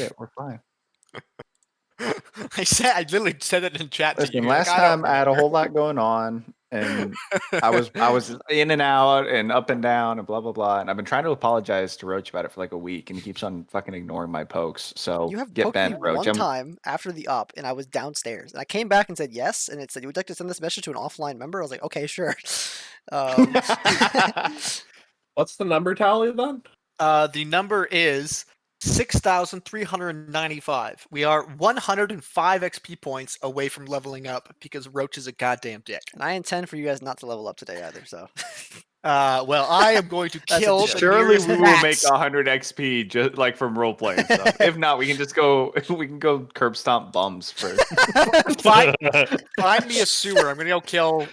it. We're fine. I literally said it in chat to you. Listen, You're last like, I don't time I had a whole remember. lot going on, and I was in and out and up and down and blah blah blah. And I've been trying to apologize to Roach about it for like a week, and he keeps on fucking ignoring my pokes. So You have get poked me bent, Roach. one time after the up, and I was downstairs. And I came back and said yes, and it said, "Would you like to send this message to an offline member?" I was like, "Okay, sure." What's the number tally then? The number is 6,395. We are 105 XP points away from leveling up because Roach is a goddamn dick. And I intend for you guys not to level up today either. So, Well, I am going to That's a kill. joke. the Surely nearest we will make max. 100 XP just like from role playing stuff. If not, we can just go. We can go curb stomp bums first. find me a sewer. I'm gonna go kill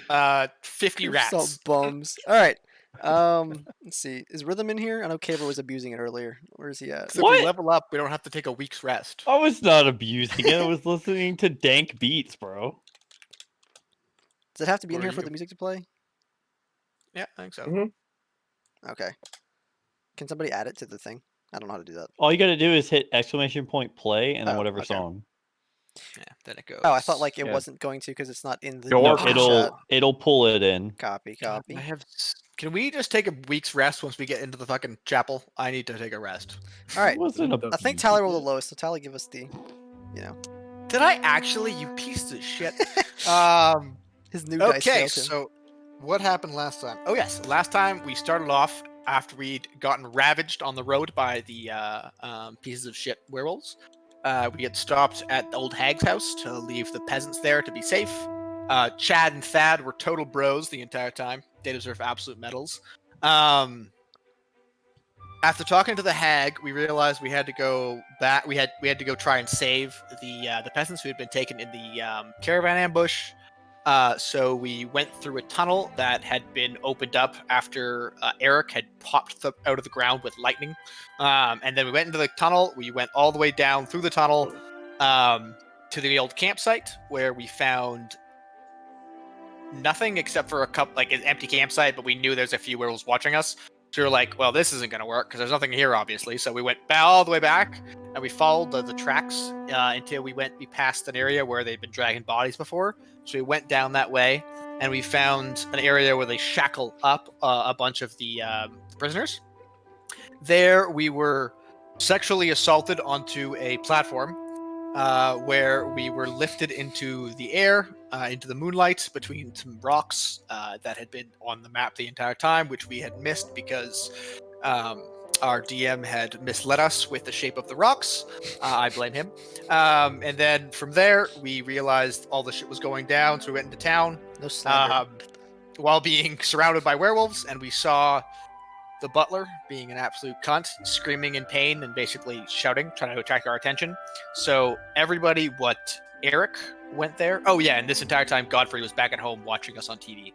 50 Some rats. bums. All right. Let's see. Is Rhythm in here? I know Cable was abusing it earlier. Where is he at? So if What? we level up, we don't have to take a week's rest. I was not abusing it. I was listening to dank beats, bro. Does it have to be in Where here are for you? the music to play? Yeah, I think so. Mhm. Okay. Can somebody add it to the thing? I don't know how to do that. All you got to do is hit exclamation point play and then Oh, whatever okay. song. Yeah, then it goes. Oh, I thought like it Yeah. wasn't going to because it's not in the Your No, chat. it'll pull it in. Copy, God, copy. Can we just take a week's rest once we get into the fucking chapel? I need to take a rest. All right. It wasn't I think abusing Tyler rolled it. the lowest, so Tyler give us the, Did I actually? You piece of shit. his new dice Okay, failed him. so what happened last time? Oh yes, last time we started off after we'd gotten ravaged on the road by the pieces of shit werewolves. We had stopped at the old hag's house to leave the peasants there to be safe. Chad and Thad were total bros the entire time. They deserve absolute medals. After talking to the hag, we realized we had to go back. We had to go try and save the peasants who had been taken in the caravan ambush. So we went through a tunnel that had been opened up after Eric had popped out of the ground with lightning. And then we went into the tunnel. We went all the way down through the tunnel to the old campsite where we found nothing except for a couple, like an empty campsite, but we knew there's a few werewolves watching us. So we were like, well, this isn't going to work because there's nothing here, obviously. So we went all the way back and we followed the tracks until we passed an area where they'd been dragging bodies before. So we went down that way and we found an area where they shackle up a bunch of the prisoners. There we were sexually assaulted onto a platform where we were lifted into the air, into the moonlight between some rocks that had been on the map the entire time, which we had missed because our DM had misled us with the shape of the rocks. I blame him. And then from there, we realized all the shit was going down, so we went into town No slander. while being surrounded by werewolves, and we saw the butler being an absolute cunt, screaming in pain and basically shouting, trying to attract our attention. So everybody, Eric went there. Oh yeah, and this entire time Godfrey was back at home watching us on TV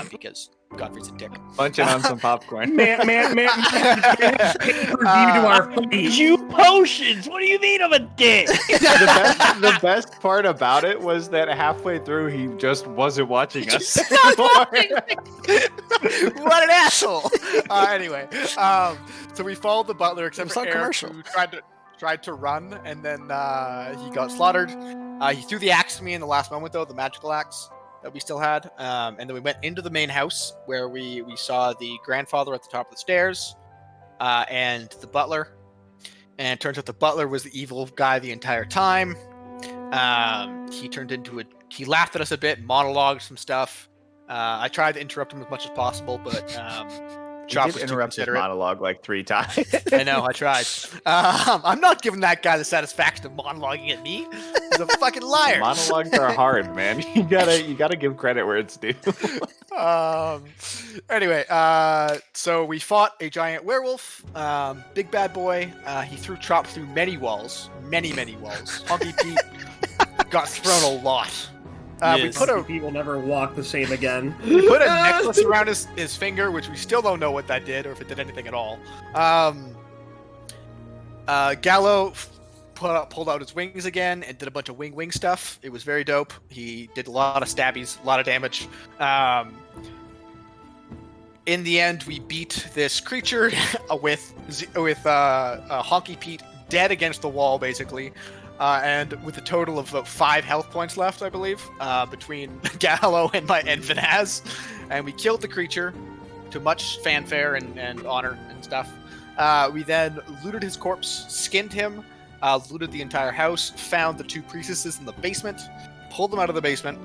because Godfrey's a dick. Munching on some popcorn. Man, pay-per-view to our fight. You potions! What do you mean I'm a dick? The best part about it was that halfway through he just wasn't watching us anymore. What an asshole! Anyway, so we followed the butler, except It was for on Eric, commercial. who tried to run, and then he got slaughtered. He threw the axe to me in the last moment, though, the magical axe that we still had. And then we went into the main house, where we saw the grandfather at the top of the stairs, and the butler. And it turns out the butler was the evil guy the entire time. He laughed at us a bit, monologued some stuff. I tried to interrupt him as much as possible, but He Chop did was too interrupt his considerate. monologue like 3 times. I know, I tried. I'm not giving that guy the satisfaction of monologuing at me. He's a fucking liar. Monologues are hard, man. You gotta give credit where it's due. Anyway, so we fought a giant werewolf, big bad boy. He threw Chop through many walls. Honky Pete got thrown a lot. We Yes. put He will never walk the same again. a necklace around his finger, which we still don't know what that did or if it did anything at all. Gallo pulled out his wings again and did a bunch of wing stuff. It was very dope. He did a lot of stabbies, a lot of damage. In the end, we beat this creature with Honky Pete dead against the wall, basically, and with a total of about 5 health points left, I believe, between Gallo and Vanaz, and we killed the creature to much fanfare and honor and stuff. We then looted his corpse, skinned him, looted the entire house, found the 2 priestesses in the basement, pulled them out of the basement,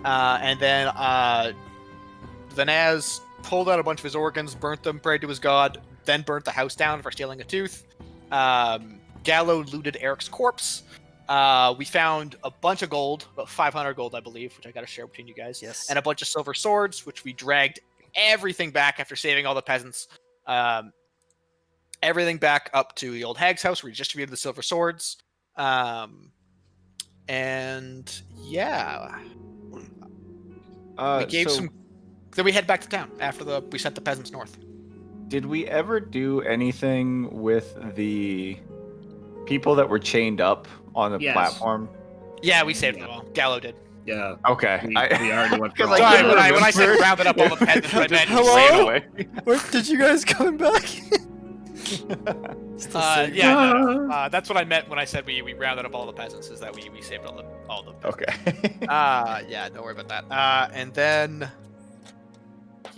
and then Vanaz pulled out a bunch of his organs, burnt them, prayed to his god, then burnt the house down for stealing a tooth. Gallo looted Eric's corpse. We found a bunch of gold, about 500 gold, I believe, which I got to share between you guys. Yes. And a bunch of silver swords, which we dragged everything back after saving all the peasants. Everything back up to the old hag's house. We distributed the silver swords. And yeah, we gave some. Then we head back to town after we sent the peasants north. Did we ever do anything with the people that were chained up on the Yes. platform? Yeah, we saved them all. Gallo did. Yeah. Okay. We already went through all Because Sorry, that. when I said rounded up all the peasants, I meant Hello? ran away. Where did you guys come back? Still safe. yeah, no. That's what I meant when I said we rounded up all the peasants. Is that we saved all the. Okay. Yeah, don't worry about that. And then.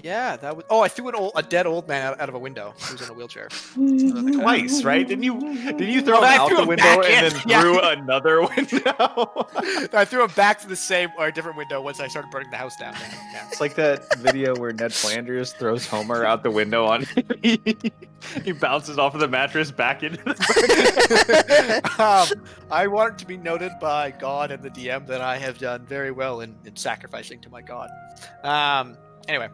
Yeah, that was. Oh, I threw a dead old man out of a window who's in a wheelchair. Twice, right? Didn't you throw Well, him I out threw the him window back and in. then Yeah. through another window? I threw him back to the same or a different window once I started burning the house down. Yeah. It's like that video where Ned Flanders throws Homer out the window on he bounces off of the mattress back into the I want it to be noted by God and the DM that I have done very well in sacrificing to my God. Anyway,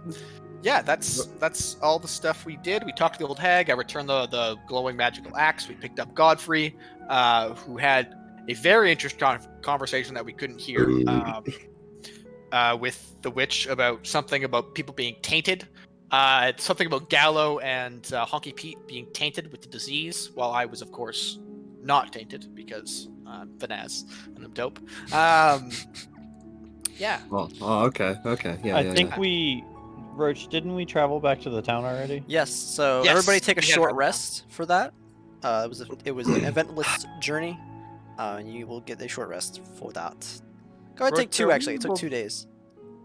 yeah, that's all the stuff we did. We talked to the old hag. I returned the glowing magical axe. We picked up Godfrey, who had a very interesting conversation that we couldn't hear with the witch about something about people being tainted. Something about Gallo and Honky Pete being tainted with the disease, while I was, of course, not tainted because I'm Vanaz and I'm dope. Yeah. Oh, okay. Yeah, I think Roach, didn't we travel back to the town already? Yes. So Yes, everybody take a we had short that. rest for that. It was an eventless journey. And you will get a short rest for that. Go ahead, take 2 actually. It took 2 days.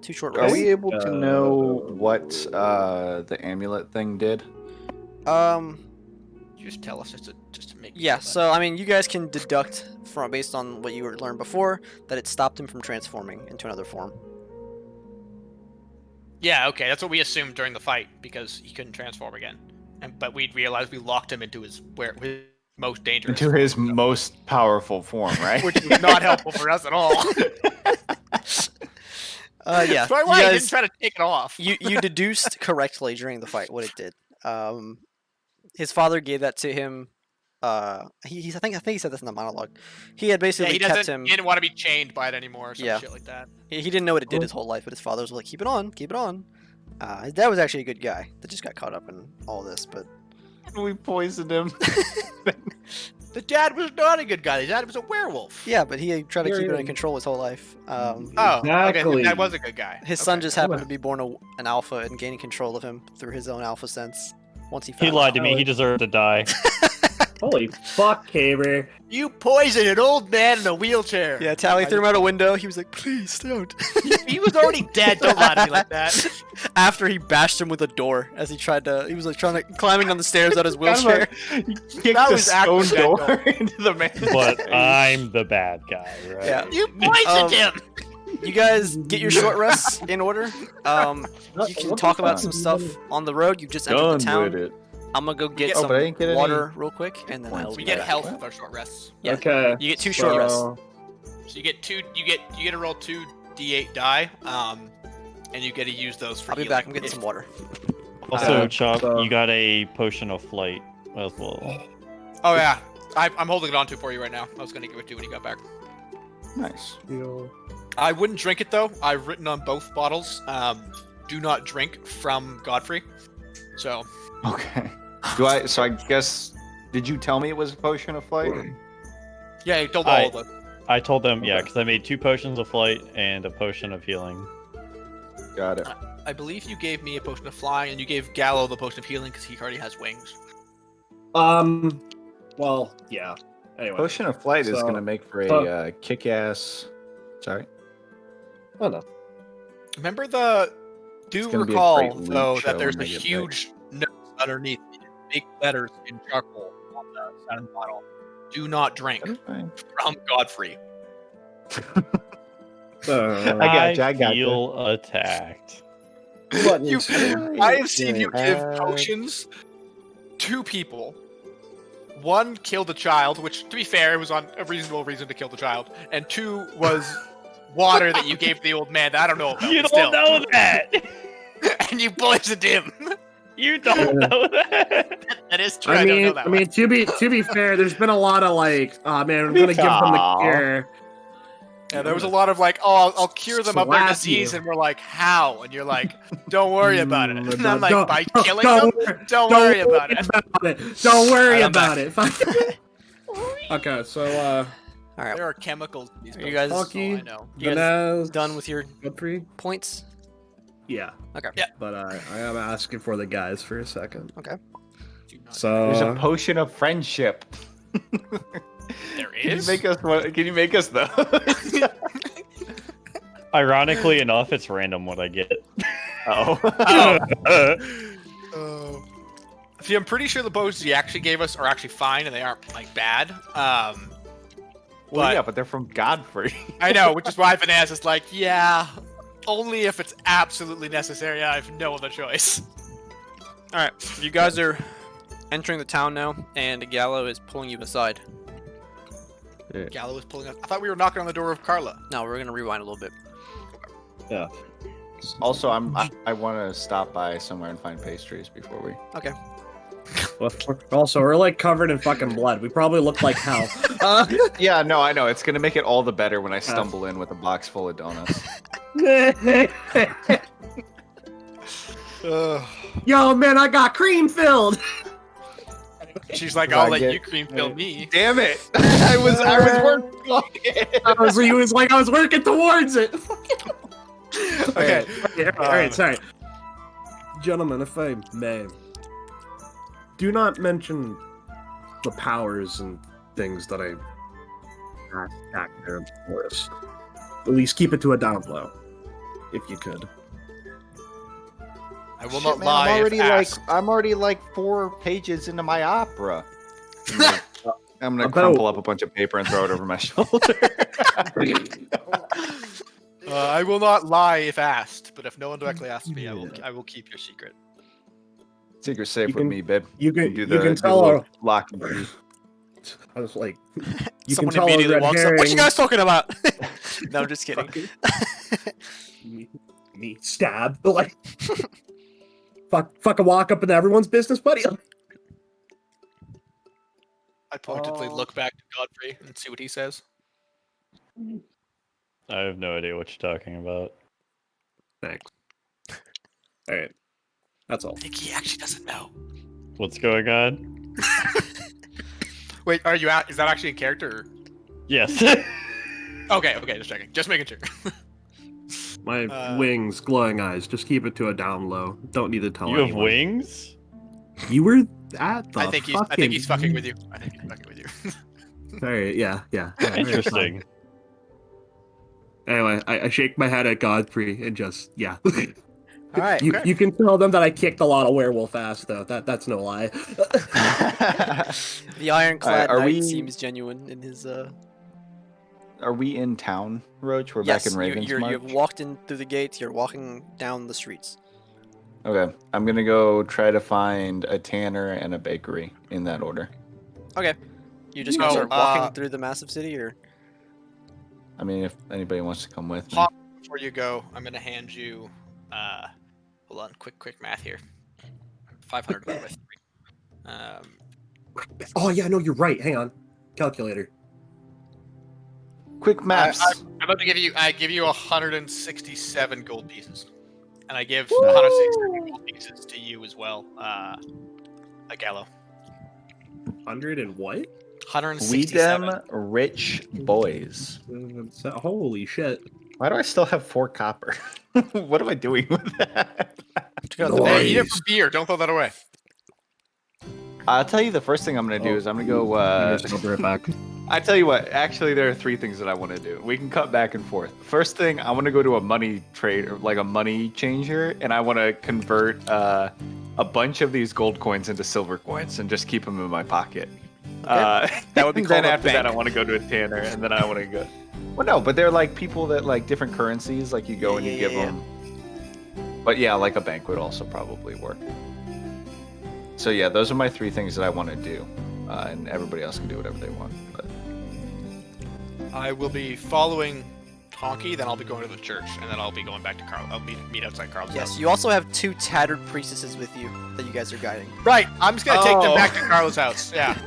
2 short Are rests. we able to know what the amulet thing did? You just tell us just to make. Yeah, feel so I mean, you guys can deduct from based on what you learned before that it stopped him from transforming into another form. better. Yeah. Okay, that's what we assumed during the fight because he couldn't transform again, but we realized we locked him into his most dangerous. Into his most powerful form, right? which was not helpful for us at all. Yeah, That's why you I guys, didn't try to take it off. you deduced correctly during the fight what it did. His father gave that to him. I think he said this in the monologue. He had Yeah, basically he kept him. He didn't want to be chained by it anymore, or some Yeah. shit like that. He didn't know what it did his whole life, but his father was like, "Keep it on, keep it on." His dad was actually a good guy that just got caught up in all this, but We poisoned him. The dad was not a good guy. The dad was a werewolf. yeah, but he tried to keep it Yeah. under control his whole life. Oh, okay. Exactly. That was a good guy. His son Okay. just happened to be born an alpha and gaining control of him through his own alpha sense. Once he He found lied out. to me. He deserved to die. Holy fuck, Caber. You poisoned an old man in a wheelchair. Yeah, Tally threw him out a window. He was like, "Please don't." He was already dead. Don't lie to me like that. After he bashed him with a door as he tried to, he was like trying to climbing on the stairs out his wheelchair. He kicked That a was stone actually door dead, into the man's But face. I'm the bad guy, right? Yeah. You poisoned him. You guys get your short rests in order. You can talk about some stuff on the road. You've just entered Done the town. with it. I'm gonna go get get- some but I didn't get any water real quick, and then points. I'll We be get back. health with our short rests. Yeah. Okay. You get 2 short rests. so- So you get two. You get to roll 2 d8 die. And you get to use those for. I'll be healing. back. I'm getting some water. Also, Uh, Chop, so- you got a potion of flight as well. Oh yeah, I'm holding it on to for you right now. I was gonna give it to you when you got back. Nice. I wouldn't drink it though. I've written on both bottles. Do not drink from Godfrey. So Okay. So I guess. Did you tell me it was a potion of flight? yeah, you told all of us. I told them, yeah, Okay. because I made 2 potions of flight and a potion of healing. Got it. I believe you gave me a potion of flying, and you gave Gallo the potion of healing because he already has wings. Well, yeah. Anyway. Potion of Flight is So- going to make for a so- kick-ass. Sorry. Oh no. Remember the. Do gonna be a recall great loot though show that there's a when they get back. huge note underneath in big letters in charcoal on the Saturn bottle. Do not drink That's fine. from Godfrey. I got you, I got you. feel attacked. You, I have seen you give potions to people. One killed a child, which, to be fair, was on a reasonable reason to kill the child, and two was water that you gave the old man that I don't know about. You but don't still. know that. And you poisoned him. You don't know that. That is true. I, don't know that. I mean, to be fair, there's been a lot of like, oh man, I'm gonna give them the Aw. cure. Yeah, there was a lot of like, oh, I'll cure them of their Slap disease, you. and we're like, how? And you're like, don't worry about it. And I'm like, Don't- by don't- killing them? Don't worry about it. Don't worry I'm about back. it. Okay, so All right. There are chemicals in these Are you potions, guys- that's all I know. You guys Vanez, done with your Godfrey? points? Yeah. Okay. Yeah. But I am asking for the guys for a second. Do not- So There's a potion of friendship. there Can you is? make us one? Can you make us those? Ironically enough, it's random what I get. Oh. See, I'm pretty sure the potions he actually gave us are actually fine and they aren't like bad. Well, But- yeah, but they're from Godfrey. I know, which is why Vanessa is like, yeah, only if it's absolutely necessary. I have no other choice. All right. You guys are entering the town now, and Gallo is pulling you aside. Gallo was pulling us. I thought we were knocking on the door of Carla. No, we're gonna rewind a little bit. Also, I want to stop by somewhere and find pastries before we. Okay. also we're like covered in fucking blood. We probably look like hell. Yeah, no, I know. It's gonna make it all the better when I stumble in with a box full of donuts. Yo, man, I got cream filled. She's like, If I'll I let get- you cream fill me. Damn it! I was working on it. I was working towards it. Okay. All right, sorry. Gentlemen, if I may, do not mention the powers and things that I asked back there in the forest. At least keep it to a down low, if you could. I will Shit, not man, lie. I'm already like 4 pages into my opera. I'm gonna About- crumple up a bunch of paper and throw it over my shoulder. I will not lie if asked, but if no one directly asks me, I will keep your secret. Secret safe You with can- me, babe. You can Do you the, can do the tell. little lock and key. I was like, you Someone can tell a immediately red walks up. herring. What you guys talking about? No, I'm just kidding. me stab, like fucking walk up into everyone's business, buddy. I pointedly look back to Godfrey and see what he says. I have no idea what you're talking about. Thanks. All right, that's all. I think he actually doesn't know. What's going on? Wait, are you out? Is that actually in character? Or... Yes. Okay, just checking. Just making sure. My wings, glowing eyes. Just keep it to a down low. Don't need to tell You have anyone. wings? You were at the I think he's fucking with you. I think he's fucking with you. All right, yeah. All right, Interesting. fine. Anyway, I shake my head at Godfrey and just yeah. All right. You, okay. you can tell them that I kicked a lot of werewolf ass though. That's no lie. The ironclad are knight we- seems genuine in his. Are we in town, Roach? We're Yes, back in Ravensmark. you've walked in through the gates. You're walking down the streets. Okay, I'm gonna go try to find a tanner and a bakery in that order. Okay. You just gonna No, start walking through the massive city, or I mean, if anybody wants to come with me. Hop. Before you go, I'm gonna hand you. Hold on, quick math here. 500 divided by 3. Oh yeah, no, you're right. Hang on, calculator. Quick maps. I'm about to give you. I give you 167 gold pieces, and I give 167 gold pieces to you as well. Gallo. 100 and what? We 167. them rich boys. Holy shit! Why do I still have 4 copper? What am I doing with that? took out No the Hey, bag. eat it for beer. Don't throw that away. I'll tell you the first thing I'm gonna do is I'm gonna go. I'll be right back. I tell you what. Actually, there are 3 things that I want to do. We can cut back and forth. First thing, I want to go to a money trade, or like a money changer, and I want to convert a bunch of these gold coins into silver coins and just keep them in my pocket. That would be and called then a after that, bank. I want to go to a tanner, and then I want to go. Well, no, but they're like people that like different currencies. Like you go and you give them. But yeah, like a bank would also probably work. So yeah, those are my 3 things that I want to do, and everybody else can do whatever they want. But I will be following Honky, then I'll be going to the church, and then I'll be going back to Carl. I'll meet outside Carl's Yes, house. you also have 2 tattered priestesses with you that you guys are guiding. Right, I'm just gonna take them Oh. back to Carl's house. Yeah,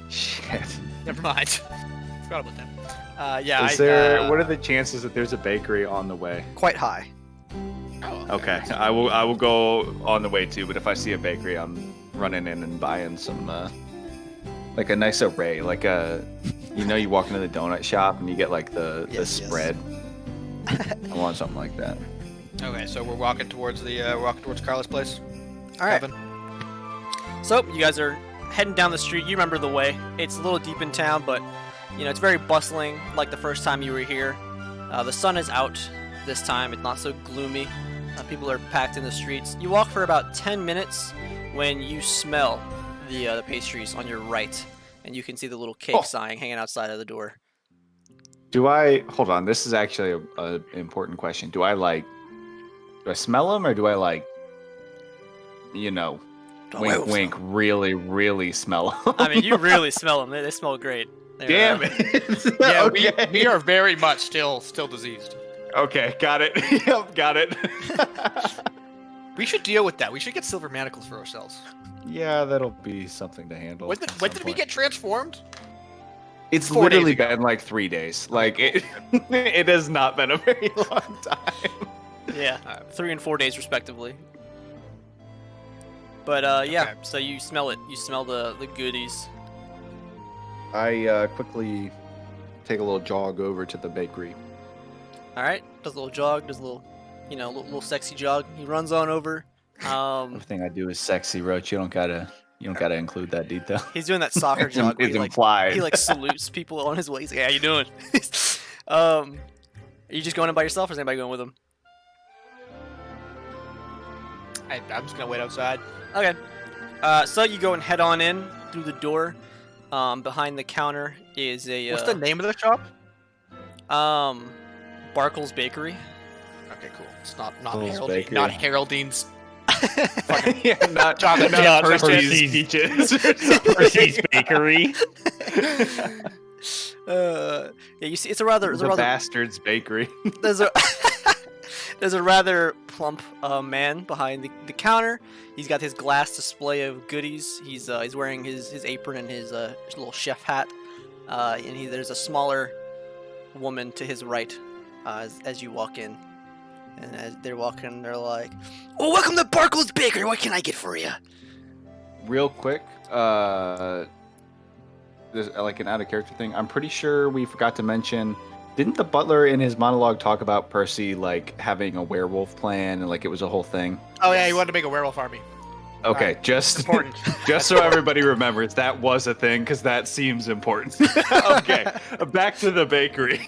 shit. never mind. Forgot about that. Yeah. Is there? What are the chances that there's a bakery on the way? Quite high. Oh, Okay, I will go on the way too. But if I see a bakery, I'm running in and buying some, like a nice array, like a, you walk into the donut shop and you get like the Yes, yes. spread. I want something like that. Okay, so we're walking towards Carla's place. All right. Kevin. So you guys are heading down the street. You remember the way. It's a little deep in town, but it's very bustling, like the first time you were here. The sun is out this time. It's not so gloomy. People are packed in the streets. You walk for about 10 minutes when you smell the pastries on your right, and you can see the little cake sign hanging outside of the door. Hold on? This is actually a important question. Do I smell them or do I wink, wink, really, really smell them? I mean, you really smell them. They smell great. They're, Damn it! Yeah, Okay. we are very much still diseased. Okay, got it. Yep, got it. We should deal with that. We should get silver manacles for ourselves. Yeah, that'll be something to handle. When at did some we point. get transformed? It's 4 days literally ago. been like 3 days. Like it, it has not been a very long time. Yeah, 3 and 4 days respectively. But yeah, Okay. so you smell it. You smell the goodies. I quickly take a little jog over to the bakery. All right, does a little jog, does a little, little sexy jog. He runs on over. Everything I do is sexy, Roach. You don't gotta include that detail. He's doing that soccer It's, jog. Where it's he, implied. he salutes people on his way. He's like, "How you doing?" Are you just going in by yourself, or is anybody going with him? I'm just gonna wait outside. Okay. So you go and head on in through the door. Behind the counter is a What's the name of the shop? Barkle's Bakery. Okay, cool. It's not Cole's Haroldine, Bakery. not Haroldines. yeah, not Chocolate Not Hershey's Hershey's. peaches. Hershey's Bakery. Yeah, you see, it's a rather the Bastards Bakery. there's a there's a rather plump man behind the counter. He's got his glass display of goodies. He's wearing his apron and his little chef hat. And there's a smaller woman to his right as you walk in. And as they're walking, they're like, "Oh, welcome to Barkle's Bakery. What can I get for you?" Real quick, there's like an out of character thing. I'm pretty sure we forgot to mention. Didn't the butler in his monologue talk about Percy like having a werewolf plan and like it was a whole thing? Oh yeah, he wanted to make a werewolf army. Okay, just Important. just so everybody remembers that was a thing because that seems important. Okay, back to the bakery.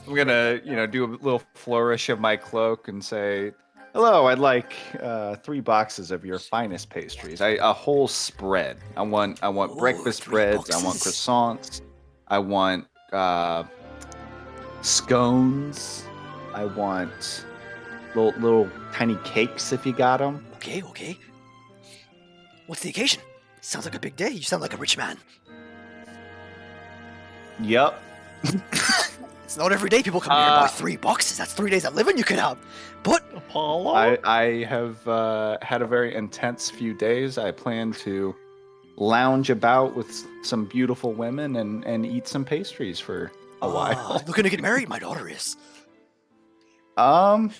I'm gonna, do a little flourish of my cloak and say, "Hello, I'd like 3 boxes of your finest pastries. A whole spread. I want breakfast 3 breads. I want boxes. croissants. I want scones. I want little tiny cakes if you got them." Okay. What's the occasion? Sounds like a big day. You sound like a rich man. Yep. It's not every day people come here and buy 3 boxes. That's 3 days of living you could have. But Apollo? I have had a very intense few days. I plan to lounge about with some beautiful women and eat some pastries for a while. looking to get married, my daughter is. Not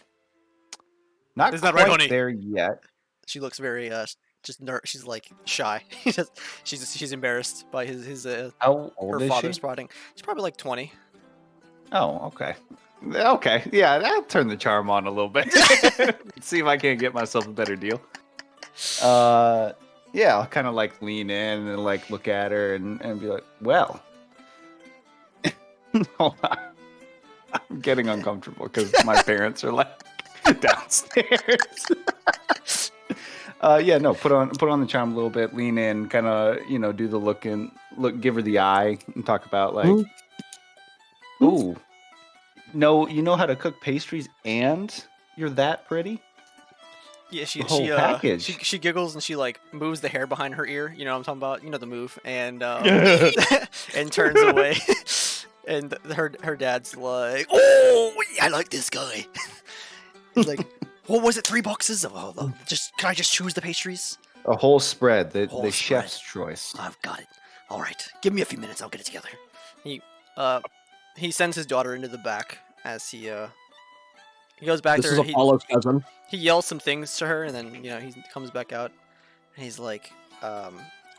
Isn't that quite right, honey? there yet. She looks very she's like shy. she's embarrassed by his How old her is father's she? prodding. She's probably like 20. Oh, okay. Okay, yeah, that'll turn the charm on a little bit. See if I can't get myself a better deal. Yeah, I'll kind of like lean in and like look at her and be like, well, hold on. I'm getting uncomfortable because my parents are like downstairs. Yeah, no, put on the charm a little bit, lean in, kind of, do the look, give her the eye and talk about like, ooh, no, you know how to cook pastries and you're that pretty? Yeah, The whole package. she giggles and she like moves the hair behind her ear. You know what I'm talking about? You know the move, and and turns away. And her dad's like, "Oh, I like this guy." He's like, "What was it? 3 boxes of can I just choose the pastries?" A whole spread, the Whole chef's choice. I've got it. All right, give me a few minutes. I'll get it together. He sends his daughter into the back as he goes back This there. is Apollo's cousin. He yells some things to her, and then he comes back out, and he's like,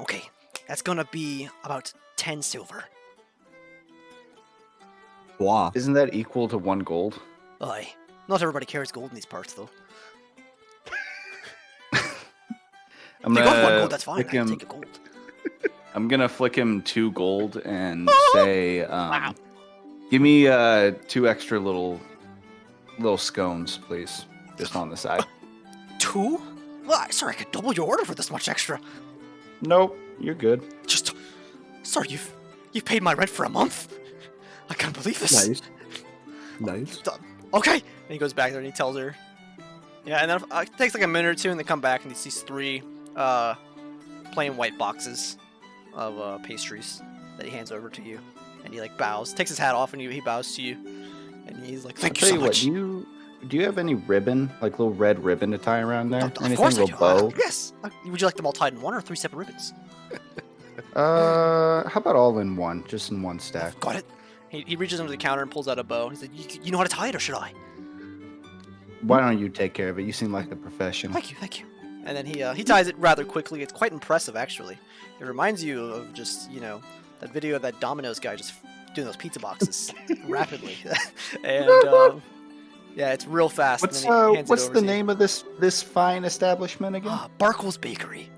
"Okay, that's gonna be about 10 silver." Blah. Isn't that equal to 1 gold? Aye, not everybody carries gold in these parts, though. I'm If you got 1 gonna gold, that's fine. flick I'll him. take a gold. I'm gonna flick him 2 gold and say, give me 2 extra little scones, please, just on the side. 2? Well, sorry, I could double your order for this much extra. Nope, you're good. Just, sorry, you've paid my rent for a month. I can't believe this. Nice. Okay. And he goes back there and he tells her. Yeah, and then it takes like a minute or two, and they come back and he sees 3 plain white boxes of pastries that he hands over to you. And he like bows, takes his hat off, and he bows to you. And he's like, "Thank you so much." Do you have any ribbon, like little red ribbon to tie around there? Of Anything, course I little do. bow? Yes. Would you like them all tied in 1 or 3 separate ribbons? How about all in one, just in one stack? Got it. He reaches under the counter and pulls out a bow. He's like, you know how to tie it, or should I? Why don't you take care of it? You seem like the professional. Thank you. And then he ties it rather quickly. It's quite impressive, actually. It reminds you of just, that video of that Domino's guy just doing those pizza boxes rapidly. And, yeah, it's real fast. What's and then he hands it what's over the to you. name of this fine establishment again? Barkle's Bakery.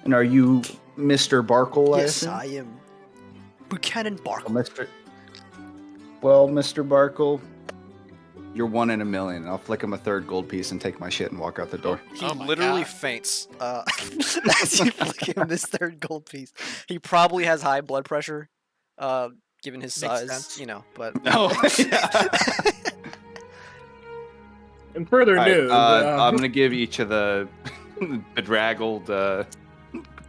And are you Mr. Barkle? I Yes, assume? I am Buchanan Barkle. Well, Mr. Barkle, you're 1 in a million. I'll flick him a 3rd gold piece and take my shit and walk out the door. He Oh my literally God. faints as you flick him this 3rd gold piece. He probably has high blood pressure, given his Makes size, sense. but No. In further news, I'm gonna give each of the bedraggled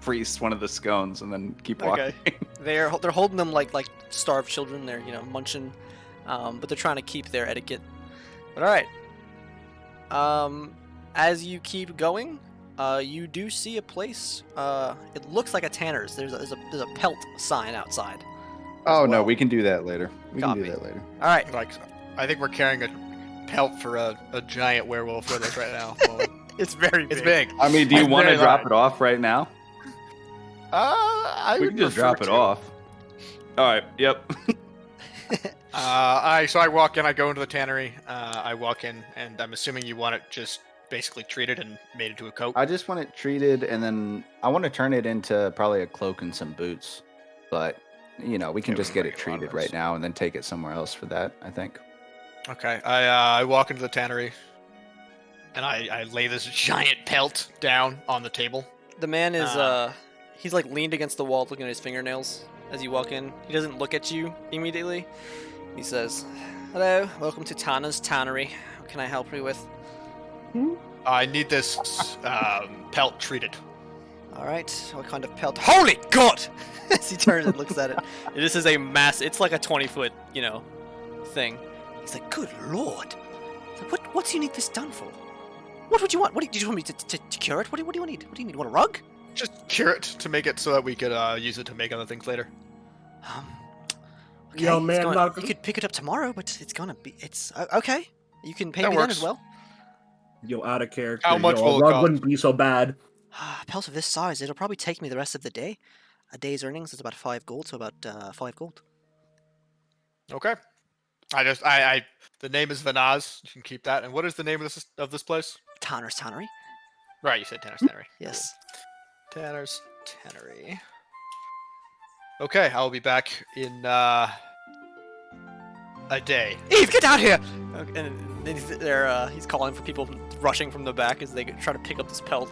priests one of the scones and then keep walking. Okay. they're holding them like starved children. They're munching, but they're trying to keep their etiquette. But all right. As you keep going, you do see a place. It looks like a tanner's. There's a pelt sign outside. Oh no, well. we can do that later. We can Copy. do that later. All right. Like, I think we're carrying a pelt for a giant werewolf with us right now. Well, It's very big. it's big. I mean, do you It's want to very drop large. it off right now? I We would can just prefer drop it to. off. All right. Yep. So I walk in. I go into the tannery. I walk in, and I'm assuming you want it just basically treated and made into a coat. I just want it treated, and then I want to turn it into probably a cloak and some boots. But we can Yeah, just we get can it make a lot of treated those. right now, and then take it somewhere else for that. I think. Okay. I walk into the tannery, and I lay this giant pelt down on the table. The man is Uh. he's like leaned against the wall looking at his fingernails as you walk in. He doesn't look at you immediately. He says, "Hello, welcome to Tana's Tannery. What can I help you with?" I need this pelt treated. All right, what kind of pelt? Holy God! As he turns and looks at it, this is a mass. It's like a 20-foot, thing. He's like, "Good Lord! He's like, what do you need this done for? What would you want? Did you want me to cure it? What do you need? What do you need? Want a rug?" Just cure it to make it so that we could use it to make other things later. Okay, Yo, it's man, gonna- Malcolm. you could pick it up tomorrow, but it's gonna be. It's okay. You can pay That me then works. as well. Yo, out of character. How much Yo, will a it rug cost? wouldn't be so bad. A pelt of this size, it'll probably take me the rest of the day. A day's earnings is about 5 gold, so about 5 gold. Okay. The name is Vanaz. You can keep that. And what is the name of this place? Tanner's Tannery. Right, you said Tanner's Tannery. Yes. Tanner's Tannery. Okay, I'll be back in a day. Eve, get down here! Okay, and then he's calling for people rushing from the back as they try to pick up this pelt.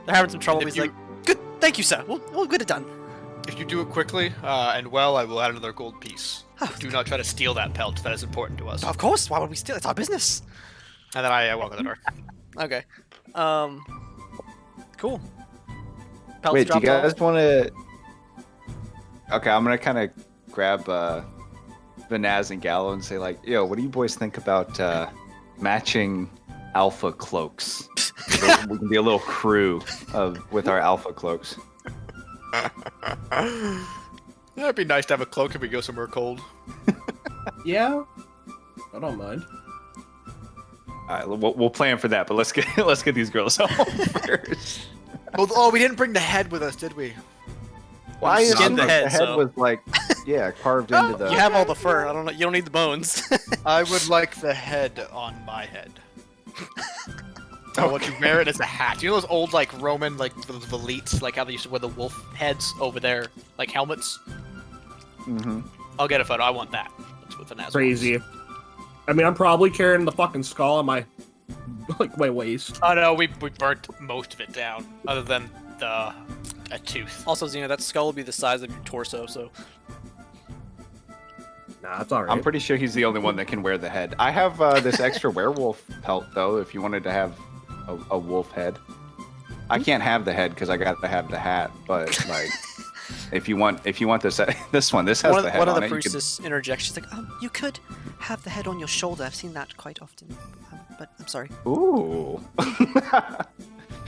They're having some trouble. if He's you- like, "Good, thank you, sir. We'll get it done." If you do it quickly and well, I will add another gold piece. Oh, Do not try to steal that pelt. That is important to us. of course. Why would we steal? It's our business. And then I walk out the door. Okay. Cool. Pelts Wait, do you dropped guys off. want to? Okay, I'm gonna kind of grab Vanaz and Gallo and say like, "Yo, what do you boys think about matching alpha cloaks? We can be a little crew with our alpha cloaks." It'd be nice to have a cloak if we go somewhere cold. Yeah, I don't mind. All right, we'll plan for that, but let's get these girls home first. Oh, we didn't bring the head with us, did we? Why You is skinned the head, the head so- was like, yeah, carved into the. You have all the fur. I don't know. You don't need the bones. I would like the head on my head. I want to wear it as a hat. You know those old like Roman like the elites, like how they used to wear the wolf heads over their like helmets? Mhm. I'll get a photo. I want that. That's what the Naz Crazy. I mean, I'm probably carrying the fucking skull on my my waist. Oh no, we burnt most of it down, other than a tooth. Also, Xena, that skull will be the size of your torso, so Nah, it's alright. I'm pretty sure he's the only one that can wear the head. I have this extra werewolf pelt though. If you wanted to have a wolf head, I can't have the head because I got to have the hat. But like, if you want this this one, this has one the of, head one of on the it. You could- priestess interjects. She's like, you could have the head on your shoulder. I've seen that quite often, but I'm sorry. Ooh.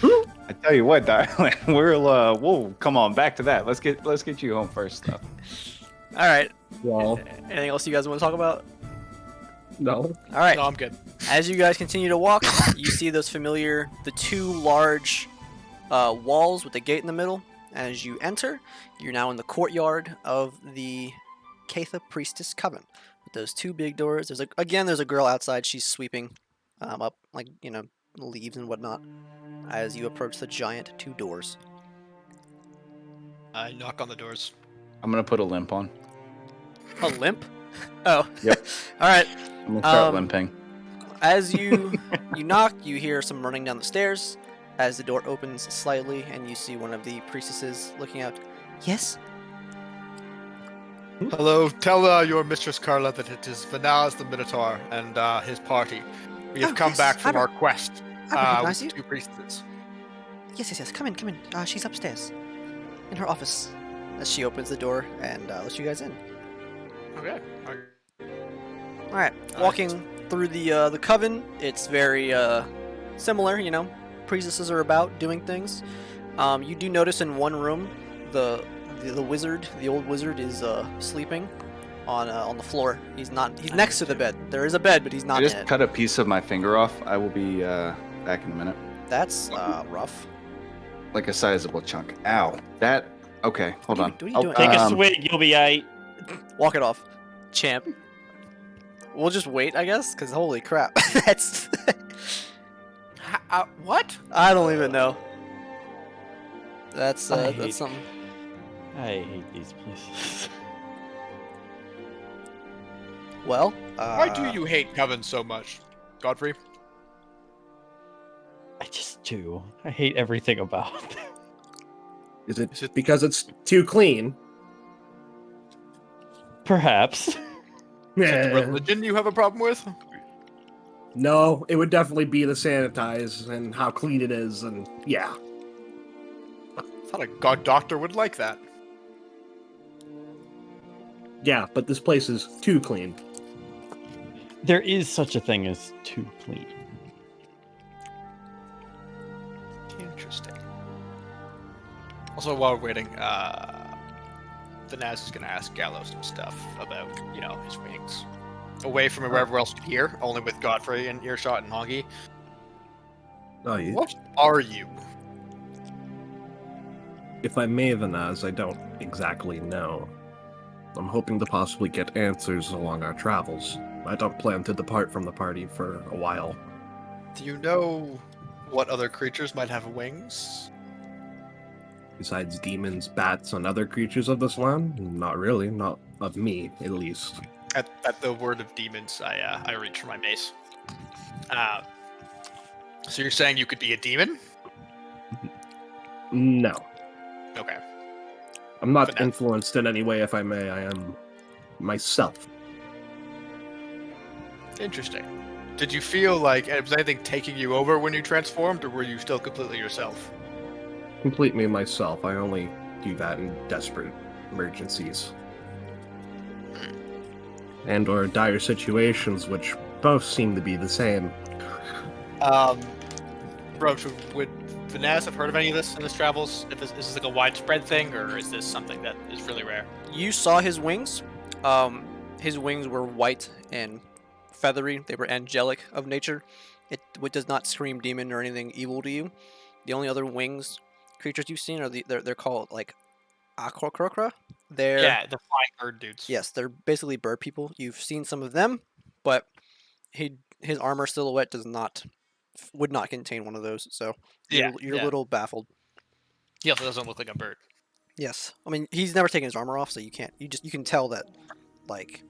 I tell you what, darling, we'll come on back to that. Let's get you home first, though. All right. Well, Anything else you guys want to talk about? no. All right. No, I'm good. As you guys continue to walk, you see those familiar, the two large walls with the gate in the middle. As you enter, you're now in the courtyard of the Katha Priestess Coven. With those two big doors, there's a girl outside. She's sweeping up, like, leaves and whatnot. As you approach the giant two doors. I knock on the doors. I'm gonna put a limp on. A limp? Oh. Yep. All right. I'm gonna start Um, limping. As you knock, you hear some running down the stairs. As the door opens slightly, and you see one of the priestesses looking out. Yes. Hello, tell your mistress Carla that it is Vanaz the Minotaur and his party. We have Oh, come yes, back from I our quest. I recognize with you. two priestesses. Yes. Come in. She's upstairs, in her office. As she opens the door and lets you guys in. Okay. All right. Walking through the coven, it's very similar. Priestesses are about doing things. You do notice in one room, the wizard, the old wizard, is sleeping on the floor. He's next to the bed. There is a bed, but he's I not in just it. cut a piece of my finger off. I will be back in a minute. That's rough. Like a sizable chunk. Ow. That. Okay, hold on. What are you Oh, doing? Take a Um, swig, you'll be aight. Walk it off, champ. We'll just wait, I guess, because holy crap, that's. What? I don't even know. That's I that's hate- something. I hate these places. Well, Why do you hate Coven so much, Godfrey? I just do. I hate everything about it. Is it Is it- because it's too clean? Perhaps. Is it the religion you have a problem with? No, it would definitely be the sanitize and how clean it is, and yeah. I thought a god doctor would like that. Yeah, but this place is too clean. There is such a thing as too clean. Interesting. Also, while we're waiting, the Naz is going to ask Gallo some stuff about, his wings. Away from wherever else here, only with Godfrey and Earshot and Hongi. Oh, you. What are you? If I may, Vanaz, I don't exactly know. I'm hoping to possibly get answers along our travels. I don't plan to depart from the party for a while. Do you know what other creatures might have wings? Besides demons, bats, and other creatures of this land? Not really. Not of me, at least. At the word of demons, I reach for my mace. So you're saying you could be a demon? No. Okay. I'm not But no. influenced in any way, if I may. I am myself. Interesting. Did you feel like was anything taking you over when you transformed, or were you still completely yourself? Completely myself. I only do that in desperate emergencies. And or dire situations, which both seem to be the same. Roach, would Vanessa have heard of any of this in his travels? If this, is this like a widespread thing, or is this something that is really rare? You saw his wings. His wings were white and feathery. They were angelic of nature. It does not scream demon or anything evil to you. The only other wings creatures you've seen are they're called like Akrokrakra. They're Yeah, the flying bird dudes. yes, they're basically bird people. You've seen some of them, but his armor silhouette would not contain one of those. So you're a little baffled. He also doesn't look like a bird. Yes, I mean he's never taken his armor off, so you can tell that, like,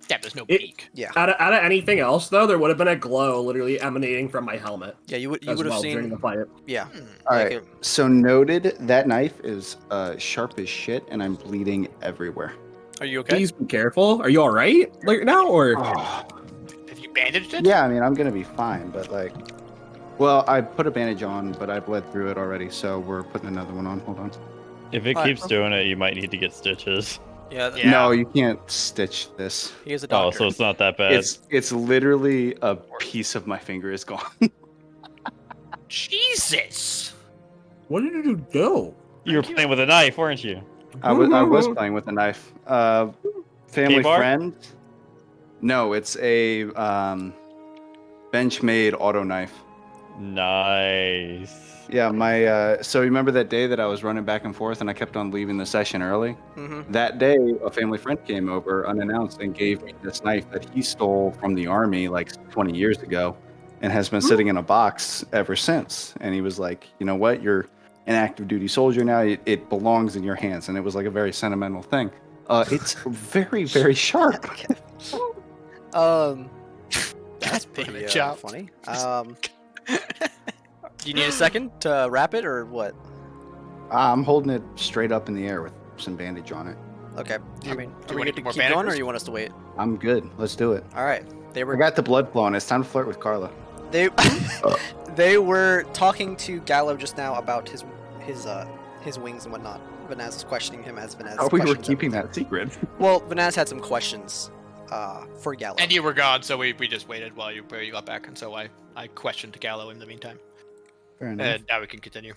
Yeah, there's no It- beak. yeah, Out of anything else, though, there would have been a glow literally emanating from my helmet yeah, you would as have well during seen, the fight. yeah. All like right. it- So noted. That knife is sharp as shit, and I'm bleeding everywhere. Are you okay? Please be careful. Are you all right right now, or Have you bandaged it? Yeah, I mean, I'm gonna be fine, but like, well, I put a bandage on, but I bled through it already, so we're putting another one on. Hold on. If it Alright, keeps doing it, you might need to get stitches. Yeah, Yeah. No, you can't stitch this. he is a Oh, doctor. so it's not that bad. It's literally a piece of my finger is gone. Jesus! what did you do? You were playing with a knife, weren't you? I was playing with a knife. Family K-bar? friend. No, it's a bench-made auto knife. Nice. Yeah, my so remember that day that I was running back and forth and I kept on leaving the session early? Mm-hmm. That day, a family friend came over unannounced and gave me this knife that he stole from the army like 20 years ago and has been sitting in a box ever since. And he was like, you know what? You're an active duty soldier now. It belongs in your hands. And it was like a very sentimental thing. It's very, very sharp. That's Damn pretty it, Chop. funny. Do you need a second to wrap it or what? I'm holding it straight up in the air with some bandage on it. Okay. Do I you- mean, do are you we wanna good to get more keep going, or bandages? you want us to wait? I'm good. Let's do it. All right. They I were got the blood flowing. It's time to flirt with Carla. they they were talking to Gallo just now about his wings and whatnot. Vanaz is questioning him as Vanaz. Oh, we were questions keeping everything. that secret. Well, Vanaz had some questions for Gallo. And you were gone, so we just waited while you got back, and so I questioned Gallo in the meantime. Fair enough. And now we can continue.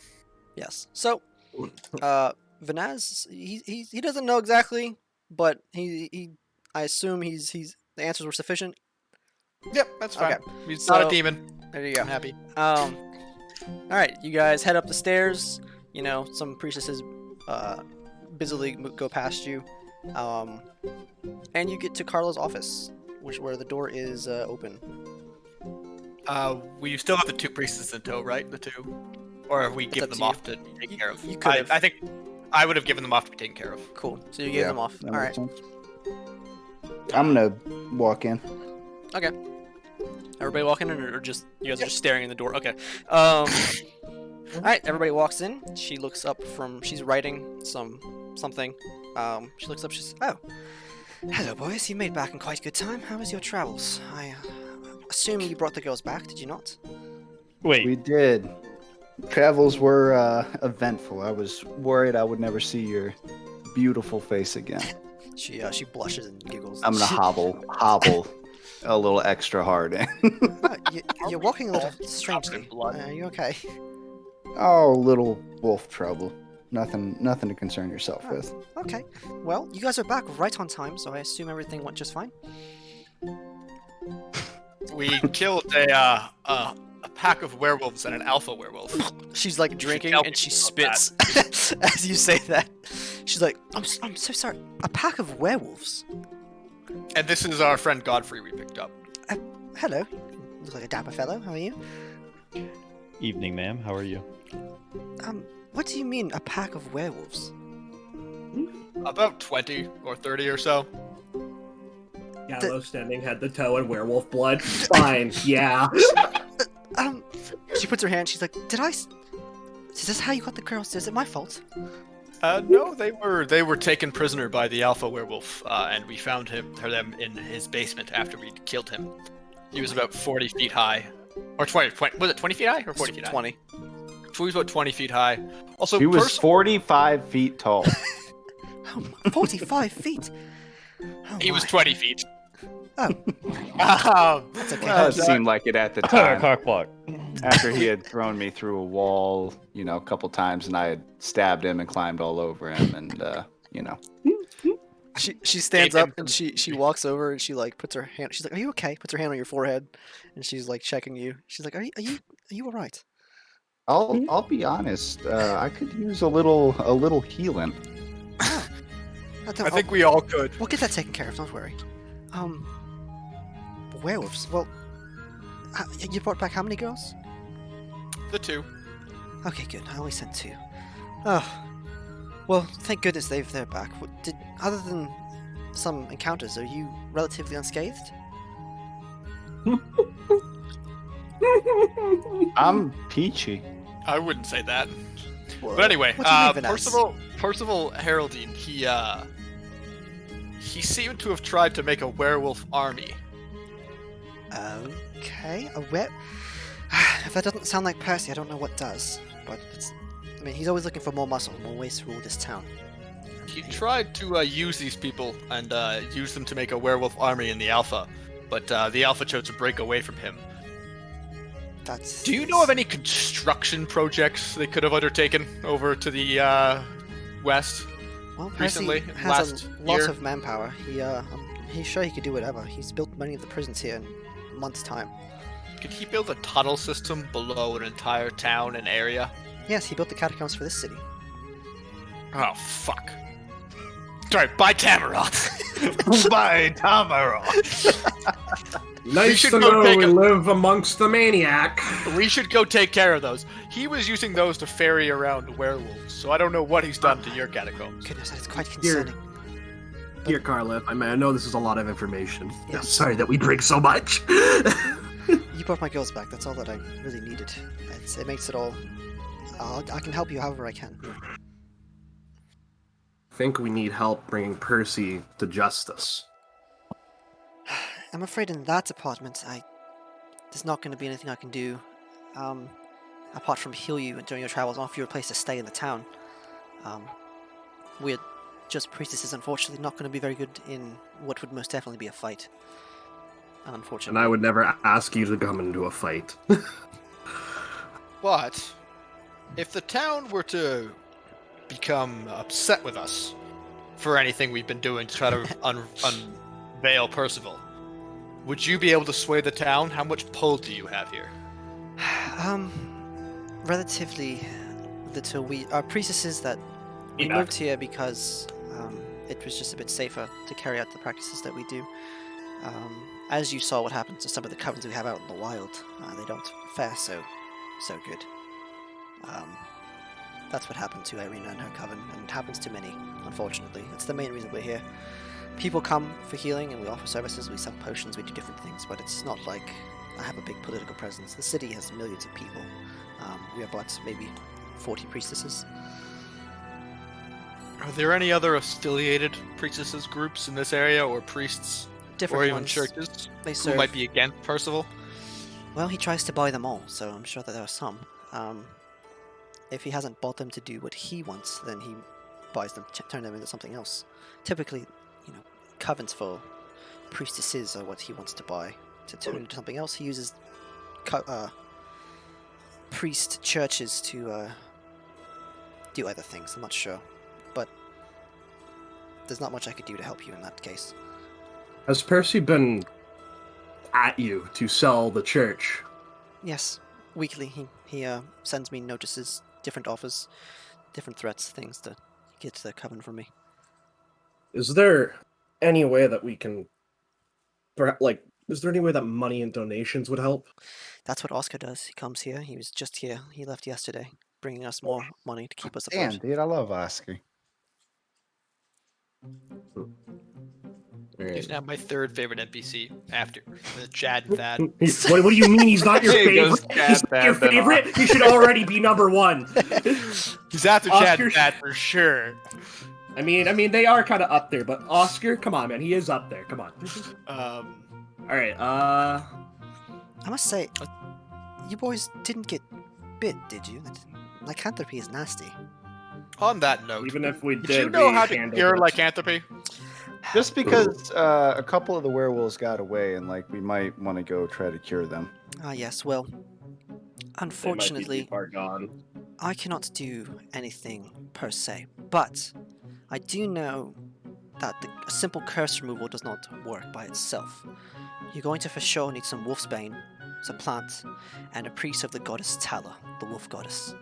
Yes. So, Vanaz, he doesn't know exactly, but I assume the answers were sufficient. Yep, that's fine. Okay. He's not So- a demon. There you go. I'm happy. All right, you guys head up the stairs. You know, some priestesses busily go past you, and you get to Carla's office, where the door is open. We still have the two priestesses in tow, right? The two, or have we It's given up them to off to take You- care of? you could've. I think I would have given them off to be taken care of. Cool. So you gave them off. That All makes right. sense. I'm gonna walk in. Everybody walking in, or just you guys are just staring in the door? Okay. All right. Everybody walks in. She looks up she's writing something. She looks up. She says, "Oh, hello, boys. You made back in quite good time. How was your travels? I assume you brought the girls back. Did you not?" Wait, We did. Travels were eventful. I was worried I would never see your beautiful face again. She blushes and giggles. I'm gonna hobble a little extra hard. Oh, you're walking a little strangely. blood. Are you okay? Oh, little wolf trouble. Nothing to concern yourself with. Okay. Well, you guys are back right on time, so I assume everything went just fine. We killed a pack of werewolves and an alpha werewolf. She's like drinking tell and she people about spits as you say that. She's like, I'm so sorry. A pack of werewolves? And this is our friend Godfrey we picked up. Hello. Look like a dapper fellow. How are you? Evening, ma'am. How are you? What do you mean, a pack of werewolves? About 20 or 30 or so. Gallo standing head to toe in werewolf blood. Fine, yeah. She puts her hand, she's like, is this how you got the girls? Is it my fault? No, they were taken prisoner by the alpha werewolf, and we found them in his basement after we'd killed him. He was about 40 feet high. Or 20, was it 20 feet high or 40 feet high? 20. So he was about 20 feet high. Also, He was 45 feet tall. 45 feet? Oh, he was my. 20 feet. Oh, That's okay. Well, it seemed like it at the time. Cock block. After he had thrown me through a wall, a couple times, and I had stabbed him and climbed all over him, and She stands Gave up him and some- she walks over and she like puts her hand. She's like, "Are you okay?" Puts her hand on your forehead, and she's like checking you. She's like, "Are you all right?" I'll be honest. I could use a little healing. I think we all could. we'll get that taken care of. Don't worry. Werewolves. Well, you brought back how many girls? The two. Okay, good. I only sent 2. Oh, well, thank goodness they're back. Other than some encounters, are you relatively unscathed? I'm peachy. I wouldn't say that. Well, But anyway, what do you mean, Vanessa? Percival Haroldine, he seemed to have tried to make a werewolf army. Okay, if that doesn't sound like Percy, I don't know what does. But he's always looking for more muscle, more ways to rule this town. He tried to use these people and use them to make a werewolf army in the Alpha, but the Alpha chose to break away from him. Do you know of any construction projects they could have undertaken over to the west? Well, Percy recently, has last lots year? of manpower. He's sure he could do whatever. He's built many of the prisons here in a month's time. Could he build a tunnel system below an entire town and area? Yes, he built the catacombs for this city. Oh, fuck. Sorry, by Tamaroth. By Tamaroth. Nice should to go know take we a- live amongst the maniac. We should go take care of those. He was using those to ferry around werewolves, so I don't know what he's done to your catacombs. Goodness, that is quite Here. concerning. Here, Carla, if I may, I know this is a lot of information. Yes. I'm sorry that we drink so much. You brought my girls back. That's all that I really needed. It makes it all. I can help you however I can. I think we need help bringing Percy to justice. I'm afraid in that department, there's not going to be anything I can do, apart from heal you during your travels, offer you a place to stay in the town. We're just priestesses, unfortunately, not going to be very good in what would most definitely be a fight. Unfortunately. And I would never ask you to come into a fight. But if the town were to become upset with us for anything we've been doing to try to unveil Percival, would you be able to sway the town? How much pull do you have here? Relatively little. We are priestesses that we Yeah. moved here because it was just a bit safer to carry out the practices that we do. As you saw what happened to some of the covens we have out in the wild, they don't fare so good. That's what happened to Irina and her coven, and it happens to many, unfortunately. It's the main reason we're here. People come for healing, and we offer services, we sell potions, we do different things, but it's not like I have a big political presence. The city has millions of people. We are but maybe 40 priestesses. Are there any other affiliated priestesses groups in this area, or priests, Different or even ones. churches They who serve. might be against Percival? Well, he tries to buy them all, so I'm sure that there are some. If he hasn't bought them to do what he wants, then he buys them, turn them into something else. Typically, covens for priestesses are what he wants to buy. To turn into something else, he uses priest churches to do other things. I'm not sure, but there's not much I could do to help you in that case. Has Percy been at you to sell the church? Yes, weekly he sends me notices, different offers, different threats, things to get the coven from me. Is there any way that we can, Is there any way that money and donations would help? That's what Oscar does. He comes here. He was just here. He left yesterday, bringing us more money to keep us Damn, afloat. dude, I love Oscar. He's now my third favorite NPC after the Chad and Thad. What do you mean he's not your There he goes, favorite? Chad, He's not Thad, your then favorite? He should already be number one. He's after Chad Oscar- and Thad for sure. I mean, they are kind of up there, but Oscar, come on, man, he is up there. Come on. All right. I must say, you boys didn't get bit, did you? Lycanthropy is nasty. On that note, Even if we did, did you know we how to handled cure it. lycanthropy? Just because a couple of the werewolves got away, and like we might want to go try to cure them. Ah, yes. Well, They might be unfortunately, too far gone. I cannot do anything per se, but I do know that a simple curse removal does not work by itself. You're going to for sure need some wolfsbane, some plant, and a priest of the goddess Tala, the wolf goddess.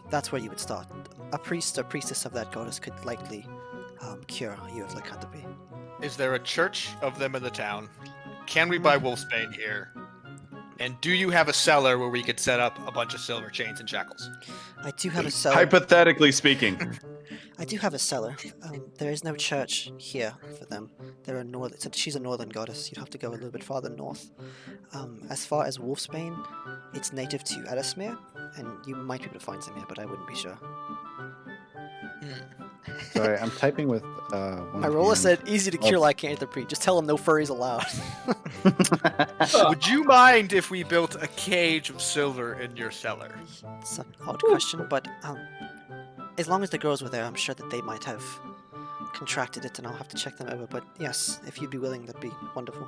That's where you would start. A priest or priestess of that goddess could likely cure you of lycanthropy. Is there a church of them in the town? Can we buy wolfsbane here? And do you have a cellar where we could set up a bunch of silver chains and shackles? I do have a cellar. Hypothetically speaking. I do have a cellar. There is no church here for them. They're a northern. She's a northern goddess. You'd have to go a little bit farther north. As far as wolfsbane, it's native to Adesmere, and you might be able to find some here, but I wouldn't be sure. Sorry, I'm typing with one My roller hand. said easy to cure lycanthropy. Just tell them no furries allowed. Would you mind if we built a cage of silver in your cellar? It's an odd question, but as long as the girls were there, I'm sure that they might have contracted it, and I'll have to check them over. But yes, if you'd be willing, that'd be wonderful.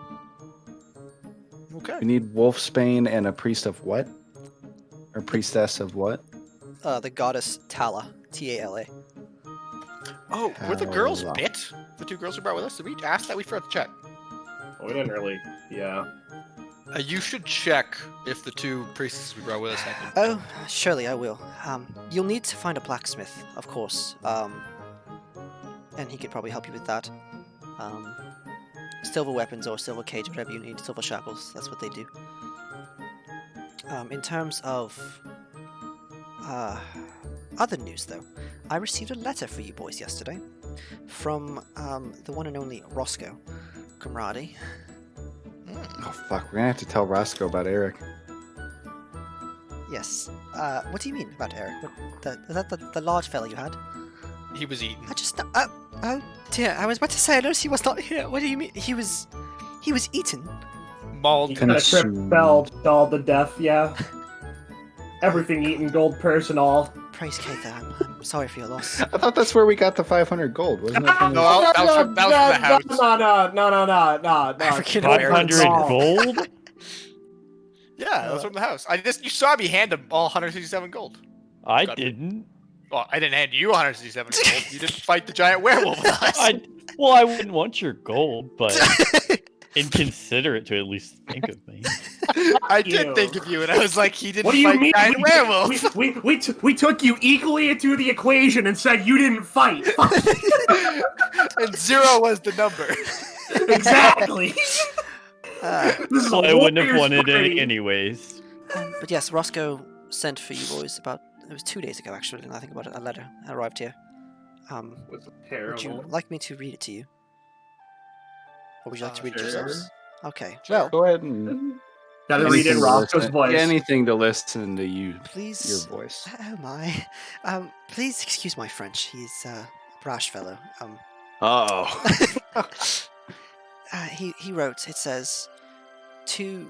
Okay. We need wolfsbane and a priest of what? Or priestess of what? The goddess Tala, Tala. Oh, were the girls Tala. bit? The two girls we brought with us? Did we ask that? We forgot to check. We didn't really. Yeah. You should check if the two priestesses we brought with us have been. Oh, surely I will. You'll need to find a blacksmith, of course. And he could probably help you with that. Silver weapons or silver cage, whatever you need. Silver shackles, that's what they do. In terms of other news, though, I received a letter for you boys yesterday from the one and only Roscoe Comrade. Oh fuck, we're gonna have to tell Roscoe about Eric. Yes. What do you mean about Eric? Is that the large fella you had? He was eaten. I just oh dear, I was about to say I noticed he was not here. What do you mean? He was eaten. Mauled. He kind of tripped, Consumed. fell, dolled to death. Yeah. Everything eaten, gold purse and all. Praise Keitha, I'm sorry for your loss. I thought that's where we got the 500 gold, wasn't it? From No, the- that was from the house. No. I forget about Eric. 500 No. gold? Yeah, that was from the house. You saw me hand him all 167 gold. I Got it. didn't. Well, I didn't hand you 167 gold. You didn't fight the giant werewolf with us. Well, I wouldn't want your gold, but inconsiderate to at least think of me. I did You. think of you, and I was like, he didn't What do you fight mean? giant werewolf. We took you equally into the equation and said you didn't fight. And 0 was the number. Exactly. This is Well, a I wouldn't have warrior's wanted party. it anyways. But yes, Roscoe sent for you boys it was 2 days ago actually, and I think about it, a letter arrived here. Was Would you terrible. like me to read it to you? Or would you like to read it Sure. yourselves? Okay, Sure. well, Go ahead and Gotta read in anything to Roscoe's listen- voice. Anything to listen to you, your please. voice. Oh my. Please excuse my French. He's a brash fellow. Oh. He wrote, it says, to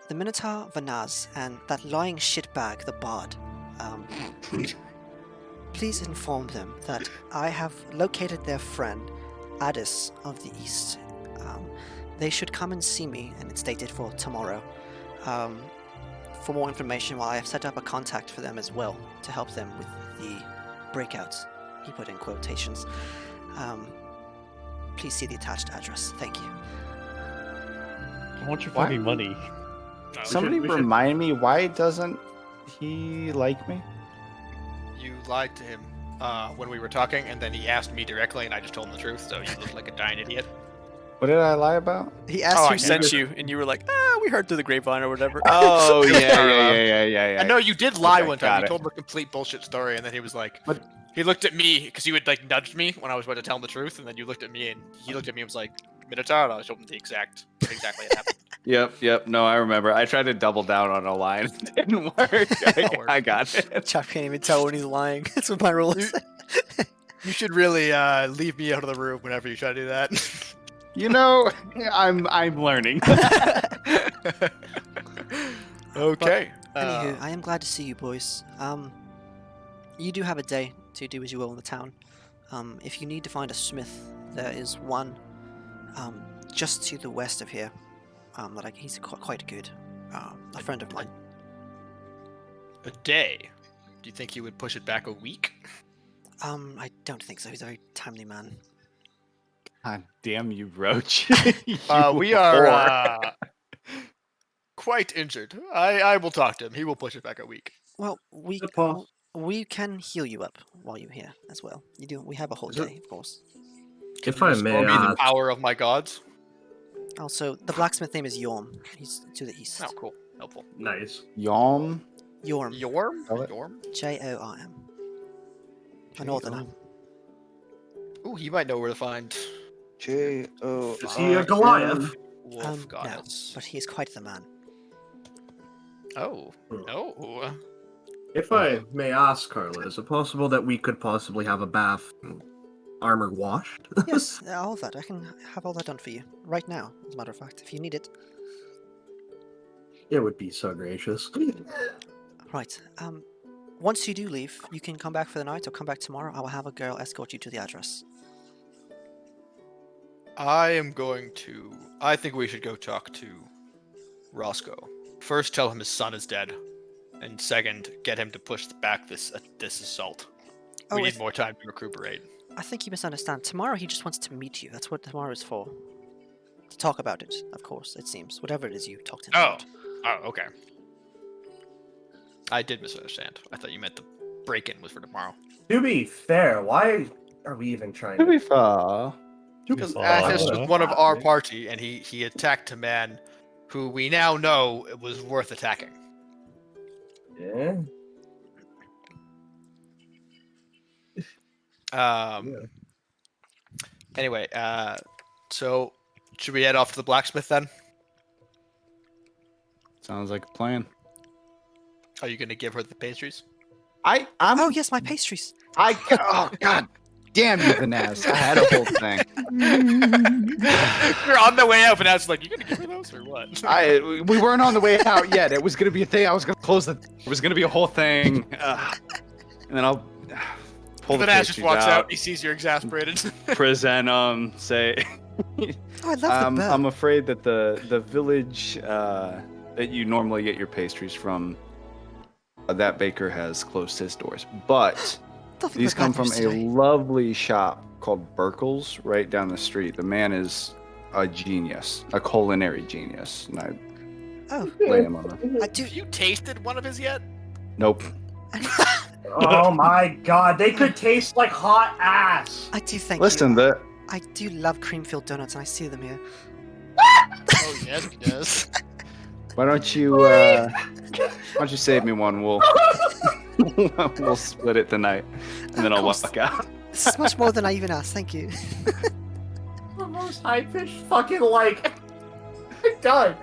the Minotaur Vanaz and that lying shitbag, the Bard. Please inform them that I have located their friend, Addis of the East. They should come and see me, and it's dated for tomorrow. For more information, I have set up a contact for them as well to help them with the breakouts. He put in quotations. Please see the attached address. Thank you. I want your Why? fucking money. Somebody we should- remind me, why doesn't he like me? You lied to him when we were talking, and then he asked me directly, and I just told him the truth, so you look like a giant idiot. What did I lie about? He asked Oh, I who get sent it. you, and you were like, we heard through the grapevine or whatever. Oh yeah. I know you did lie Okay, one time. got You it. told him a complete bullshit story, and then he was like, What? he looked at me because you had like nudged me when I was about to tell him the truth, and then you looked at me, and he looked at me and was like, Minotaur, and I told him the exactly it happened. Yep. No, I remember. I tried to double down on a line. It didn't work. I got it. Chop can't even tell when he's lying. That's what my rule is. You should really leave me out of the room whenever you try to do that. You know, I'm learning. Okay. Anywho, I am glad to see you boys. You do have a day to do as you will in the town. If you need to find a smith, there is one just to the west of here. He's quite good. A friend of mine. A day. Do you think he would push it back a week? I don't think so. He's a very timely man. God damn you, Roach. You We are whore. quite injured. I will talk to him. He will push it back a week. Well, Good pass. we can heal you up while you're here as well. We have a whole Is it- day, of course. If Can you I restore may me the ask, power of my gods. Also, the blacksmith name is Yorm. He's to the east. Oh, cool. Helpful. nice. Yom. Yorm. Yorm? Spell it. Yorm? Jorm. A northerner. Ooh, he might know where to find J-O. Is he a Goliath? wolf No, goddess. but he is quite the man. Oh, Hmm. no. If I may ask, Carla, is it possible that we could possibly have a bath and armor washed? Yes, all of that. I can have all that done for you right now, as a matter of fact, if you need it. It would be so gracious. Right. Once you do leave, you can come back for the night or come back tomorrow. I will have a girl escort you to the address. I think we should go talk to Roscoe. First, tell him his son is dead. And second, get him to push back this assault. Oh, We need if- more time to recuperate. I think you misunderstand. Tomorrow he just wants to meet you. That's what tomorrow is for. To talk about it, of course, it seems. Whatever it is you talked to him about. Oh, okay. I did misunderstand. I thought you meant the break-in was for tomorrow. To be fair, why are we even trying To to... be fair. Because Oh, Athos was yeah. one of our party, and he attacked a man who we now know was worth attacking. Yeah. Anyway, so should we head off to the blacksmith then? Sounds like a plan. Are you gonna give her the pastries? I'm Oh yes, my pastries. oh god damn you, Vanaz. I had a whole thing. We're on the way out, and I was like, "You gonna give me those or what?" We weren't on the way out yet. It was gonna be a thing. I was gonna close the. It was gonna be a whole thing, and then I'll pull the But Ash just pastries walks out. He sees you're exasperated. present Oh, say. I love the bird. I'm afraid that the village that you normally get your pastries from, that baker has closed his doors. But Nothing these but come bad from news a today. lovely shop called Burkle's right down the street. The man is a genius, a culinary genius, and I Oh, lay him on the. I do. Have you tasted one of his yet? Nope. Oh my god, they could taste like hot ass! I do thank Listen, you. the I do love cream-filled donuts, and I see them here. Oh yes, he does. why don't you save me one? We'll we'll split it tonight, and then Of I'll course. walk out. This is much more than I even asked. Thank you. The most high-pitched fucking, like... done.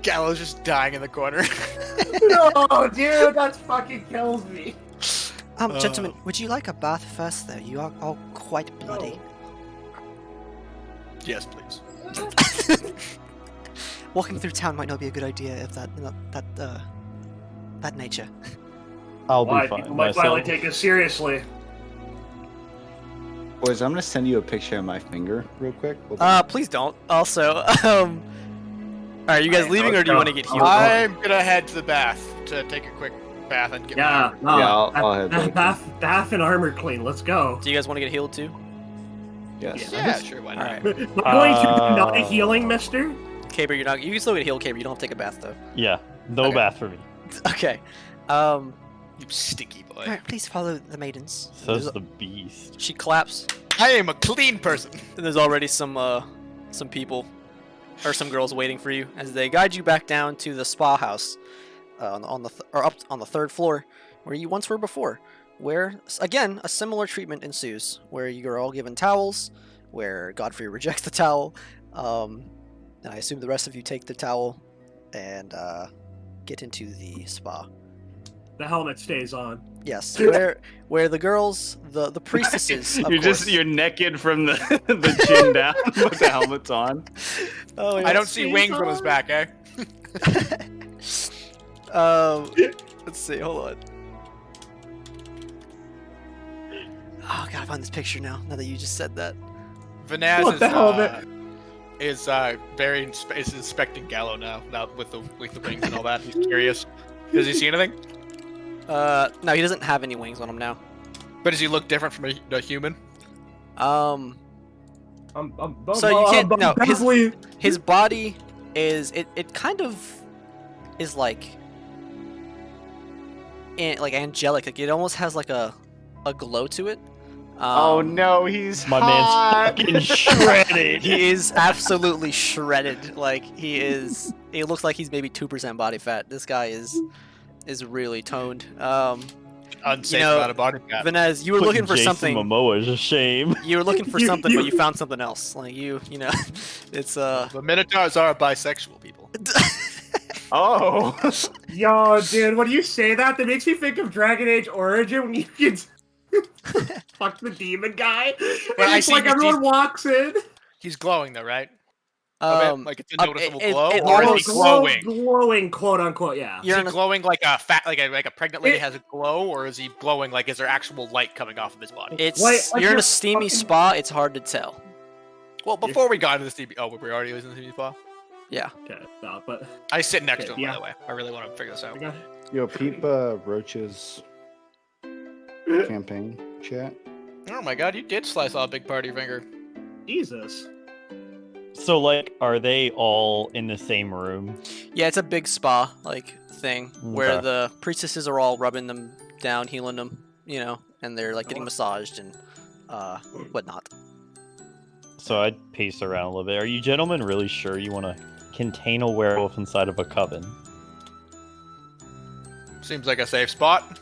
Gallo's just dying in the corner. No, dude, that fucking kills me. Gentlemen, would you like a bath first, though? You are all quite bloody. Yes, please. Walking through town might not be a good idea if that nature. I'll Why? be fine. People might finally myself. take us seriously. Boys, I'm gonna send you a picture of my finger real quick. Hold on. Please don't. Also, are you guys Alright, leaving, or let's do you go. want to get healed? I'm gonna head to the bath to take a quick bath and get Yeah, my... no, Yeah, I'll head bath, back. bath and armor clean, let's go. Do you guys want to get healed too? Yes. Yeah, sure, why not? Alright. We're going to do not a healing, mister? Caber, you're not. You can still get healed, Caber. You don't have to take a bath though. Yeah, no Okay. bath for me. Okay. You stinky boy. Alright, please follow the maidens. Says the beast. She claps. I am a clean person. And there's already some some people or some girls waiting for you as they guide you back down to the spa house up on the third floor where you once were before, where again a similar treatment ensues, where you are all given towels, where Godfrey rejects the towel, and I assume the rest of you take the towel and get into the spa. The helmet stays on. Yes, where the girls, the priestesses. Of course. You're naked from the the chin down with the helmets on. Oh, I don't see wings on his back, eh? Let's see. Hold on. Oh, I gotta find this picture now. Now that you just said that. Vanaz What the hell, man? is inspecting Gallo now with the wings and all that. He's curious. Does he see anything? No, he doesn't have any wings on him now. But does he look different from a human? So you can't. No, his body is it kind of is like angelic. Like it almost has like a glow to it. Oh no, he's My hot. man's fucking shredded. He is absolutely shredded. Like he is. It looks like he's maybe 2% body fat. This guy is really toned. Unsafe You know, amount of body fat. Vanez, you were looking for Jason something. Momoa is a shame. You were looking for something, but you found something else. Like you know, it's The Minotaurs are bisexual people. Oh. Yo, dude, when you say that, that makes me think of Dragon Age Origin when you can fuck the demon guy. Well, And I it's see like he's- everyone walks in. He's glowing though, right? I mean, like it's a noticeable it- glow, it or is almost- he glowing? Glowing, quote unquote, yeah. Is You're he in a- glowing like a fat, like a pregnant lady has a glow, or is he glowing like is there actual light coming off of his body? It's Like you're in you're a steamy fucking- spa. It's hard to tell. Well, before we got into the CB, we're already using the CB spa. Yeah. Okay, no, but I sit next to him, Yeah. by the way. I really want to figure this out. I got Yo, peep Roach's campaign chat. Oh my god, you did slice off a big part of your finger. Jesus. So, like, are they all in the same room? Yeah, it's a big spa like thing where Okay. the priestesses are all rubbing them down, healing them, you know, and they're like getting massaged and whatnot. So I'd pace around a little bit. Are you gentlemen really sure you want to contain a werewolf inside of a coven? Seems like a safe spot.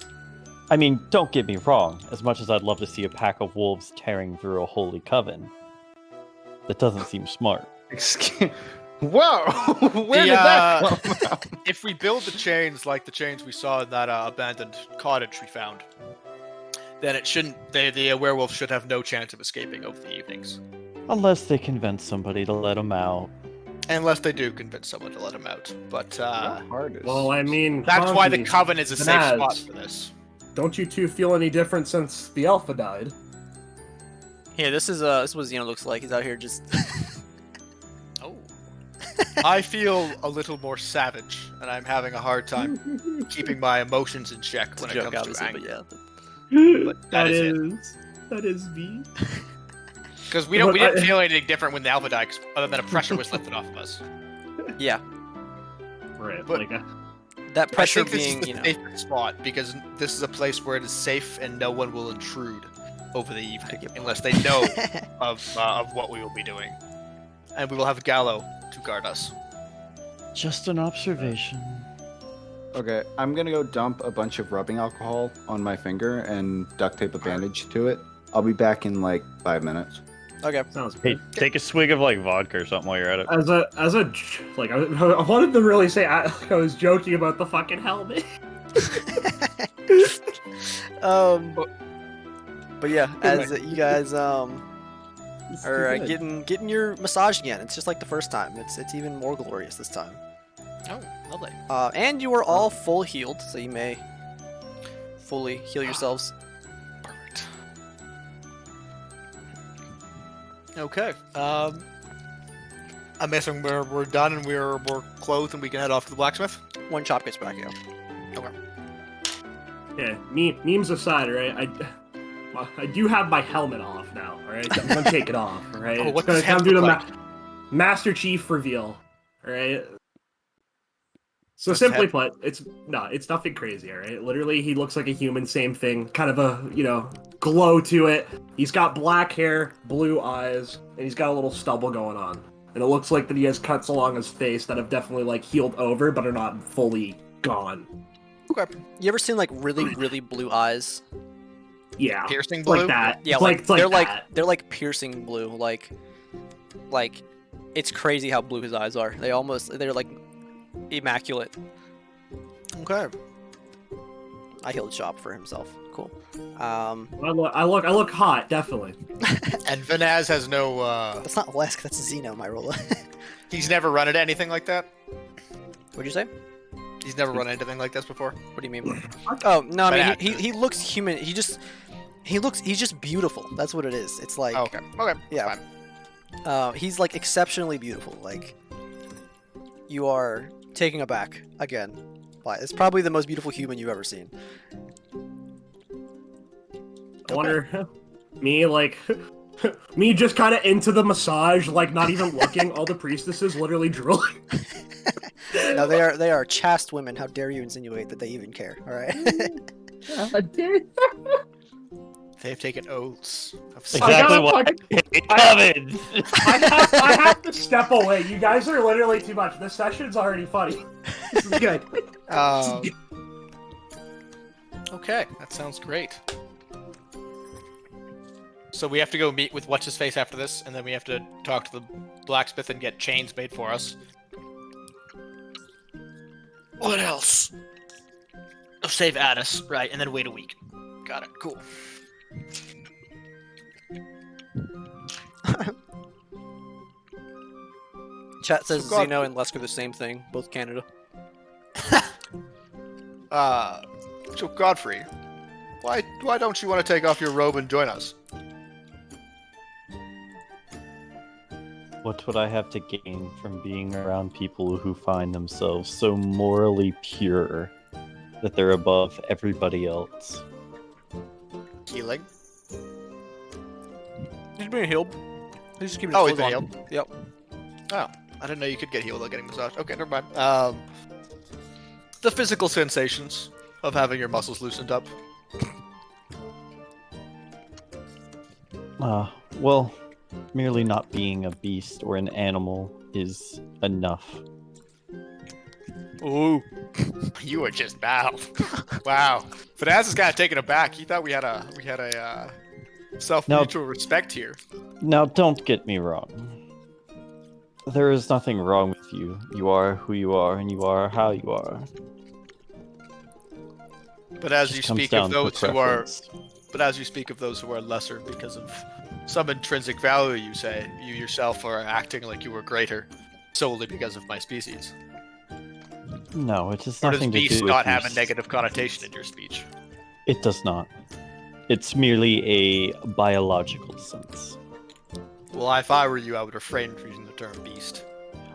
I mean, don't get me wrong. As much as I'd love to see a pack of wolves tearing through a holy coven, that doesn't seem smart. Excuse. Whoa! Where did The, that come from? If we build the chains like the chains we saw in that abandoned cottage we found, then it shouldn't. The werewolf should have no chance of escaping over the evenings, Unless they convince somebody to let them out. unless they do convince someone to let him out. But Hardest. Well, I mean, that's why the Conky, coven is a safe Vanaz, spot for this. Don't you two feel any different since the alpha died? Here, this is what Xeno looks like. He's out here just. Oh, I feel a little more savage, and I'm having a hard time keeping my emotions in check It's a when it joke, comes to obviously, anger. but yeah. But that is it. That is me. Because we But didn't I- feel anything different when the alpha died, 'cause other than a pressure was lifted off of us. Yeah, Right, But- like that pressure I think this being, is the you know. safest spot because this is a place where it is safe and no one will intrude over the evening unless they know of what we will be doing, and we will have Gallo to guard us. Just an observation. Okay, I'm gonna go dump a bunch of rubbing alcohol on my finger and duct tape a bandage to it. I'll be back in like 5 minutes. Okay. sounds Hey, good. take a swig of like vodka or something while you're at it. Like I wanted to really say I was joking about the fucking helmet. But yeah, as you guys are It's too good. getting your massage again. It's just like the first time. It's even more glorious this time. Oh, lovely. And you are all full healed, so you may fully heal yourselves. Perfect. Okay. I'm guessing we're done and we're clothed and we can head off to the blacksmith. One chop gets back you. Yeah, memes aside, right? I do have my helmet off now. All right, I'm gonna take it off. All right, Oh, it's what gonna does helmet do the look like? Master Chief reveal. All right. So Does simply head- put, it's nothing crazy. All right, literally, he looks like a human. Same thing, kind of a glow to it. He's got black hair, blue eyes, and he's got a little stubble going on. and it looks like that he has cuts along his face that have definitely like healed over, but are not fully gone. Okay. You ever seen like really blue eyes? Yeah, Piercing it's blue? like that. Yeah, It's like, it's like they're that. they're like piercing blue. Like it's crazy how blue his eyes are. They're like immaculate. Okay. I healed Shop for himself. Cool. I look hot, definitely. And Vanaz has no. That's not Lesk. That's Xeno, my roller. He's never run into anything like that. What'd you say? He's never run into anything like this before. What do you mean? Oh no, I mean Bad. he looks human. He's just beautiful. That's what it is. It's like Oh, okay. Okay. yeah. Fine. He's like exceptionally beautiful. Like you are taken aback again. By it's probably the most beautiful human you've ever seen. I wonder, me just kind of into the massage, like not even looking. All the priestesses literally drooling. No, they are chaste women. How dare you insinuate that they even care? All right. They've taken oaths of Exactly gotta what fucking- Coven. I have to step away. You guys are literally too much. This session's already funny. This is good. Okay, that sounds great. So we have to go meet with What's His Face after this, and then we have to talk to the blacksmith and get chains made for us. What else? Oh, save Addis, right, and then wait a week. Got it, cool. Chat says So God- Xeno and Lesk are the same thing, both Canada. So Godfrey, why don't you want to take off your robe and join us? What would I have to gain from being around people who find themselves so morally pure that they're above everybody else? Healing. He's being healed. He's just keeping Oh, his he's clothes been on. Yep. Oh, I didn't know you could get healed while getting massaged. Okay, never mind. The physical sensations of having your muscles loosened up. Well, merely not being a beast or an animal is enough. Ooh, you were just wow, wow. Finaz is kind of taken aback. He thought we had a self-mutual respect here. Now, don't get me wrong. There is nothing wrong with you. You are who you are, and you are how you are. But as Just you comes speak down of to those who are, preference. but as you speak of those who are lesser because of some intrinsic value, you say you yourself are acting like you were greater solely because of my species. No, it has Or does nothing to beast do not with have your a negative connotation in your speech? It does not. It's merely a biological sense. Well, if I were you, I would refrain from using the term beast.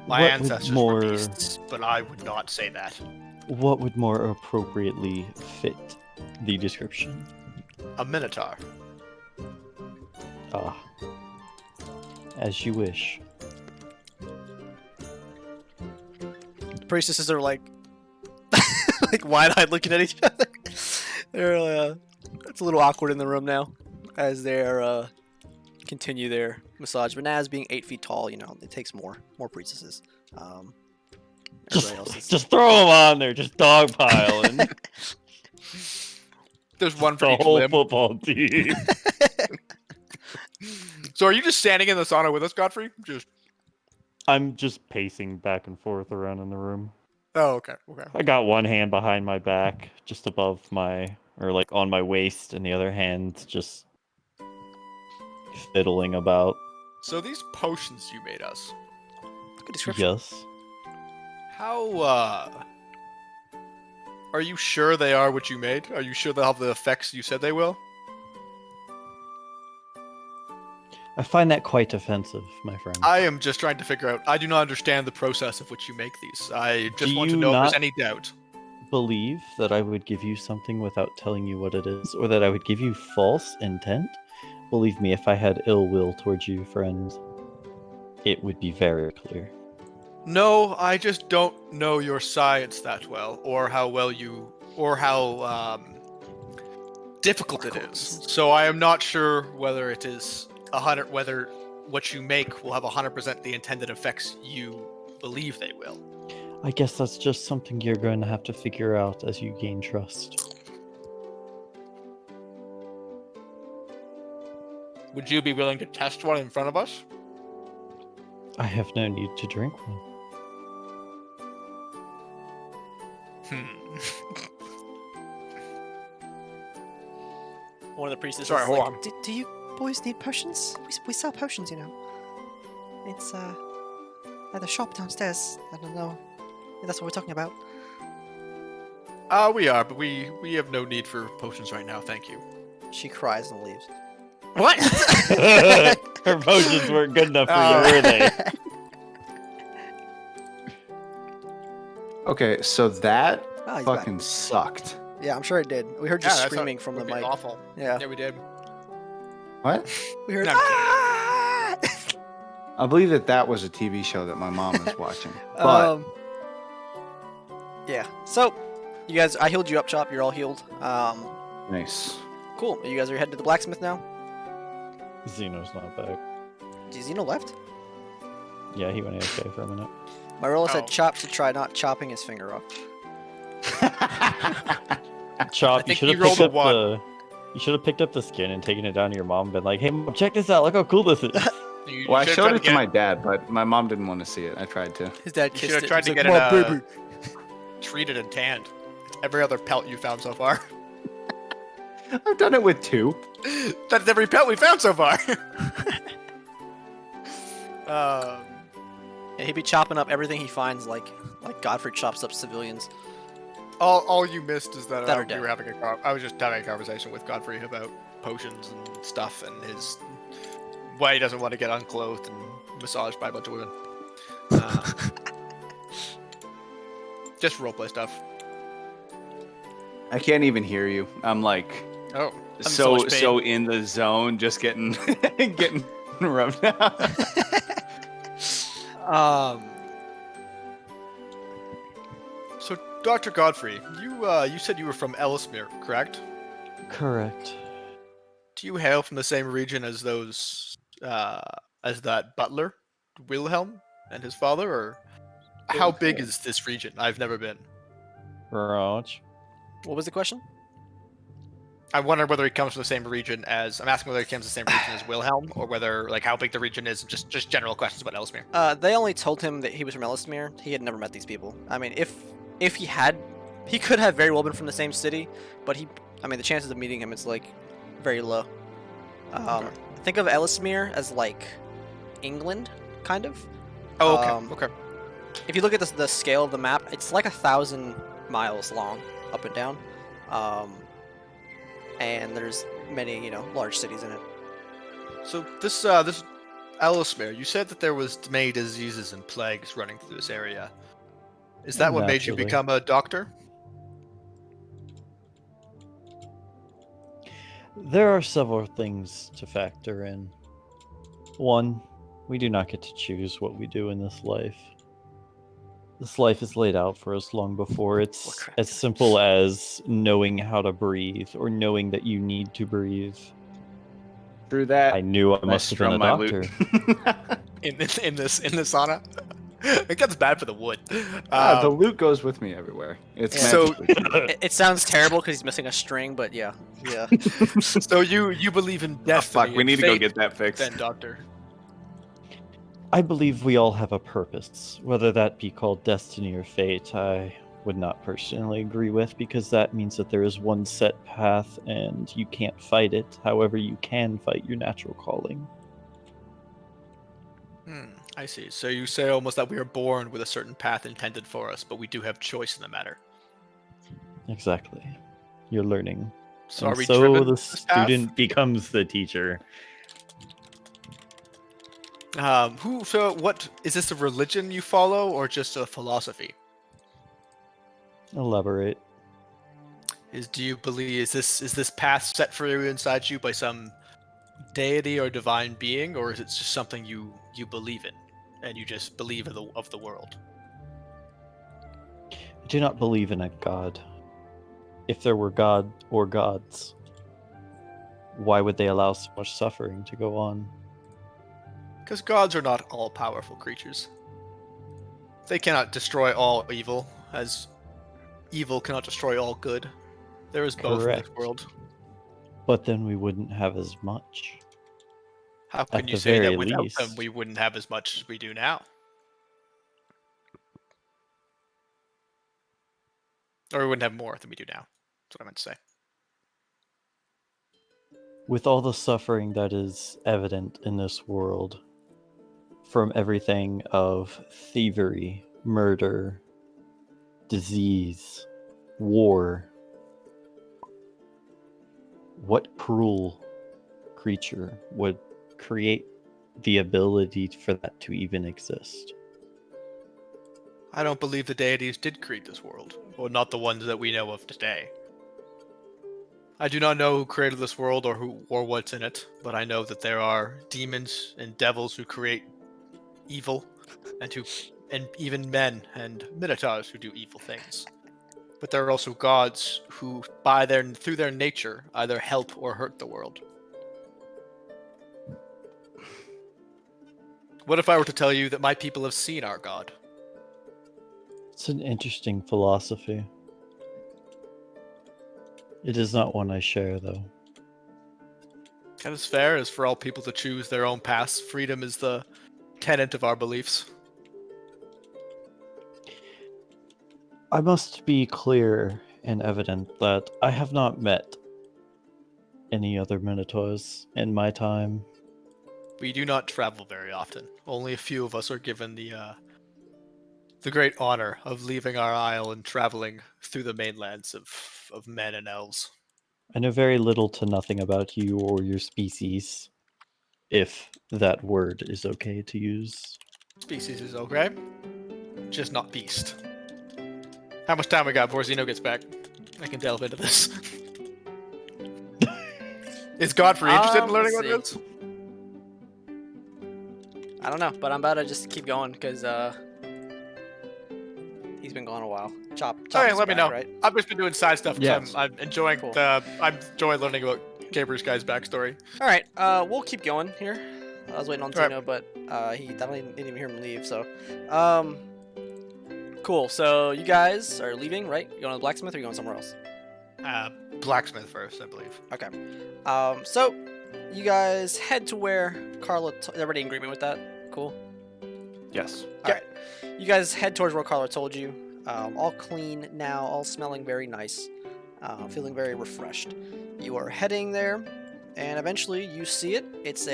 My What would ancestors more- were beasts, but I would not say that. What would more appropriately fit the description? A minotaur. Ah. As you wish. The priestesses are like, like wide-eyed looking at each other. They're it's a little awkward in the room now, as they're continue their massage. But Naz being 8 feet tall, you know, it takes more priestesses. Everybody else is Just throw them on there, just dogpiling. There's one for the each whole limb. football team. So are you just standing in the sauna with us, Godfrey? Just. I'm just pacing back and forth around in the room. Oh, okay. Okay. I got one hand behind my back, just above my, or like on my waist, and the other hand just fiddling about. So these potions you made us, good description. Yes. how are you sure they are what you made? Are you sure they'll have the effects you said they will? I find that quite offensive, my friend. I am just trying to figure out. I do not understand the process of which you make these. I just Do want to you know if there's not- any doubt. Believe that I would give you something without telling you what it is, or that I would give you false intent? Believe me, if I had ill will towards you, friend, it would be very clear. No, I just don't know your science that well, or how well you, or how difficult it is. So I am not sure whether it is whether what you make will have 100% the intended effects you believe they will. I guess that's just something you're going to have to figure out as you gain trust. Would you be willing to test one in front of us? I have no need to drink one. One of the priestesses Sorry, is hold like, on. Do you boys need potions? We sell potions, you know. It's at the shop downstairs. I don't know if that's what we're talking about. We are, but we have no need for potions right now, thank you. She cries and leaves. What? Her potions weren't good enough for Oh. you, were they? Okay, so that Oh, he's back. fucking sucked. Yeah, I'm sure it did. We heard you Yeah, that's screaming what from the would be mic. awful. Yeah, Yeah, we did. What? we heard. No, I'm kidding. "Ah!" I believe that was a TV show that my mom was watching. But Yeah. So, you guys, I healed you up, Chop. You're all healed. nice. Cool. You guys are headed to the blacksmith now? Xeno's not back. Is Xeno left? Yeah, he went AFK for a minute. Myrola said Oh. Chop should try not chopping his finger off. Chop, you think should have you rolled picked a up one. the. You should have picked up the skin and taken it down to your mom and been like, "Hey, mom, check this out! Look how cool this is." You Well, I should've showed tried it to my dad, but my mom didn't want to see it. I tried to. His dad You kissed should have it. tried He's to like, get it "Mom, baby." treated and tanned. Every other pelt you found so far. I've done it with 2. That's every pelt we found so far. Yeah, he'd be chopping up everything he finds, like Godfrey chops up civilians. all you missed is that, That are we dead. were having I was just having a conversation with Godfrey about potions and stuff and his why he doesn't want to get unclothed and massaged by a bunch of women. Just roleplay stuff. I can't even hear you. I'm like Oh, in so much pain. so in the zone, just getting getting rubbed out. So Dr. Godfrey, you said you were from Ellismere, correct? Correct. Do you hail from the same region as those as that butler, Wilhelm, and his father, or how big is this region? I've never been. Right. What was the question? I wonder whether he comes from the same region as I'm asking whether he comes from the same region as Wilhelm, or whether like how big the region is. Just general questions about Ellesmere. They only told him that he was from Ellismere. He had never met these people. I mean, if he had, he could have very well been from the same city, but the chances of meeting him is like very low. Okay. Think of Ellismere as like England, kind of. Oh, okay. Um, Okay. If you look at the scale of the map, it's like 1,000 miles long, up and down. And there's many, large cities in it. So this Ellesmere, you said that there was many diseases and plagues running through this area. Is that what made you Naturally. become a doctor? There are several things to factor in. One, we do not get to choose what we do in this life. This life is laid out for us long before it's Warcraft. as simple as knowing how to breathe or knowing that you need to breathe. Through that, I knew I I must have been a strum my doctor. lute. In the sauna? It gets bad for the wood. The loot goes with me everywhere. It's Yeah. So- magically- It sounds terrible because he's missing a string, but yeah. So you believe in Oh, destiny? fuck, we and need to go fate, get that fixed. then, doctor. I believe we all have a purpose. Whether that be called destiny or fate, I would not personally agree with, because that means that there is one set path and you can't fight it. However, you can fight your natural calling. I see. So you say almost that we are born with a certain path intended for us, but we do have choice in the matter. Exactly. You're learning. So And are we so driven the this path? student becomes the teacher. What is this, a religion you follow or just a philosophy? Elaborate. Do you believe is this path set for you inside you by some deity or divine being, or is it just something you believe in and you just believe of the world? I do not believe in a god. If there were God or gods, why would they allow so much suffering to go on? Because gods are not all powerful creatures. They cannot destroy all evil, as evil cannot destroy all good. There is both in Correct. this world. But then we wouldn't have as much. How can At you the say that very without them least. we wouldn't have as much as we do now? Or we wouldn't have more than we do now. That's what I meant to say. With all the suffering that is evident in this world, from everything of thievery, murder, disease, war, what cruel creature would create the ability for that to even exist? I don't believe the deities did create this world, or not the ones that we know of today. I do not know who created this world or what's in it, but I know that there are demons and devils who create evil, and even men and minotaurs who do evil things. But there are also gods who, through their nature, either help or hurt the world. What if I were to tell you that my people have seen our god? It's an interesting philosophy. It is not one I share, though. That is fair, as for all people to choose their own paths. Freedom is the tenet of our beliefs. I must be clear and evident that I have not met any other Minotaurs in my time. We do not travel very often. Only a few of us are given the great honor of leaving our isle and traveling through the mainlands of men and elves. I know very little to nothing about you or your species, if that word is okay to use. Species is okay, just not beast. How much time we got before Zeno gets back? I can delve into this. Is Godfrey interested in learning what let's this? I don't know, but I'm about to just keep going because he's been gone a while. Chop. Alright, is let me back, know. Right? I've just been doing side stuff because Yes. I'm enjoying Cool. I'm enjoying learning about Gabriel's guy's backstory. All right. We'll keep going here. I was waiting on Alright. Zeno, but I didn't even hear him leave. So, cool. So you guys are leaving, right? You going to the blacksmith or you going somewhere else? Blacksmith first, I believe. Okay. So you guys head to where Carla. Everybody in agreement with that? Cool. Yes. All right. You guys head towards where Carla told you. All clean now, all smelling very nice, feeling very refreshed. You are heading there, and eventually you see it. It's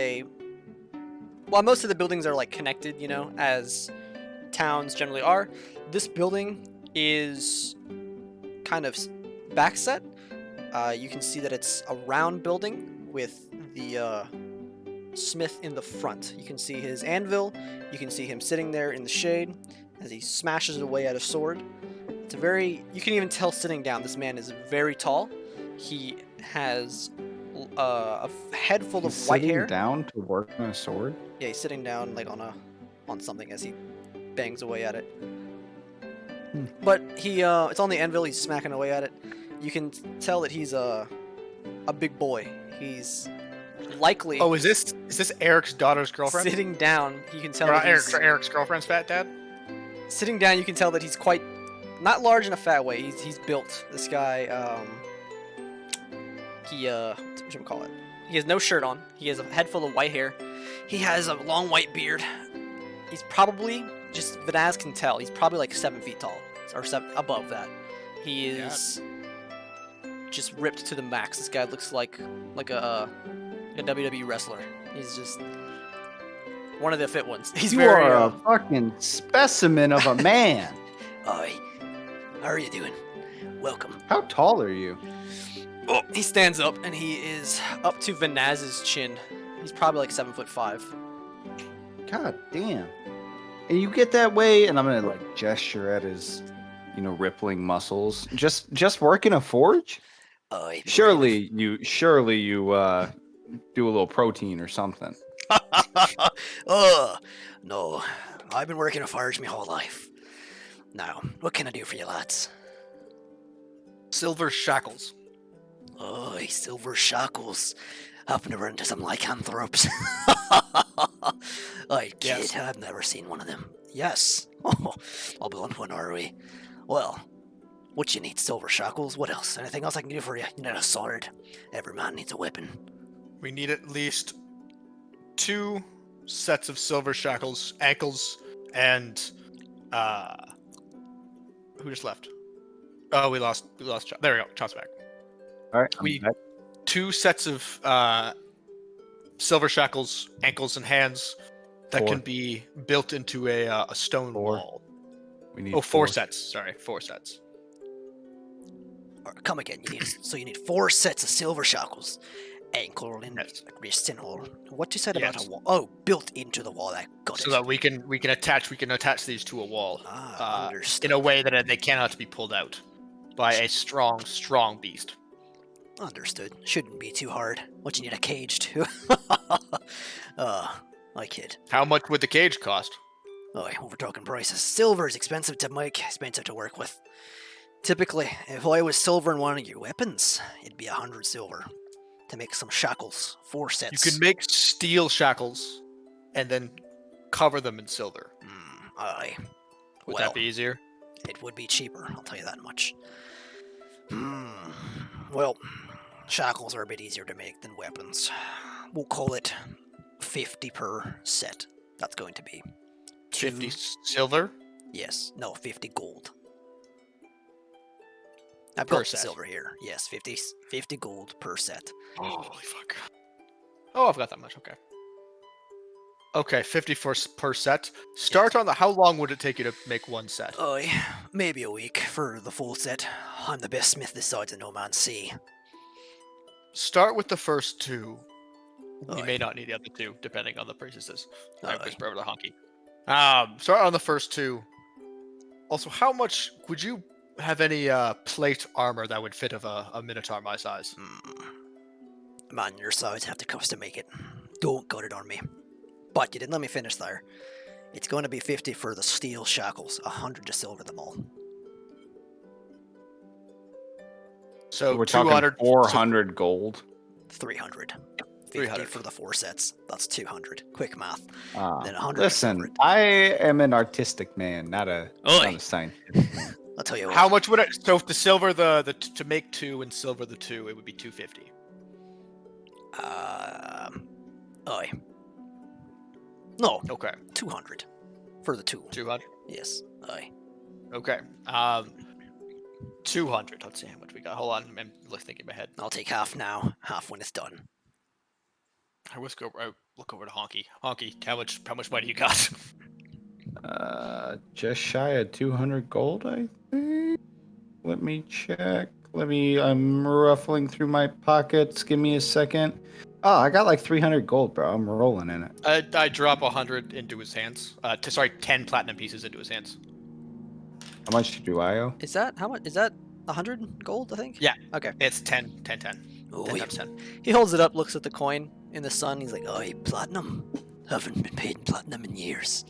well, most of the buildings are like connected, you know, as towns generally are. This building is kind of backset. You can see that it's a round building with the smith in the front. You can see his anvil. You can see him sitting there in the shade as he smashes away at a sword. It's you can even tell sitting down, this man is very tall. He has a head full of white Sitting hair. down to work on a sword. Yeah, he's sitting down like on something as he bangs away at it. But it's on the anvil. He's smacking away at it. You can tell that he's a big boy. He's likely Oh, is this Eric's daughter's girlfriend? sitting down. You can tell Or that he's, Eric's girlfriend's fat dad? sitting down. You can tell that he's quite not large in a fat way. He's built. This guy. What should we call it? He has no shirt on. He has a head full of white hair. He has a long white beard. He's probably, just Vanaz can tell, he's probably like 7 feet tall, or above that. He is just ripped to the max. This guy looks like a WWE wrestler. He's just one of the fit ones. He's You very. are a fucking specimen of a man. Oi, how are you doing? Welcome. How tall are you? Oh, he stands up and he is up to Vanaz's chin. He's probably like 7'5". God damn. And you get that way, and I'm gonna like gesture at his, rippling muscles. Just working a forge? Oi, Surely you do a little protein or something. No, I've been working a forge my whole life. Now, what can I do for you lads? Silver shackles. Oi, silver shackles. Happen to run into some lycanthropes. Hey, kid, Yes. I've never seen one of them. Yes. I'll be on one, are we? Well, what you need? Silver shackles? What else? Anything else I can do for you? You need a sword. Every man needs a weapon. We need at least 2 sets of silver shackles, ankles, and who just left? Oh, we lost. There we go. Chop's back. All right. We- back. 2 sets of silver shackles, ankles, and hands that 4. can be built into a stone 4. wall. We need Oh, 4 sets. Sorry, 4 sets. Or, come again. You need 4 sets of silver shackles. Ankle and Yes. wrist and all. What you said about Yes. a wall? Oh, built into the wall. I got So it. that we can attach these to a wall Understood. in a way that they cannot be pulled out by a strong beast. Understood. Shouldn't be too hard. What you need a cage to? I kid. How much would the cage cost? Oh, we're talking prices. Silver is expensive to make, expensive to work with. Typically, if I was silver in one of your weapons, it'd be 100 silver to make some shackles, 4 sets. You can make steel shackles and then cover them in silver. Aye. Would Well, that be easier? it would be cheaper, I'll tell you that much. Well, shackles are a bit easier to make than weapons. We'll call it 50 per set. That's going to be 50 two- silver? Yes, no, 50 gold. I've Per got the set. silver here. Yes, 50 gold per set. Holy fuck. Oh, I've got that much. Okay. Okay, 50 per set. Start on the. How long would it take you to make one set? Aye, maybe a week for the full set. I'm the best smith this side of No Man's Sea. Start with the first 2. We Aye. may not need the other 2, depending on the princesses. I Aye. whisper over the honky. Start on the first 2. Also, how much would you have any plate armor that would fit of a minotaur my size? Man, your size have to custom make it. Don't cut it on me. But you didn't let me finish there. It's going to be 50 for the steel shackles, 100 to silver them all. So We're 200. talking 400 gold. 300. 50 300. for the 4 sets. That's 200. Quick math. Ah, Then 100 listen, separate. I am an artistic man, not a scientist. I'll tell you what. How much would it? So if the silver to make 2 and silver the 2, it would be 250. Aye. No, Okay, 200 for the 2. 200. Yes. Aye. Okay. 200. Let's see how much we got. Hold on, I'm thinking in my head. I'll take half now, half when it's done. I look over to Honky. Honky, how much money you got? Just shy of 200 gold, I think. Let me check. I'm ruffling through my pockets. Give me a second. Oh, I got like 300 gold, bro. I'm rolling in it. I drop 100 into his hands. 10 platinum pieces into his hands. How much do I owe? Is that how much? Is that 100 gold? I think. Yeah. Okay. It's 10. Oh, 10 wait. times 10. He holds it up, looks at the coin in the sun. He's like, Aye, platinum. Haven't been paid in platinum in years.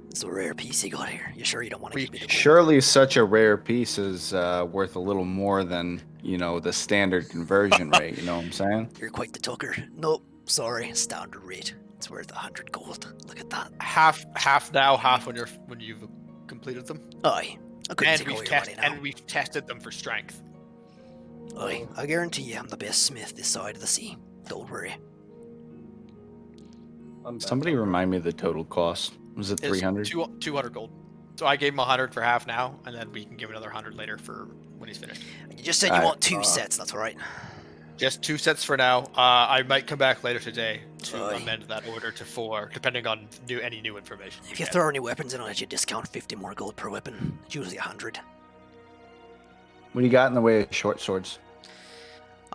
It's a rare piece you got here. You sure you don't want to give me the gold? Surely such a rare piece is worth a little more than, the standard conversion rate. You know what I'm saying? You're quite the tucker. Nope, sorry, standard rate. It's worth 100 gold. Look at that. Half now, half when you've completed them. Aye, I couldn't And take all we've your money now. we've tested them for strength. Aye, I guarantee you I'm the best smith this side of the sea. Don't worry. Somebody remind me of the total cost. Was it It's 300? 200 gold. So I gave him 100 for half now, and then we can give another 100 later for when he's finished. And you just said you Aye, want 2 sets, that's alright. Just 2 sets for now. I might come back later today to Aye. amend that order to 4, depending on any new information. If you throw any weapons in, I'll let you discount 50 more gold per weapon. It's usually 100. What do you got in the way of short swords?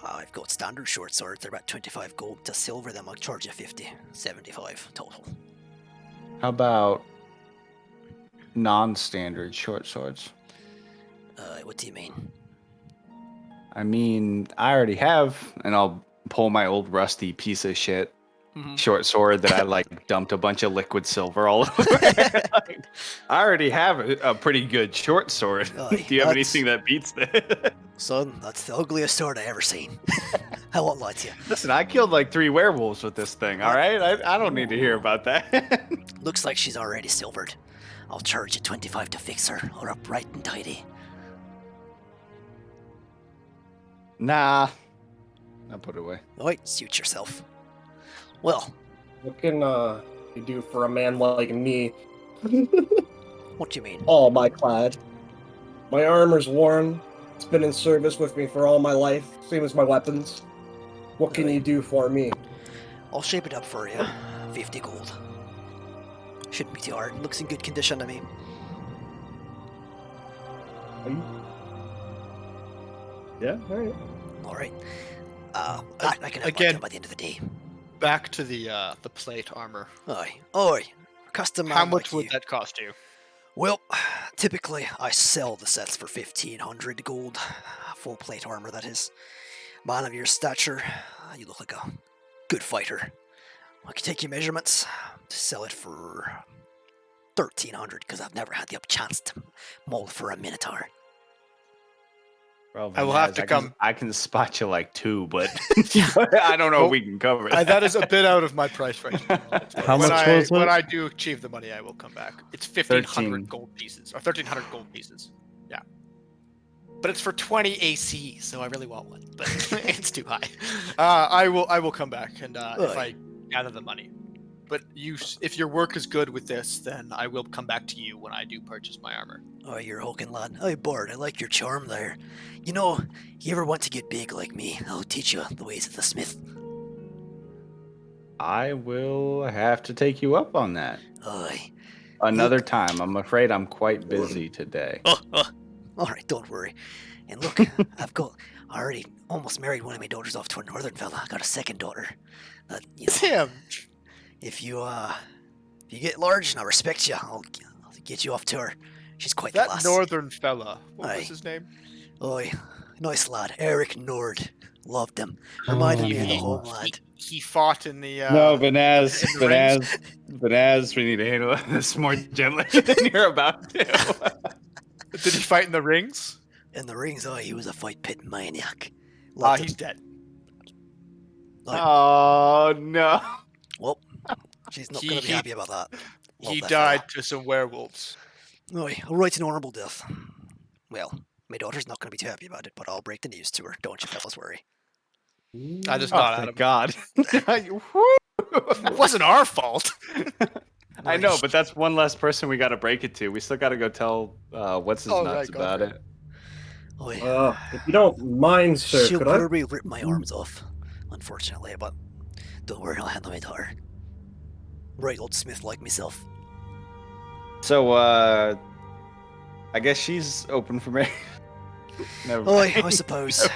I've got standard short swords. They're about 25 gold. To silver them, I'll charge you 50. 75 total. How about non-standard short swords? What do you mean? I mean, I already have, and I'll pull my old rusty piece of shit short sword that I like dumped a bunch of liquid silver all over. Like, I already have a pretty good short sword. Aye, Do you have that's- anything that beats that? Son, that's the ugliest sword I ever seen. I won't lie to you. Listen, I killed like 3 werewolves with this thing. All right, I don't need to hear about that. Looks like she's already silvered. I'll charge you 25 to fix her, or upright and tidy. Nah, I'll put it away. Alright, suit yourself. Well, What can you do for a man like me? what do you mean? All my clad. My armor's worn. It's been in service with me for all my life, same as my weapons. What can you do for me? I'll shape it up for you. 50 gold. Shouldn't be too hard. Looks in good condition to me. Yeah, alright. Alright. I can have Again- mine by the end of the day. Back to the plate armor. Oi. Custom How man much like would you. that cost you? Well, typically I sell the sets for 1500 gold. Full plate armor, that is. Man of your stature, you look like a good fighter. I can take your measurements to sell it for 1300 because I've never had the chance to mold for a minotaur. Well, I will have Vanaz, to I come- Can, I can spot you like 2, but I don't know Well, if we can cover That is a bit out of my price range. How much was When it? I do achieve the money, I will come back. It's 1,500 13. gold pieces, or 1,300 gold pieces. Yeah. But it's for 20 AC, so I really want one. But it's too high. I will come back and if I gather the money. But if your work is good with this, then I will come back to you when I do purchase my armor. Oh, you're hulking lad. Hey, Bard, I like your charm there. You know, you ever want to get big like me, I'll teach you the ways of the smith. I will have to take you up on that Aye. another time. I'm afraid I'm quite busy today. Alright, don't worry. And look, I already almost married one of my daughters off to a northern fella. I got a second daughter. That, you know, Damn. if you get large and I respect you, I'll get you off to her. She's quite the That lass. northern fella. What Aye. was his name? Oi, nice lad. Eric Nord. Loved him. Reminded me of the he- home lad. He fought in the. No, Vanaz, in the rings. Vanaz, we need to handle this more gently than you're about to. Did he fight in the rings? In the rings, he was a fight pit maniac. Ah, Loved he's him. dead. Oh no! Well, she's not going to be He- happy about that. Love He that died fella. to some werewolves. Oi, a right and honourable death. Well, my daughter's not going to be too happy about it, but I'll break the news to her. Don't you fellas worry. I just Oh, got at thank him. God. It wasn't our fault. I know, but that's one less person we got to break it to. We still got to go tell what's his Oh, nuts right, go about for it. Oi, If you don't mind, sir, she'll could I? probably rip my arms off, unfortunately, but don't worry, I'll handle my daughter. Right, old Smith like myself. So, I guess she's open for me. Never Oi, mind. I suppose.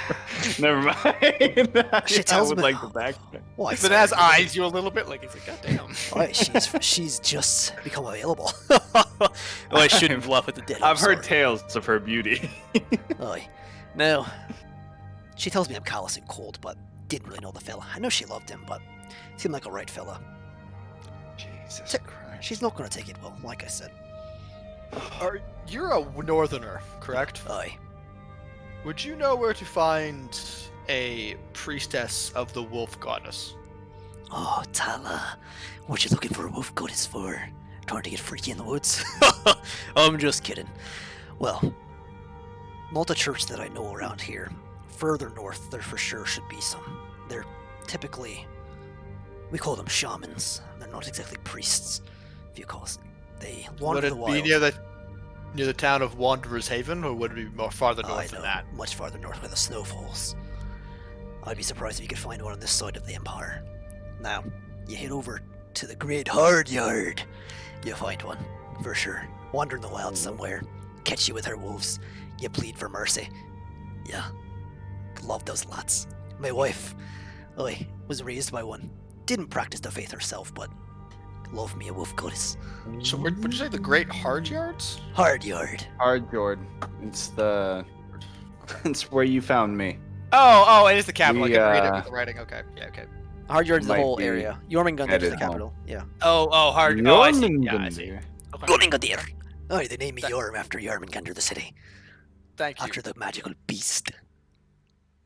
Never mind. She I tells would me- like to back. Why, If it has eyes you a little bit, like, it's like, goddamn. Oi, she's just become available. Oh, I shouldn't bluff with the Dead, I've heard sorry. tales of her beauty. Oi. No. She tells me I'm callous and cold, but didn't really know the fella. I know she loved him, but seemed like a right fella. Jesus Check- Christ. She's not going to take it well, like I said. You're a northerner, correct? Aye. Would you know where to find a priestess of the wolf goddess? Oh, Tala. What you looking for a wolf goddess for? Trying to get freaky in the woods? I'm just kidding. Well, not a church that I know around here. Further north, there for sure should be some. They're typically, we call them shamans. They're not exactly priests, if you call us. They wander Would it the be wild. near the town of Wanderer's Haven, or would it be more farther I north than know, that? much farther north where the snow falls. I'd be surprised if you could find one on this side of the Empire. Now, you head over to the Great Hard Yard. You'll find one, for sure. Wander in the wild somewhere. Catch you with her wolves. You plead for mercy. Yeah. Love those lads. My wife, was raised by one. Didn't practice the faith herself, but love me a wolf goddess. So would you say the Great Hard Yards? Hard Yard. Hard Jordan. It's it's where you found me. Oh, it is the capital. We, I can read it with the writing. Okay, yeah, okay. Hardyard's the Might whole be area. Jormungandr is headed the home. capital. Yeah. Oh, hard. Oh, I see. Yeah, I see. Jormungandr. Okay. Jormungandr. Oh, they named me Yorm after Jormungandr, the city, Thank you. after the magical beast.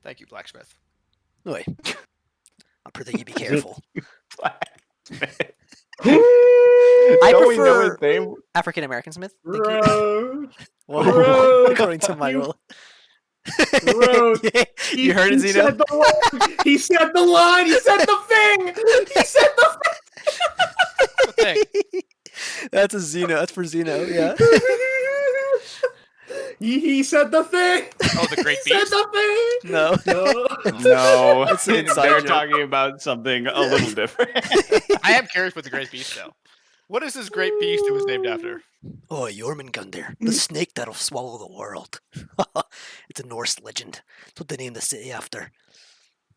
Thank you, blacksmith. Oi. I pray that you be careful. I Don't we know prefer his name? African American Smith. Thank you. Road. Whoa, Road. according to my You- rule. Road. Yeah, you heard it, He Zeno? said the line. He said the line. He said the thing. He said the Thing. That's a Zeno. That's for Zeno. Yeah. thing. He said the thing. Oh, the great He said beast. the thing. No. No. No, It's an inside they're joke. talking about something a little different. I am curious with the great beast though. What is this great beast it was named after? Oh, Jormungandr, the snake that'll swallow the world. It's a Norse legend. That's what they named the city after.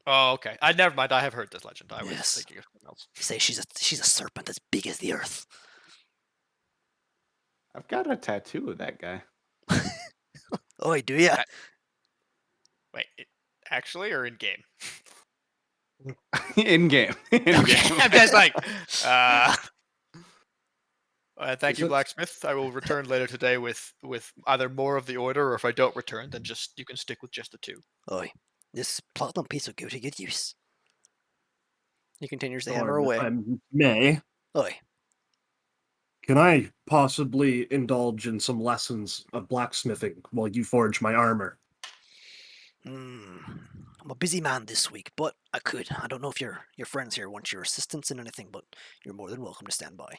Oh, okay. I never mind. I have heard this legend. I was Yes. thinking of something else. They say she's a serpent as big as the earth. I've got a tattoo of that guy. Oh, do ya? Wait, actually or in game? In game. In Okay. game. I'm just like, thank Is you, it- blacksmith. I will return later today with either more of the order, or if I don't return, then just you can stick with just the two. Oi, this platinum piece will go to good use. He continues to Or hammer if away. I may, Oi, can I possibly indulge in some lessons of blacksmithing while you forge my armor? I'm a busy man this week, but I could. I don't know if your friends here want your assistance in anything, but you're more than welcome to stand by.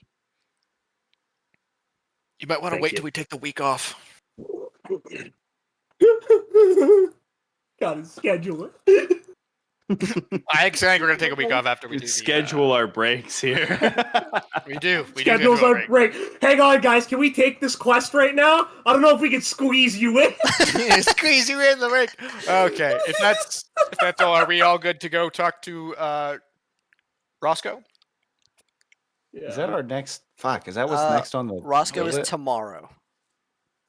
You might want to Thank wait you. till we take the week off. Gotta schedule it. I ain't saying we're gonna take a week off after we do Schedule our breaks here. We do. We Schedules do are break. Hang on, guys. Can we take this quest right now? I don't know if we can squeeze you in. Squeeze you in the break. Okay, if that's all, are we all good to go talk to Roscoe? Is that our next? Fuck, is that what's Uh, next on the Roscoe is list? tomorrow.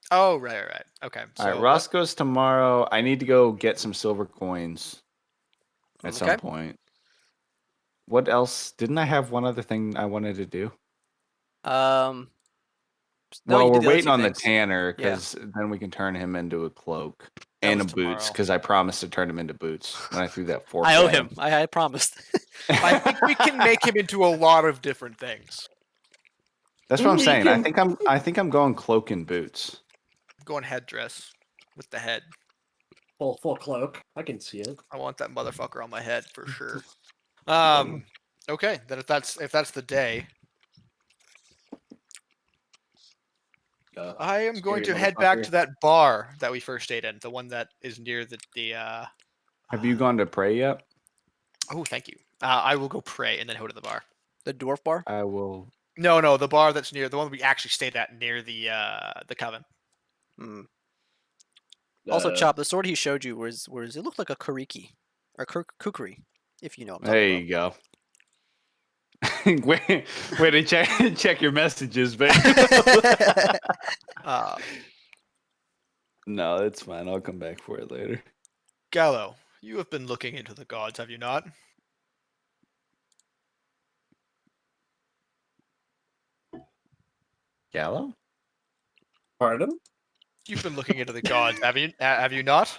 Oh, right. Okay. All right, Roscoe's tomorrow. I need to go get some silver coins at some Okay. point. What else? Didn't I have one other thing I wanted to do? No, Well, you did we're the other waiting two on the things. tanner Yeah. because then we can turn him into a cloak That and a was boots tomorrow. because I promised to turn him into boots when I threw that fork. I owe at him. I promised. I think we can make him into a lot of different things. That's what I'm We saying. can- I think I'm going cloak and boots. Going headdress with the head. Full cloak. I can see it. I want that motherfucker on my head for sure. Okay, then if that's the day, I am going to scary head back motherfucker. to that bar that we first stayed in, the one that is near the Have you gone to pray yet? Oh, thank you. I will go pray and then go to the bar. The dwarf bar. I will. No, the bar that's near the one we actually stayed at near the coven. Hmm. Also, Chop, the sword he showed you was it looked like a kariki or kukri, if you know. What I'm There talking you go. Wait to check your messages, babe. No, it's fine. I'll come back for it later. Gallo, you have been looking into the gods, have you not? Gallo? Pardon? You've been looking into the gods, have you? Have you not?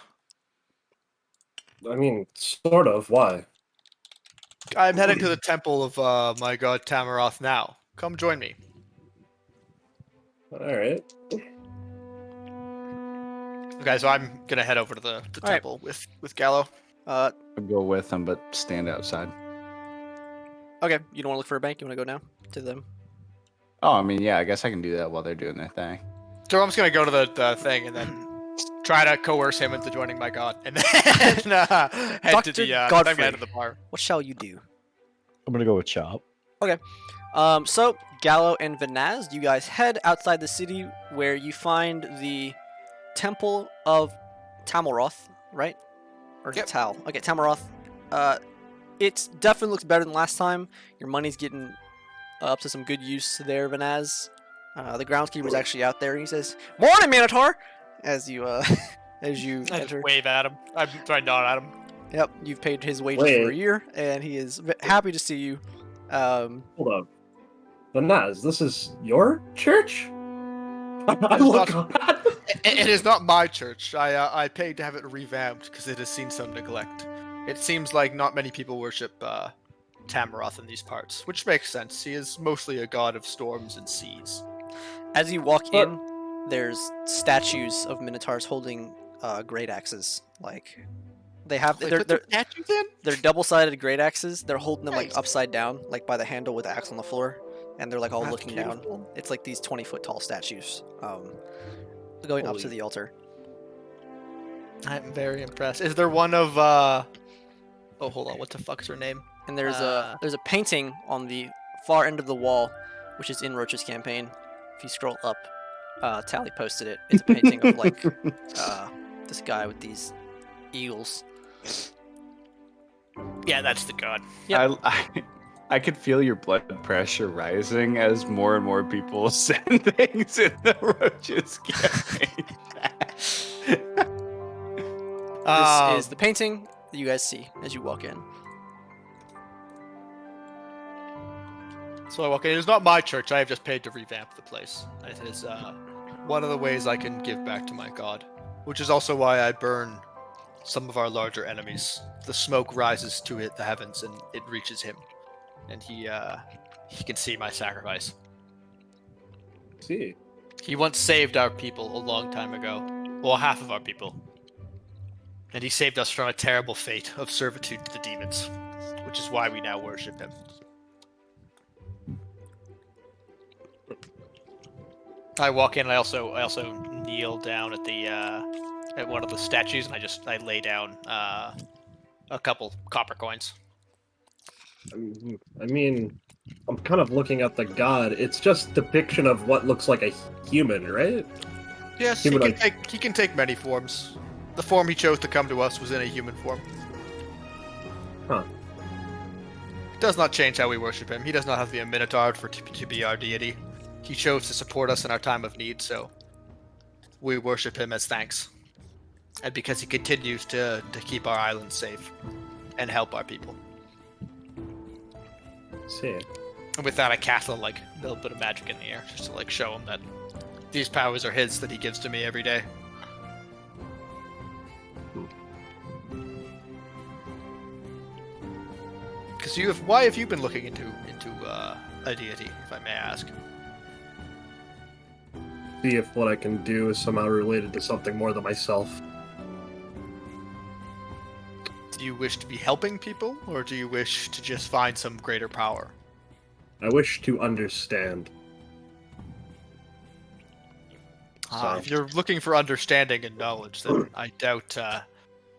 I mean, sort of. Why? I'm heading to the temple of my god Tamaroth now. Come join me. All right. Okay, so I'm gonna head over to the All right. temple with Gallo. I'll go with him, but stand outside. Okay, you don't want to look for a bank. You want to go now to them. Oh, I mean, yeah, I guess I can do that while they're doing their thing. So I'm just gonna go to the thing and then try to coerce him into joining my god, and then head to Dr. the I'm Godfrey. gonna head to the bar. What shall you do? I'm gonna go with Chop. So Gallo and Vanaz, you guys head outside the city where you find the temple of Tamalroth, right? Or Yep. Tal. Okay, Tamalroth. It definitely looks better than last time. Your money's getting up to some good use there, Vanaz. The groundskeeper's actually out there. He says, "Morning, Minotaur!" As you as you I just enter. wave at him. I'm trying to nod at him. Yep, you've paid his wages for a Wait. year, and he is happy to see you. Hold up. But Naz, this is your church? I It's look not- It is not my church. I paid to have it revamped because it has seen some neglect. It seems like not many people worship Tamaroth in these parts, which makes sense. He is mostly a god of storms and seas. As you walk But- in, there's statues of minotaurs holding great axes. Like they have, They they're put the statues in? they're double-sided great axes. They're holding them like Nice. upside down, like by the handle with the axe on the floor, and they're like all That's looking down. beautiful. It's like these 20-foot tall statues, going up to Holy- the altar. I'm very impressed. Is there one of oh, hold on, what the fuck's her name? And there's a painting on the far end of the wall, which is in Roach's campaign. If you scroll up, Tally posted it. It's a painting of like this guy with these eagles. Yeah, that's the god. Yep. I could feel your blood pressure rising as more and more people send things in the Roaches campaign. This is the painting that you guys see as you walk in. So I walk in. It is not my church. I have just paid to revamp the place. It is one of the ways I can give back to my god, which is also why I burn some of our larger enemies. The smoke rises to hit the heavens, and it reaches him, and he can see my sacrifice. See. He once saved our people a long time ago. Well, half of our people. And he saved us from a terrible fate of servitude to the demons, which is why we now worship him. I walk in and I also kneel down at the at one of the statues and I lay down a couple copper coins. I mean, I'm kind of looking at the god. It's just depiction of what looks like a human, right? Yes, Humanoid. he can take many forms. The form he chose to come to us was in a human form. Huh. It does not change how we worship him. He does not have to be a minotaur to be our deity. He chose to support us in our time of need, so we worship him as thanks. And because he continues to keep our island safe and help our people. See. And with that, I cast a little bit of magic in the air just to show him that these powers are his that he gives to me every day. Because why have you been looking into a deity, if I may ask? See if what I can do is somehow related to something more than myself. Do you wish to be helping people, or do you wish to just find some greater power? I wish to understand. If you're looking for understanding and knowledge, then I doubt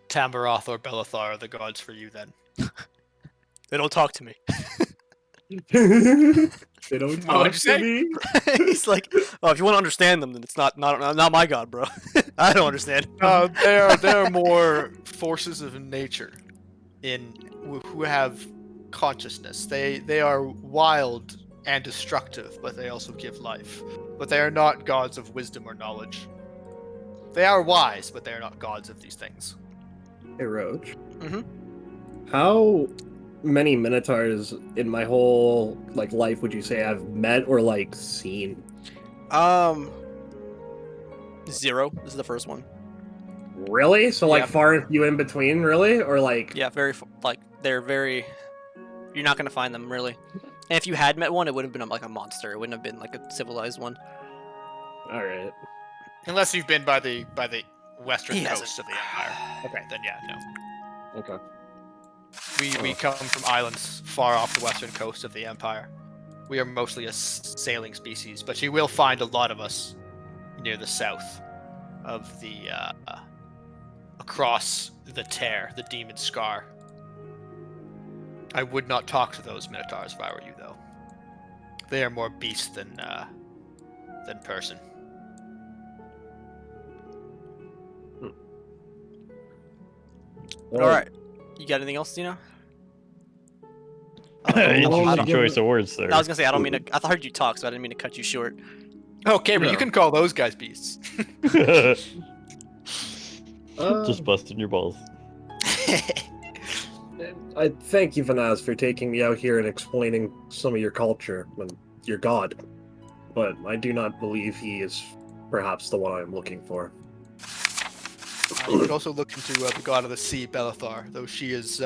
Tamaroth or Belethar are the gods for you then. They don't talk to me. They don't Oh, what'd talk you to me. He's like, oh, if you want to understand them, then it's not my god, bro. I don't understand. They're more forces of nature who have consciousness. They are wild and destructive, but they also give life. But they are not gods of wisdom or knowledge. They are wise, but they are not gods of these things. Hey, Roach. Mhm. How many minotaurs in my whole life would you say I've met or seen? 0. This is the first one. Really? So Yeah. far and few in between, really? Or Yeah, they're very. You're not gonna find them really. And if you had met one, it would have been like a monster. It wouldn't have been like a civilized one. all right. Unless you've been by the western He coast hasn't. of the empire. Okay, then yeah, no. Okay. We come from islands far off the western coast of the empire. We are mostly a sailing species, but you will find a lot of us near the south of the across the tear, the demon scar. I would not talk to those minotaurs if I were you, though. They are more beast than person. All right. You got anything else, Dino? Interesting choice of words there. I was gonna say I don't mean to. I heard you talk, so I didn't mean to cut you short. Okay, but No. you can call those guys beasts. Just busting your balls. I thank you, Vanaz, for taking me out here and explaining some of your culture and your god. But I do not believe he is perhaps the one I am looking for. You could also look into the god of the sea, Belethar, though she is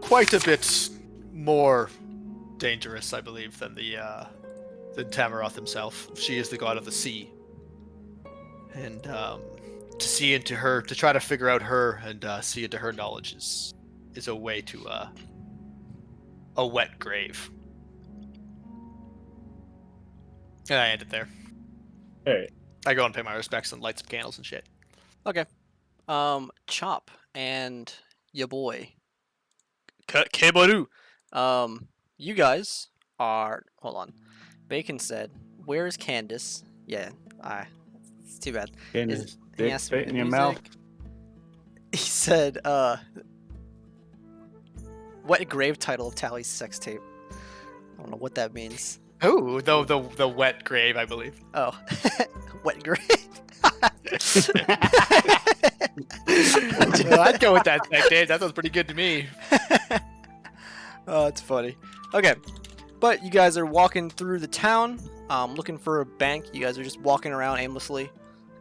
quite a bit more dangerous, I believe, than than Tamaroth himself. She is the god of the sea, and to see into her, to try to figure out her and see into her knowledge is a way to a wet grave. And I end it there. Hey, I go and pay my respects and light some candles and shit. Okay. Chop and ya boy. Kebaru. You guys are. Hold on. Bacon said, "Where is Candace?" Yeah, it's too bad. Getting Is- his he dick asked me fit in the your mouth. music. He said, "Wet grave title of Tally's sex tape." I don't know what that means. Oh, the wet grave, I believe. Oh, wet grave. I'd go with that, Dave. That sounds pretty good to me. Oh, it's funny. Okay, but you guys are walking through the town, looking for a bank. You guys are just walking around aimlessly,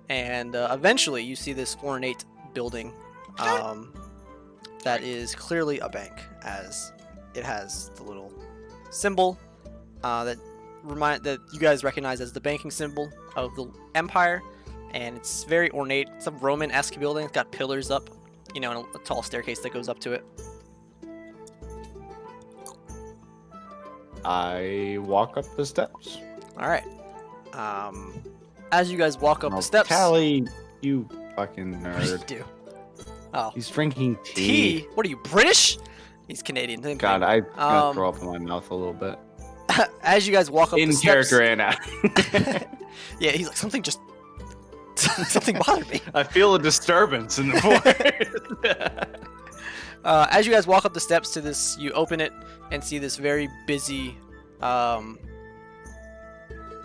and eventually you see this ornate building that is clearly a bank, as it has the little symbol that you guys recognize as the banking symbol of the Empire, and it's very ornate. It's a Roman-esque building. It's got pillars up, and a tall staircase that goes up to it. I walk up the steps. All right. As you guys walk up the steps, Tally, you fucking What do you nerd. do? Oh, He's drinking tea. tea. What are you, British? He's Canadian. God, I'm gonna Um, throw up in my mouth a little bit. As you guys walk up In the steps, character and out. yeah, he's like something bothered me. I feel a disturbance in the voice. As you guys walk up the steps to this, you open it and see this very busy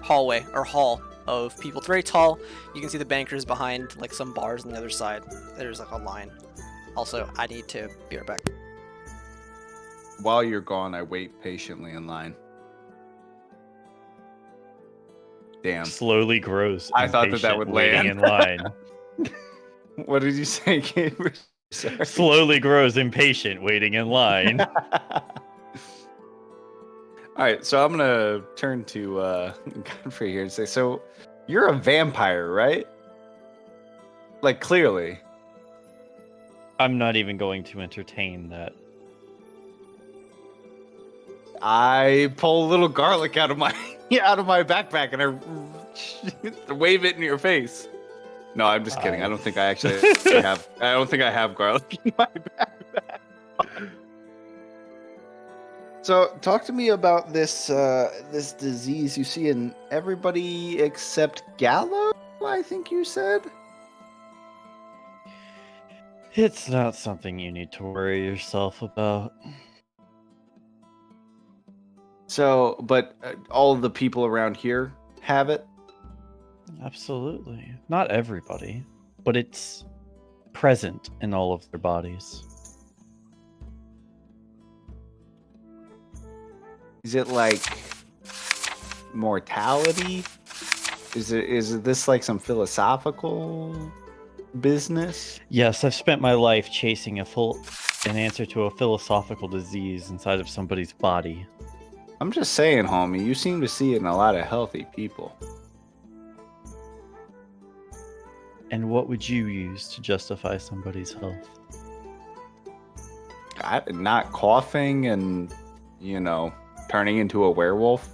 hallway or hall of people. It's very tall. You can see the bankers behind like some bars on the other side. There's like a line. Also, I need to be right back. While you're gone, I wait patiently in line. Damn. Slowly grows. I thought that impatient, would waiting land. in line. What did you say, Gabriel? Sorry. Slowly grows impatient, waiting in line. All right, so I'm gonna turn to Godfrey here and say, so you're a vampire, right? Like clearly. I'm not even going to entertain that. I pull a little garlic out of my backpack and I wave it in your face. No, I'm just kidding. I don't think I actually have. I don't think I have garlic in my backpack. So, talk to me about this this disease you see in everybody except Gallo. I think you said. It's not something you need to worry yourself about. So, but all of the people around here have it. Absolutely. Not everybody, but it's present in all of their bodies. Is it like mortality? Is this like some philosophical business? Yes, I've spent my life chasing an answer to a philosophical disease inside of somebody's body. I'm just saying, homie, you seem to see it in a lot of healthy people. And what would you use to justify somebody's health? Not coughing and, turning into a werewolf.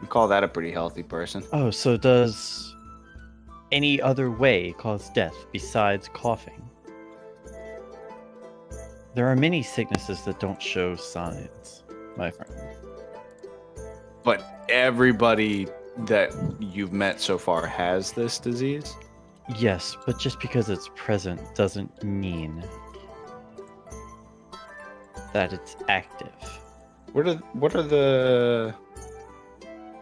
You call that a pretty healthy person. Oh, so does any other way cause death besides coughing? There are many sicknesses that don't show signs, my friend. But everybody that you've met so far has this disease? Yes, but just because it's present doesn't mean that it's active. What are the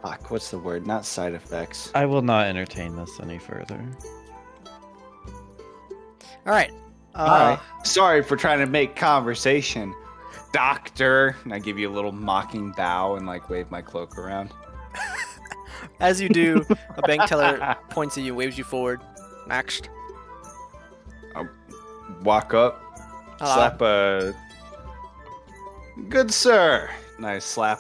fuck, what's the word? Not side effects. I will not entertain this any further. All right. All right. Sorry for trying to make conversation, doctor. And I give you a little mocking bow and like wave my cloak around. As you do, a bank teller points at you and waves you forward. Next. Walk up, slap a good sir. Nice slap.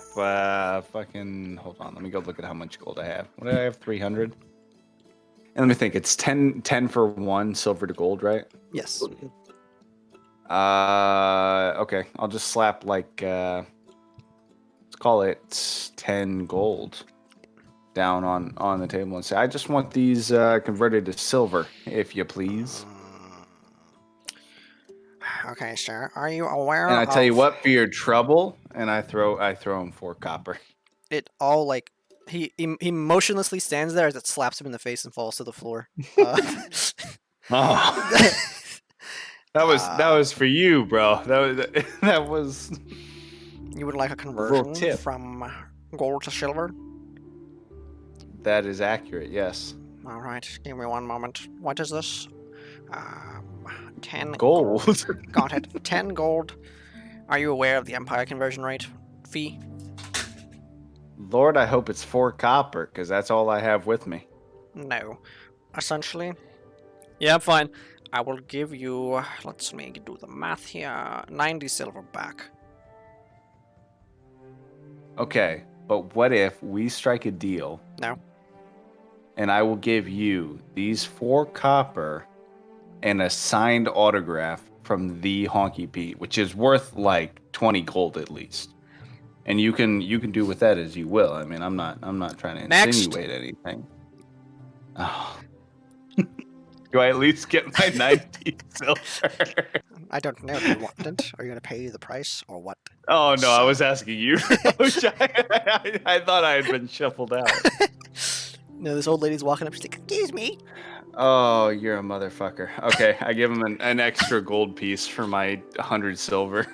Fucking hold on. Let me go look at how much gold I have. What do I have? 300. And let me think. It's 10 for 1 silver to gold, right? Yes. Okay. I'll just slap like let's call it 10 gold down on the table and say, I just want these converted to silver, if you please. Okay, sir. Are you aware? And I tell you of what, for your trouble, and I throw him 4 copper. It all like he motionlessly stands there as it slaps him in the face and falls to the floor. Oh. That was for you, bro. That was. You would like a conversion tip. from gold to silver? That is accurate. Yes. All right. Give me one moment. What is this? 10 Gold. Got it. 10 gold. Are you aware of the Empire conversion rate fee? Lord, I hope it's 4 copper, because that's all I have with me. No. Essentially, Yeah, I'm fine. I will give you, let's me do the math here, 90 silver back. Okay, but what if we strike a deal? No. And I will give you these 4 copper and a signed autograph from the Honky Pete, which is worth like 20 gold at least. And you can do with that as you will. I mean, I'm not trying to insinuate anything. Oh. Do I at least get my 90 silver? I don't know if you want it. Are you going to pay the price or what? Oh no, I was asking you. I thought I had been shuffled out. No, this old lady's walking up. She's like, Excuse me. Oh, you're a motherfucker. Okay, I give him an extra gold piece for my 100 silver.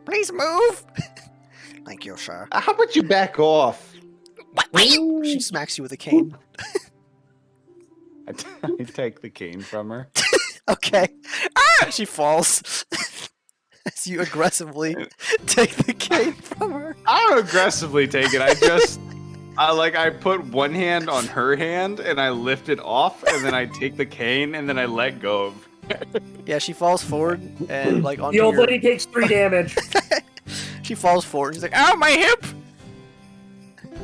Please move. Thank you, sir. How about you back off? she smacks you with a cane. I take the cane from her. Okay. Ah! She falls. As you aggressively take the cane from her. I don't aggressively take it. I put one hand on her hand and I lift it off and then I take the cane and then I let go of. Yeah, she falls forward and like onto The old your... lady takes 3 damage. She falls forward. She's like, "Ow, my hip!"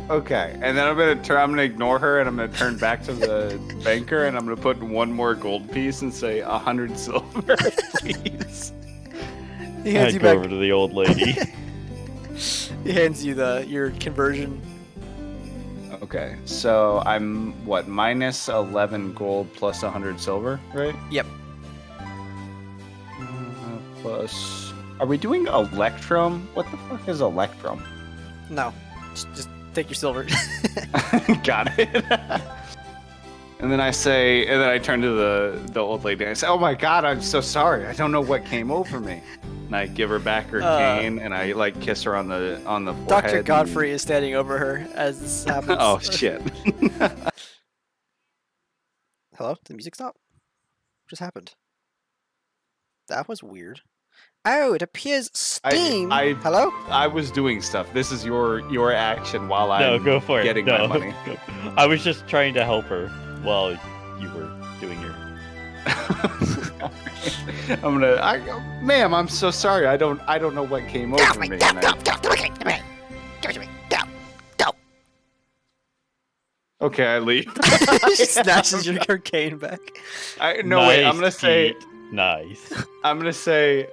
Okay, and then I'm gonna ignore her and I'm gonna turn back to the banker and I'm gonna put 1 more gold piece and say 100 silver, please. He hands I'd you go back. over to the old lady. He hands you your conversion. Okay, so I'm what, minus 11 gold plus 100 silver, right? Yep. Plus, are we doing Electrum? What the fuck is Electrum? No, just take your silver. Got it. And then I turn to the old lady and I say, "Oh my god, I'm so sorry. I don't know what came over me." And I give her back her cane and I like kiss her on the forehead. Dr. Godfrey is standing over her as this happens. Oh shit. Hello? Did the music stop? What just happened? That was weird. Oh, it appears Steam. Hello? I was doing stuff. This is your action while I'm No, go for it. getting No. my money. I was just trying to help her while you were doing your... Ma'am, I'm so sorry. I don't know what came over me. Okay, I leave. She snatches your cane back. No, wait. I'm gonna Nice, say. Pete. Nice. I'm gonna say.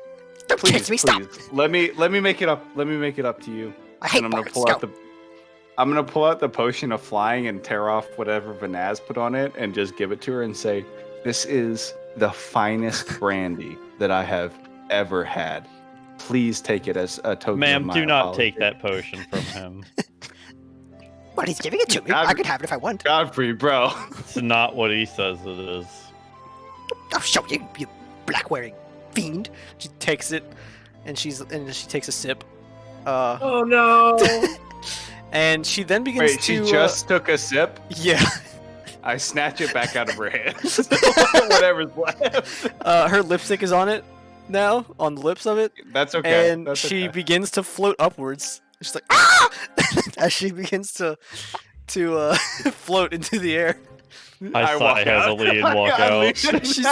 Don't Please, kiss me, stop. please. Let me make it up. Let me make it up to you. I hate And I'm gonna bards, pull go. out I'm gonna pull out the potion of flying and tear off whatever Vanaz put on it and just give it to her and say, "This is the finest brandy that I have ever had. Please take it as a token of Ma'am, my do not apology." take that potion from him. But he's giving it to me. God- I could have it if I want. Godfrey, bro. It's not what he says it is. I'll show you, you black-wearing fiend. She takes it, and she takes a sip. Oh no! And she then begins Wait, she to. just took a sip? Yeah. I snatch it back out of her hands. Whatever's left. Her lipstick is on it now, on the lips of it, That's okay. and That's she okay. begins to float upwards. She's like, ah! As she begins to float into the air. I sigh walk out. heavily and walk out. She's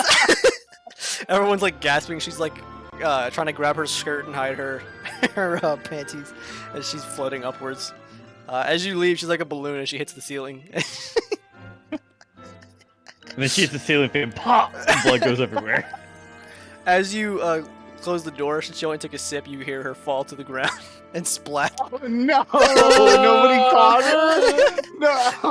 everyone's like gasping. She's like trying to grab her skirt and hide her panties as she's floating upwards. As you leave, she's like a balloon as she hits the ceiling. And then she hits the ceiling fan, pop, and blood goes everywhere. As you close the door, since she only took a sip, you hear her fall to the ground and splat. No, nobody caught her. No.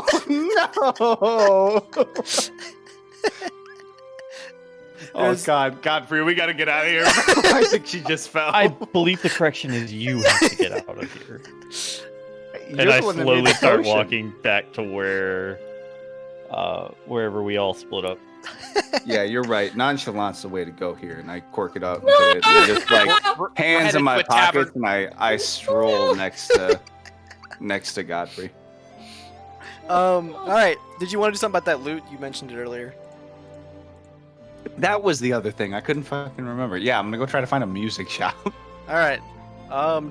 Oh There's- God, Godfrey, we gotta get out of here. I think she just fell. I believe the correction is you have to get out of here. You're And I the one that slowly made the start potion. walking back to wherever we all split up. Yeah, you're right. Nonchalant's the way to go here, and I cork it up and put it and just like hands headed in my to a tavern. pockets, and I stroll next to Godfrey. All right. Did you want to do something about that loot? You mentioned it earlier. That was the other thing. I couldn't fucking remember. Yeah, I'm gonna go try to find a music shop. All right.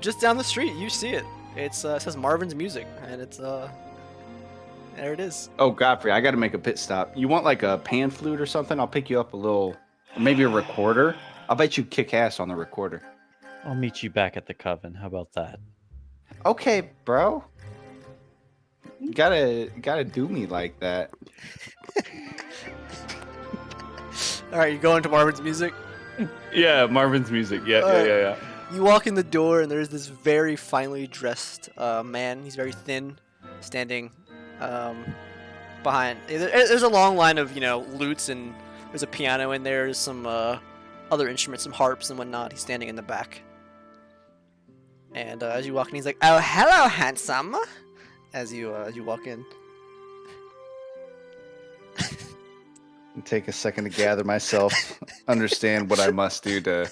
Just down the street, you see it. It says Marvin's Music, and it's there it is. Oh, Godfrey, I gotta make a pit stop. You want like a pan flute or something? I'll pick you up a little, or maybe a recorder. I'll bet you kick ass on the recorder. I'll meet you back at the coven. How about that? Okay, bro. You gotta do me like that. All right, you go into Marvin's Music. Yeah, Marvin's music. Yeah. You walk in the door, and there's this very finely dressed man. He's very thin, standing behind. There's a long line of lutes, and there's a piano in there. There's some other instruments, some harps and whatnot. He's standing in the back. And as you walk in, he's like, "Oh, hello, handsome." As you walk in. Take a second to gather myself, understand what I must do to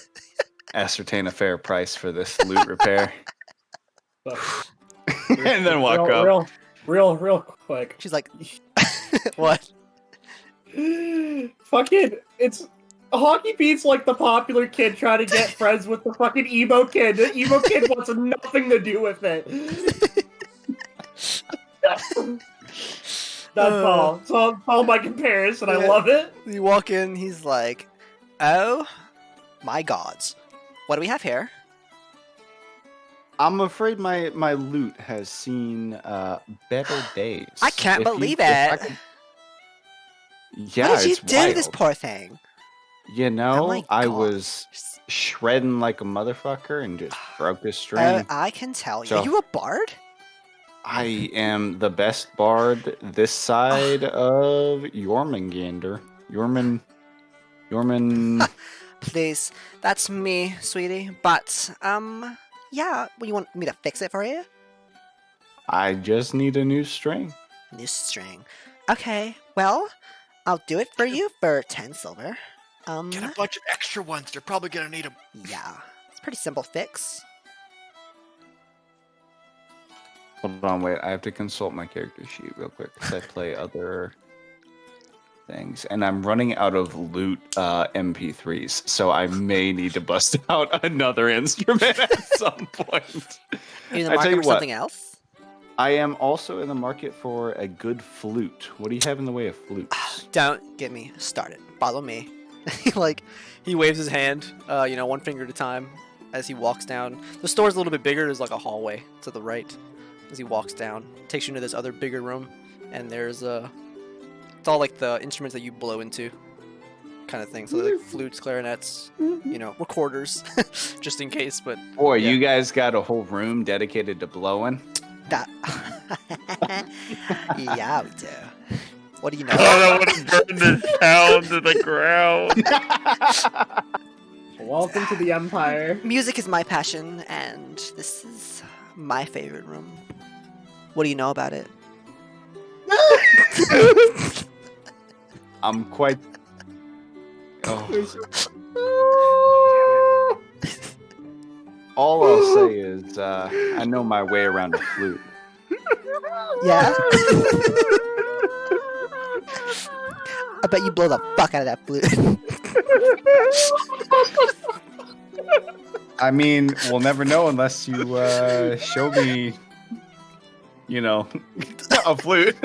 ascertain a fair price for this loot repair, and then walk up. Real quick. She's like, "What?" Fucking, it's Hockey Pete's like the popular kid trying to get friends with the fucking emo kid. The emo kid wants nothing to do with it. That's all. So all my comparison. I love it. You walk in, he's like, "Oh, my gods. What do we have here?" I'm afraid my loot has seen better days. I can't If you- believe if I it. could- Yeah, What did you it's do to this wild. poor thing? You know, my I God. was shredding like a motherfucker and just broke his string. I can tell you. So- Are you a bard? I am the best bard this side of Jormungandr. Jormund. Please, that's me, sweetie. But, yeah, well, you want me to fix it for you? I just need a new string. New string. Okay, well, I'll do it for you for 10 silver. Get a bunch of extra ones. They're probably gonna need them. Yeah, it's a pretty simple fix. Hold on, wait. I have to consult my character sheet real quick because I play other things, and I'm running out of loot MP3s, so I may need to bust out another instrument at some point. Are you in the I tell market you for what. something else? I am also in the market for a good flute. What do you have in the way of flutes? Don't get me started. Follow me. Like, he waves his hand, one finger at a time as he walks down. The store's a little bit bigger. There's like a hallway to the right as he walks down. Takes you into this other bigger room, and there's it's all like the instruments that you blow into, kind of thing. So like flutes, clarinets, recorders, just in case. But Boy, yeah. you guys got a whole room dedicated to blowing. That. Yeah, we do. What do you know? I want to burn this town to the ground. Welcome to the Empire. Music is my passion, and this is my favorite room. What do you know about it? I'm quite. Oh. All I'll say is I know my way around a flute. Yeah. I bet you blow the fuck out of that flute. I mean, we'll never know unless you show me, a flute.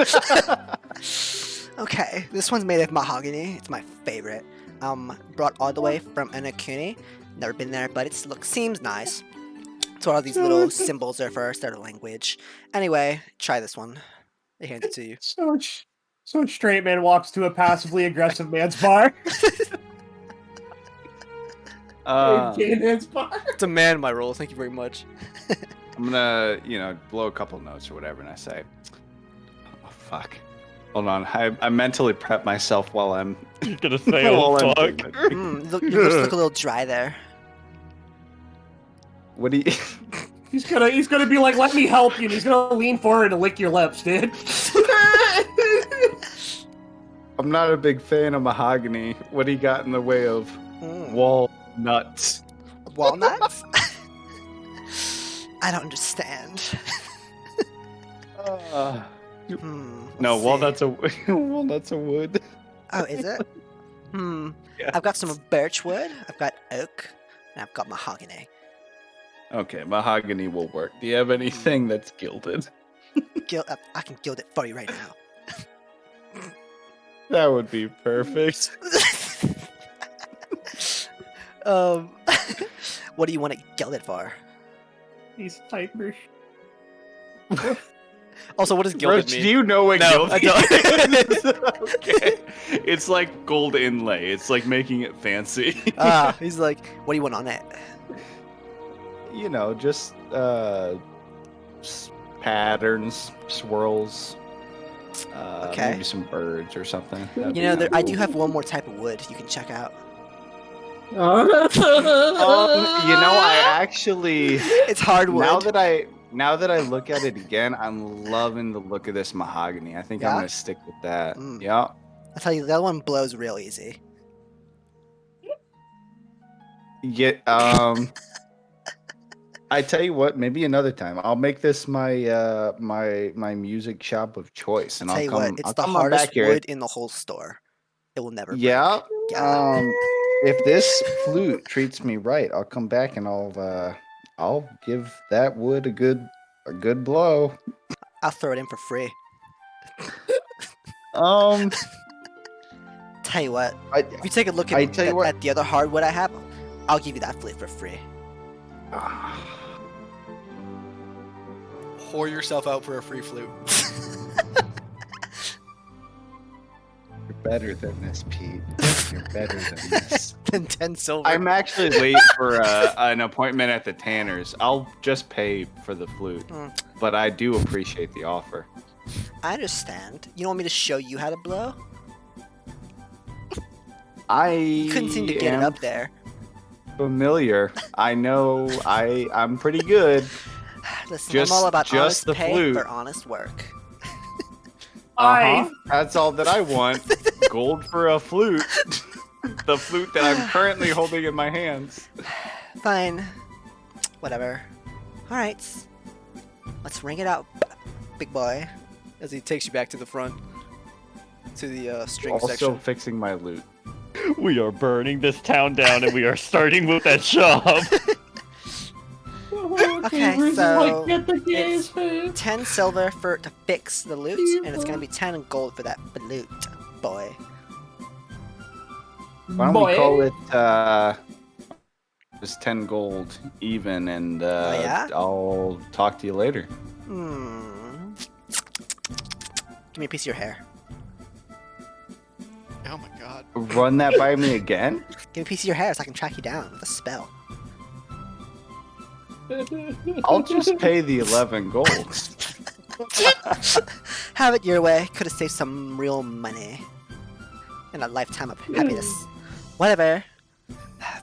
Okay, this one's made of mahogany. It's my favorite. Brought all the way from Inukuni. Never been there, but it seems nice. So all these little symbols are for their language. Anyway, try this one. They hand it to you. So a straight man walks to a passively aggressive man's bar. Gay man's bar. Demand my roll. Thank you very much. I'm gonna, blow a couple notes or whatever, and I say, "Oh fuck, hold on." I mentally prep myself while I'm gonna say, "Oh fuck." Your lips look a little dry there. What do you? He's gonna be like, "Let me help you." And he's gonna lean forward and lick your lips, dude. I'm not a big fan of mahogany. What do you got in the way of walnuts? Walnuts? I don't understand. No, let's walnuts are walnuts are wood. Oh, is it? Yeah. I've got some birch wood, I've got oak, and I've got mahogany. Okay, mahogany will work. Do you have anything that's gilded? I can gild it for you right now. That would be perfect. What do you want to gild it for? He's hyper. Also, what does gilded Roach, mean? do you know what No, gilded I don't. is? Okay. It's like gold inlay. It's like making it fancy. He's like, what do you want on it? Just patterns, swirls. Okay. Maybe some birds or something. I do have one more type of wood you can check out. I actually. It's hardwood. Now that I look at it again, I'm loving the look of this mahogany. I think I'm gonna stick with that. Yeah. I'll tell you, the other one blows real easy. I tell you what, maybe another time I'll make this my my music shop of choice, and I'll tell you what, it's the hardest wood in the whole store. It will never break. Yeah. Yeah. If this flute treats me right, I'll come back and I'll give that wood a good blow. I'll throw it in for free. Tell you what, if you take a look at the other hardwood I have, I'll give you that flute for free. Whore yourself out for a free flute. You're better than this, Pete. You're better than this. Than 10 silver. I'm actually late for an appointment at the Tanners. I'll just pay for the flute, but I do appreciate the offer. I understand. You don't want me to show you how to blow? You couldn't seem to get it up there. Familiar. I know. I'm pretty good. Listen, I'm all about just honest the pay flute. for honest work. That's all that I want. Gold for a flute. The flute that I'm currently holding in my hands. Fine. Whatever. Alright. Let's ring it out, big boy. As he takes you back to the front, to the string Also section. fixing my loot. We are burning this town down, and we are starting with that shop. Okay, so Get the gays, man. 10 silver to fix the loot, and it's gonna be 10 gold for that flute, boy. Why don't we call it just 10 gold even, and yeah? I'll talk to you later. Give me a piece of your hair. Oh my god. Run that by me again? Give me a piece of your hair so I can track you down with a spell. I'll just pay the 11 gold. Have it your way. Could have saved some real money. And a lifetime of happiness. Whatever.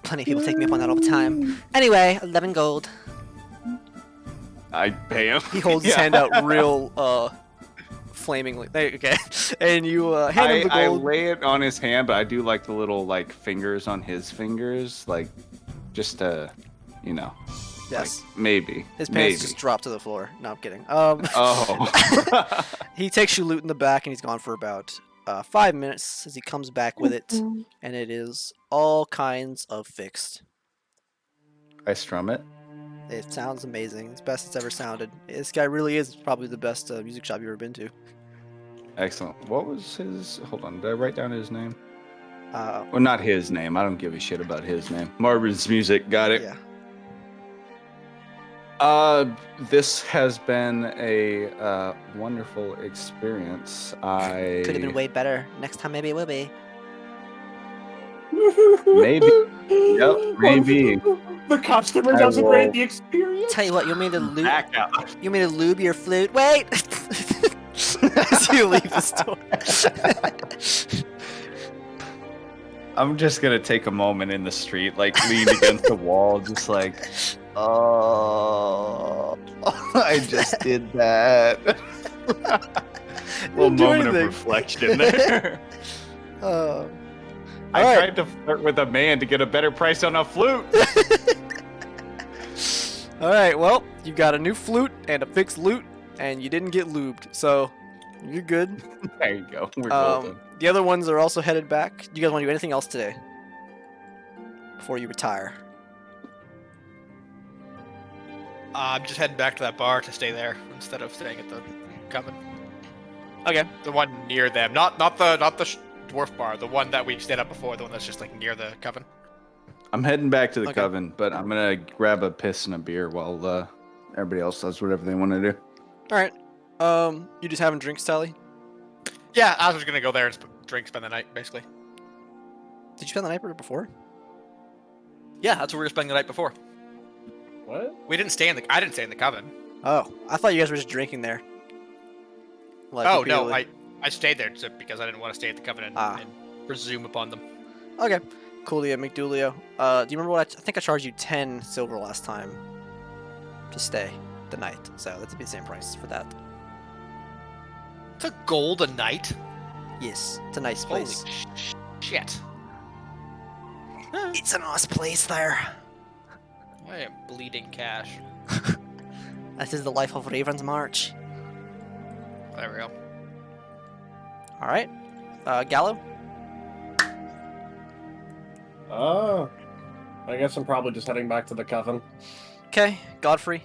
Plenty of people take me up on that all the time. Anyway, 11 gold. I pay him. He holds his hand out real flamingly. Okay. And you hand him the I gold. lay it on his hand, but I do like the little fingers on his fingers, just to, Yes. Maybe. His pants maybe. just drop to the floor. No, I'm kidding. Oh. He takes you loot in the back, and he's gone for about 5 minutes as he comes back with it, and it is all kinds of fixed. I strum it. It sounds amazing. It's the best it's ever sounded. This guy really is probably the best music shop you've ever been to. Excellent. What was his? Hold on. Did I write down his name? Uh, Well, not his name. I don't give a shit about his name. Marvin's Music. Got it. yeah. This has been a wonderful experience. I Could have been way better. Next time, maybe it will be. Maybe. Yep, maybe. The customer I doesn't will- rate the experience. Tell you what, you want me to lube? Back out. You want me to lube your flute? Wait. As you leave the store. I'm just gonna take a moment in the street, like lean against the wall, just like, oh, I just did that. Little Didn't do moment of anything. reflection there. I Alright. tried to flirt with a man to get a better price on a flute. All right, well, you got a new flute and a fixed lute, and you didn't get lubed, so you're good. There you go. We're golden. The other ones are also headed back. Do you guys want to do anything else today before you retire? I'm just heading back to that bar to stay there instead of staying at the Coven. Okay. The one near them, not the dwarf bar, the one that we stayed at before, the one that's just like near the Coven. I'm heading back to the Okay. Coven, but I'm gonna grab a piss and a beer while everybody else does whatever they want to do. All right. You just having drinks, Tally? Yeah, I was just gonna go there and spend the night, basically. Did you spend the night before? Yeah, that's where we were spending the night before. What? We didn't stay in the. I didn't stay in the Coven. Oh, I thought you guys were just drinking there. Like, Oh no, repeatedly. I stayed there because I didn't want to stay at the Coven and presume upon them. Okay. Coolio, McDoolio. Do you remember what I think I charged you 10 silver last time to stay the night? So that'd be the same price for that. It's a gold a night. Yes, it's a nice Holy place. shit! It's a nice place there. I am bleeding cash. This is the life of Raven's March. There we go. All right. Gallo. Oh. I guess I'm probably just heading back to the Coven. Okay. Godfrey.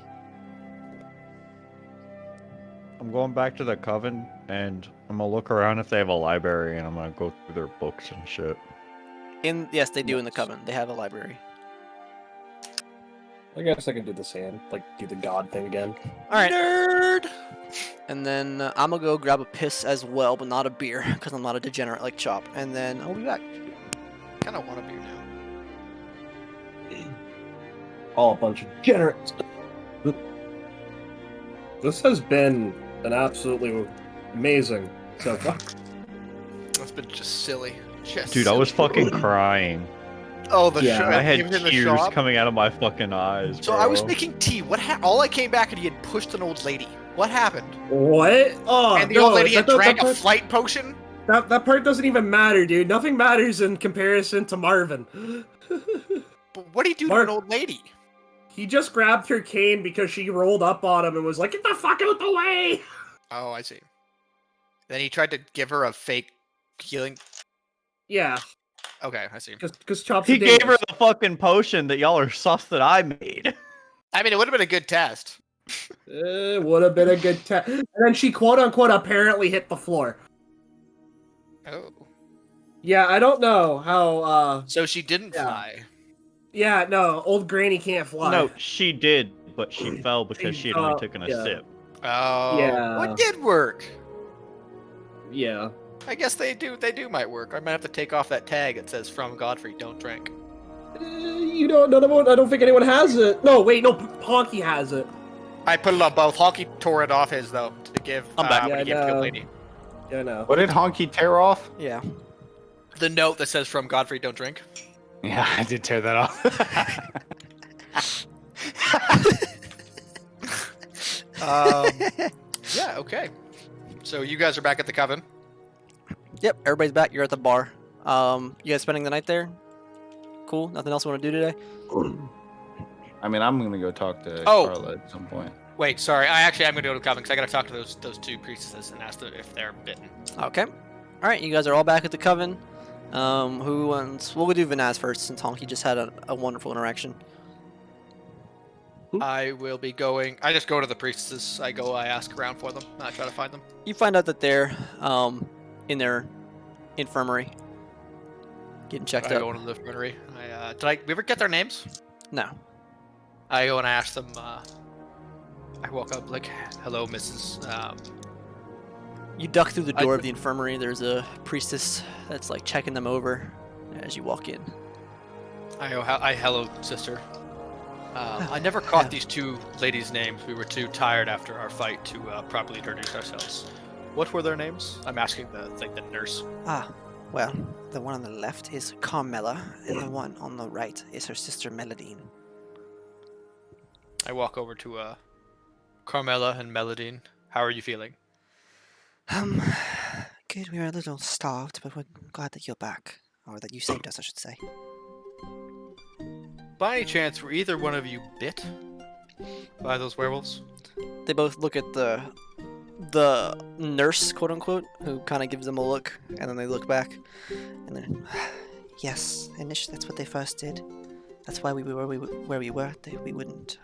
I'm going back to the Coven, and I'm gonna look around if they have a library, and I'm gonna go through their books and shit. Yes, they do in the Coven. They have a library. I guess I can do the same. Like, do the god thing again. All right. Nerd. And then I'm gonna go grab a piss as well, but not a beer, because I'm not a degenerate like Chop. And then I'll be back. Kind of want a beer now. All a bunch of degenerates. This has been an absolutely amazing so far. That's been just silly. Just Dude, I was silly. fucking crying. Oh, the Yeah. shop. I had even in the tears shop. coming out of my fucking eyes, So I was bro. making tea. All I came back and he had pushed an old lady. What happened? What? Oh, And the no, old lady had that- that- drank a that- flight potion. That part doesn't even matter, dude. Nothing matters in comparison to Marvin. But what do you do Mark- to an old lady? He just grabbed her cane because she rolled up on him and was like, "Get the fuck out the way!" Oh, I see. Then he tried to give her a fake healing. Yeah, Okay, I see. because Chops. He a gave her dingus. the fucking potion that y'all are sus that I made. I mean, it would have been a good test. Would have been a good test. And then she quote unquote apparently hit the floor. Oh. Yeah, I don't know how. So she didn't Yeah. fly. Yeah, no, old Granny can't fly. No, she did, but she fell because she had only taken a yeah. sip. Oh. Yeah. What did work? Yeah. I guess they do. They do might work. I might have to take off that tag that says "From Godfrey, don't drink." You don't. I don't think anyone has it. No, wait, no. Honky has it. I put it on both. Honky tore it off his though to give. I'm back. when he Yeah, gave to the no. lady. Yeah, no. What did Honky tear off? Yeah. The note that says "From Godfrey, don't drink." Yeah, I did tear that off. Yeah. Okay. So you guys are back at the Coven. Yep. Everybody's back. You're at the bar. You guys spending the night there? Cool. Nothing else you want to do today? I mean, I'm gonna go talk to Oh. Carla at some point. Wait, sorry. I actually am going to go to the Coven because I got to talk to those two priestesses and ask them if they're bitten. Okay. All right, you guys are all back at the coven. Who wants? We'll do Vanaz first, since Honky just had a wonderful interaction. I will be going. I just go to the priestesses. I ask around for them. I try to find them. You find out that they're in their infirmary, getting checked I out. go into the infirmary. Did we ever get their names? No. I go and I ask them. I walk up like, "Hello, Mrs." You duck through the door of the infirmary. There's a priestess that's like checking them over as you walk in. I go, "Hello, sister." I never caught these two ladies' names. We were too tired after our fight to properly introduce ourselves. What were their names? I'm asking the nurse. Well, the one on the left is Carmela, and the one on the right is her sister Meladine. I walk over to Carmela and Meladine. How are you feeling? Good. We were a little starved, but we're glad that you're back. Or that you saved us, I should say. By any chance, were either one of you bit by those werewolves? They both look at the nurse, quote unquote, who kind of gives them a look, and then they look back, and then Yes, initially that's what they first did. That's why we were where we were. We wouldn't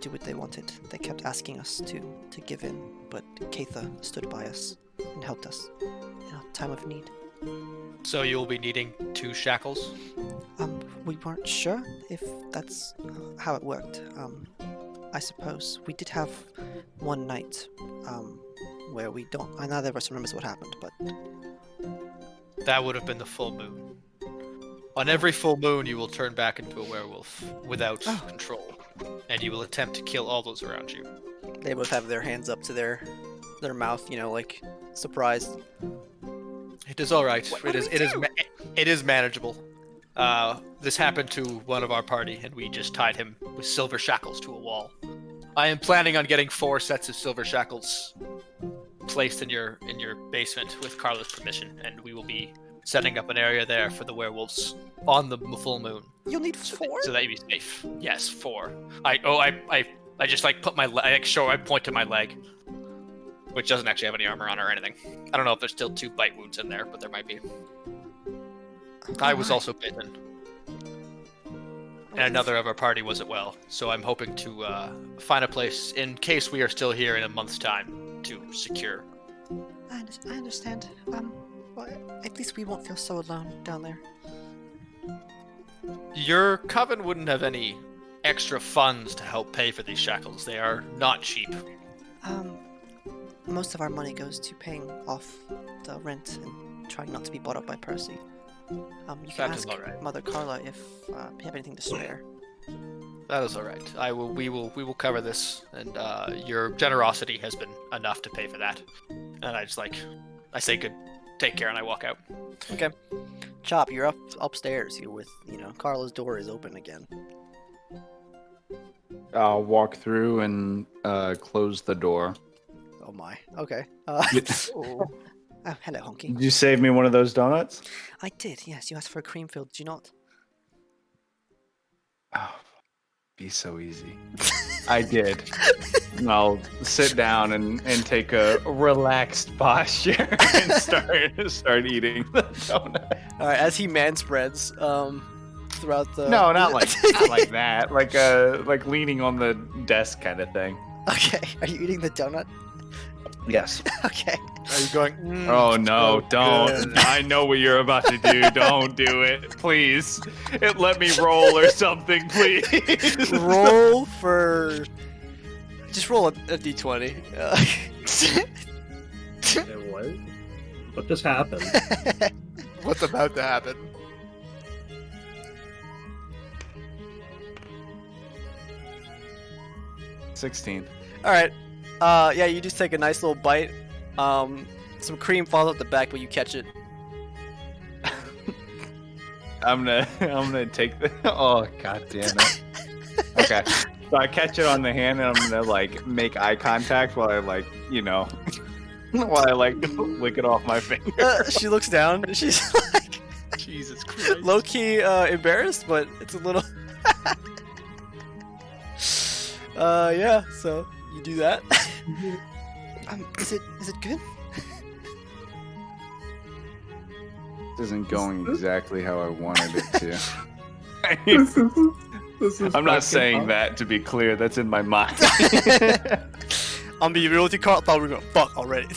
do what they wanted. They kept asking us to give in, but Katha stood by us and helped us in a time of need. So you'll be needing 2 shackles? We weren't sure if that's how it worked. I suppose we did have one night where we don't. I neither of us remembers what happened, but That would have been the full moon. On every full moon, you will turn back into a werewolf without control, and you will attempt to kill all those around you. they both have their hands up to their mouth, like surprised. It is all right. It is manageable. This happened to one of our party, and we just tied him with silver shackles to a wall. I am planning on getting 4 sets of silver shackles placed in your basement with Carla's permission, and we will be setting up an area there for the werewolves on the full moon. you'll need 4. So that you'll be safe. Yes, 4. I just put my I point to my leg, which doesn't actually have any armor on or anything. I don't know if there's still 2 bite wounds in there, but there might be. I was also bitten. And another of our party was as well, so I'm hoping to find a place in case we are still here in a month's time to secure. I understand. Well, at least we won't feel so alone down there. Your coven wouldn't have any extra funds to help pay for these shackles. They are not cheap. Most of our money goes to paying off the rent and trying not to be bought up by Percy. You can That is ask all right. Mother Carla if you have anything to spare. That is all right. We will cover this, and your generosity has been enough to pay for that. And I say good, take care, and I walk out. Okay. Chop, you're upstairs. You're with, Carla's door is open again. I'll walk through and close the door. Oh my. Okay. Oh, hello, Honky. Did you save me one of those donuts? I did, yes. You asked for a cream filled, did you not? Oh, be so easy. I did. And I'll sit down and take a relaxed posture and start eating the donut. All right. As he manspreads, throughout the. No, not like that. Like leaning on the desk kind of thing. Okay, are you eating the donut? Yes. Okay. Are you going? Oh no, don't. good." I know what you're about to do. Don't do it. Please. Let me roll or something, please. Roll for. Just roll a d20. What? What just happened? What's about to happen? $16. All right. Yeah, you just take a nice little bite. Some cream falls out the back, but you catch it. I'm gonna take the. Oh god damn it. Okay. So I catch it on the hand and I'm gonna make eye contact while I while I lick it off my finger. She looks down. And she's like, Jesus Christ. low key embarrassed, but it's a little. Yeah. So you do that. Is it good? isn't going exactly how I wanted it to. I'm not saying that to be clear. That's in my mind. I'll be real with you, Carl. I thought we were gonna fuck already.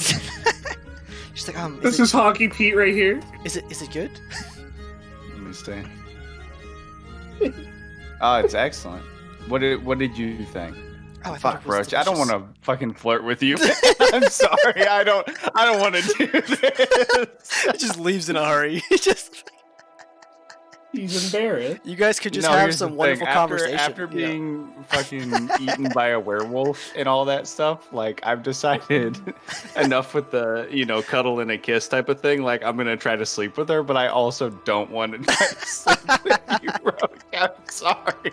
She's like, This is Hockey Pete right here. is it good? Let me stay. Oh, it's excellent. What did you think? Oh, I thought Fuck, it was Roach. I don't want delicious. to fucking flirt with you. I'm sorry. I don't want to do this. It just leaves in a hurry. Just He's embarrassed. you guys could just No, have here's the some thing. wonderful conversation. After you know? being fucking eaten by a werewolf and all that stuff, like I've decided enough with the, cuddle and a kiss type of thing. Like I'm gonna try to sleep with her, but I also don't want to try to sleep with you, Roach. I'm sorry.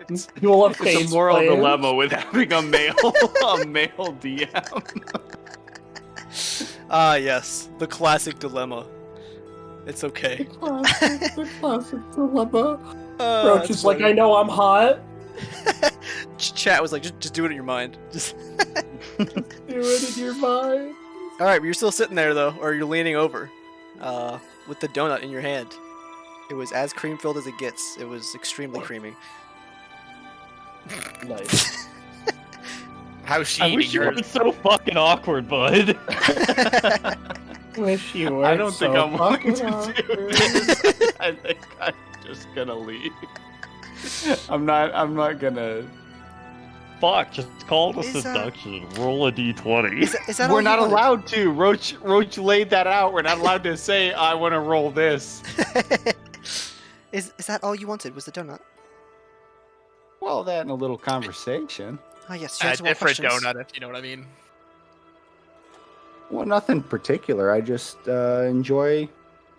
It's Duel of a Fates moral plans. dilemma with having a male DM. Ah, yes, the classic dilemma. It's okay. The classic dilemma. Uh, Roach that's is like, funny. I know I'm hot. Chat was like, just do it in your mind. Just. Do it in your mind. All right, but you're still sitting there though, or you're leaning over, with the donut in your hand. It was as cream filled as it gets. It was extremely creamy. Nice. How's she I eating wish you yours? weren't so fucking awkward, bud. Wish you were. I don't think so I'm willing to fucking do this. I think I'm just gonna leave. I'm not gonna. Fuck, just call it a Is, seduction. Roll a d20. Is that all We're you not wanted? allowed to. Roach laid that out. We're not allowed to say I want to roll this. Is that all you wanted? Was the donut? Well, that and a little conversation. Ah, yes. You A had some more different questions. donut, if you know what I mean. Well, nothing particular. I just enjoy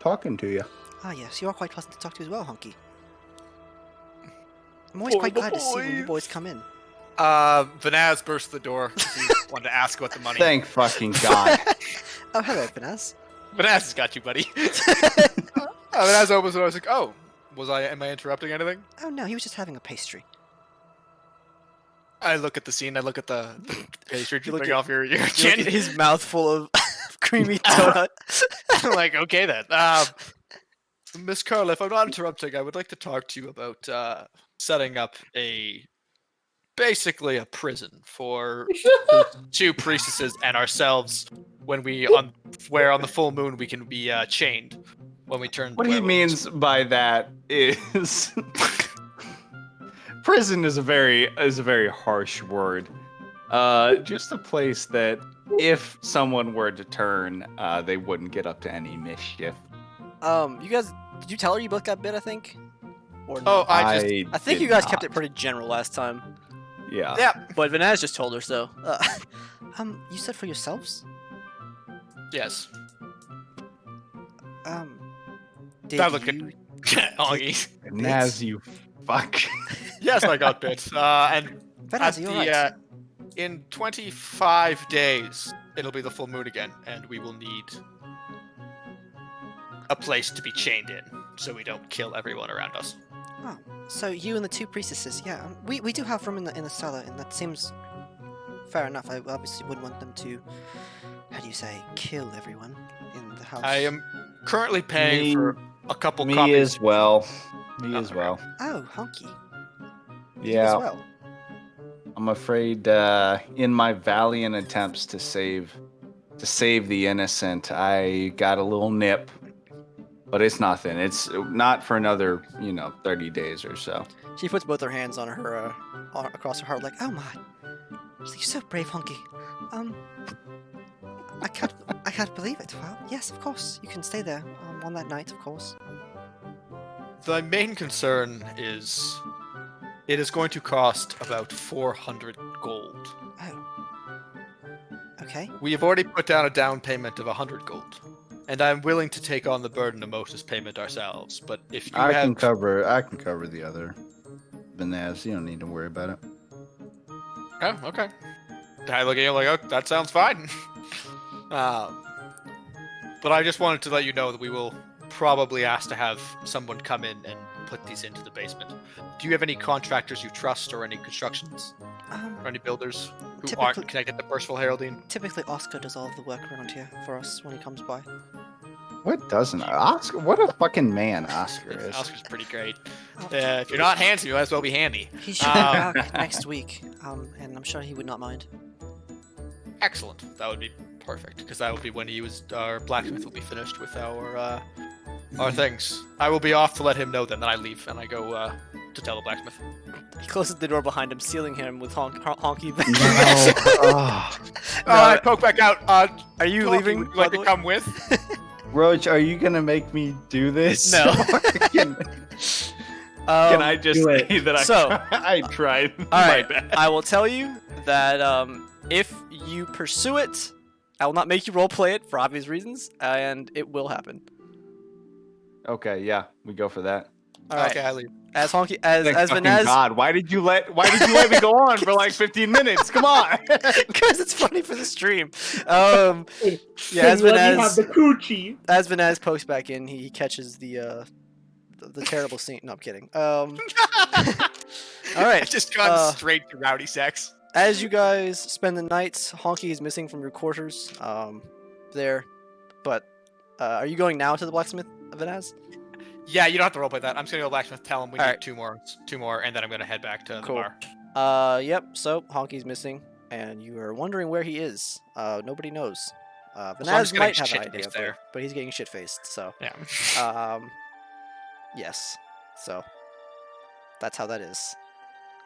talking to you. Ah, yes. You are quite pleasant to talk to as well, Honky. I'm always For quite the glad to see when you boys. boys come in. Vanaz burst the door. He wanted to ask about the money. Thank fucking God. Oh, hello, Banaz. Vanaz has got you, buddy. Vanaz opens it. I was like, oh, am I interrupting anything? Oh, no, he was just having a pastry. I look at the scene. I look at the pastry You look dripping at- off your You look chin. at his mouth full of creamy donut. I'm like, okay then. Miss Carla, if I'm not interrupting, I would like to talk to you about setting up basically a prison for the two priestesses and ourselves when where on the full moon we can be chained when we turn. What he werewolves. means by that is prison is a very harsh word. Just a place that if someone were to turn, they wouldn't get up to any mischief. You guys, did you tell her you both got bit? I think. Or no? Oh, I think you did guys kept not. it pretty general last time. Yeah. Yeah. But Vanaz just told her so. You said for yourselves? Yes. Did That look you... Augie. Naz, you fuck. Yes, I got bit. And Banaz, are you alright? in 25 days, it'll be the full moon again, and we will need a place to be chained in, so we don't kill everyone around us. Oh, so you and the two priestesses, yeah. We do have room in the cellar, and that seems fair enough. I obviously wouldn't want them to, how do you say, kill everyone in the house. I am currently paying Me- for a couple Me copies. as well. Me as Okay. well. Oh, Honky. You Yeah. as well. I'm afraid in my valiant attempts to save the innocent, I got a little nip. But it's nothing. It's not for another, 30 days or so. She puts both her hands on her, across her heart, like, Oh my. She's like, you're so brave, Honky. I can't believe it. Well, yes, of course. You can stay there on that night, of course. The main concern is it is going to cost about 400 gold. Oh. Okay. We have already put down a down payment of 100 gold. And I'm willing to take on the burden of Moses' payment ourselves. But if you I have can cover the other. Banaz, you don't need to worry about it. Oh, okay. I look at you like, oh, that sounds fine. But I just wanted to let you know that we will probably ask to have someone come in and put these into the basement. Do you have any contractors you trust or any constructions or any builders? Who aren't Typically- connected to Merciful Heraldine. Typically, Oscar does all of the work around here for us when he comes by. What doesn't Oscar? What a fucking man Oscar is. Oscar's pretty great. If you're not handsome, you might as well be handy. He should be back next week, and I'm sure he would not mind. Excellent. That would be perfect, because that will be when our blacksmith will be finished with our things. I will be off to let him know then I leave and I go to tell the blacksmith. He closes the door behind him, sealing him with honky. I poke back out. Are you Honky, leaving? Would you like by to the come with? Roach, are you gonna make me do this? No. Can Um, I just do it. say that So- I tried All my right, best? I will tell you that if you pursue it, I will not make you roleplay it for obvious reasons, and it will happen. Okay, yeah, we go for that. All right. Okay, I leave. As honky as Thank fucking Vanez, God, why did you let me go on for like 15 minutes? Come on. because it's funny for the stream. Yeah, as Let me have Vanez, the coochie. as Vanez pokes back in, he catches the terrible scene. No, I'm kidding. All right. It's just gone uh, straight to rowdy sex. As you guys spend the night, Honky is missing from your quarters. There, but are you going now to the blacksmith, Vanez? Yeah, you don't have to roleplay that. I'm just gonna go blacksmith, tell him we need Alright. two more, and then I'm gonna head back to Cool. the bar. Yep. So Honky's missing, and you are wondering where he is. Nobody knows. So I'm Vanez just getting might have an shit-faced idea, there. but he's getting shit faced. So, Yeah. yes. So that's how that is.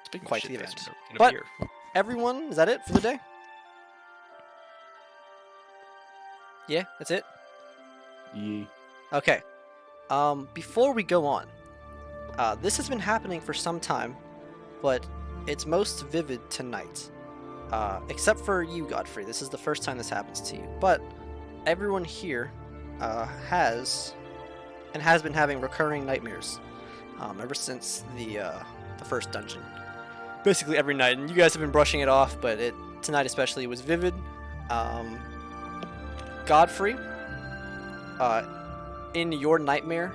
Speaking of Quite the shit-faced, event. in a But- beer. Everyone, is that it for the day? Yeah, that's it. Yeah. Okay. Before we go on, this has been happening for some time, but it's most vivid tonight. Except for you, Godfrey. This is the first time this happens to you. But everyone here has been having recurring nightmares ever since the first dungeon. Basically every night, and you guys have been brushing it off, but tonight especially was vivid. Godfrey, in your nightmare,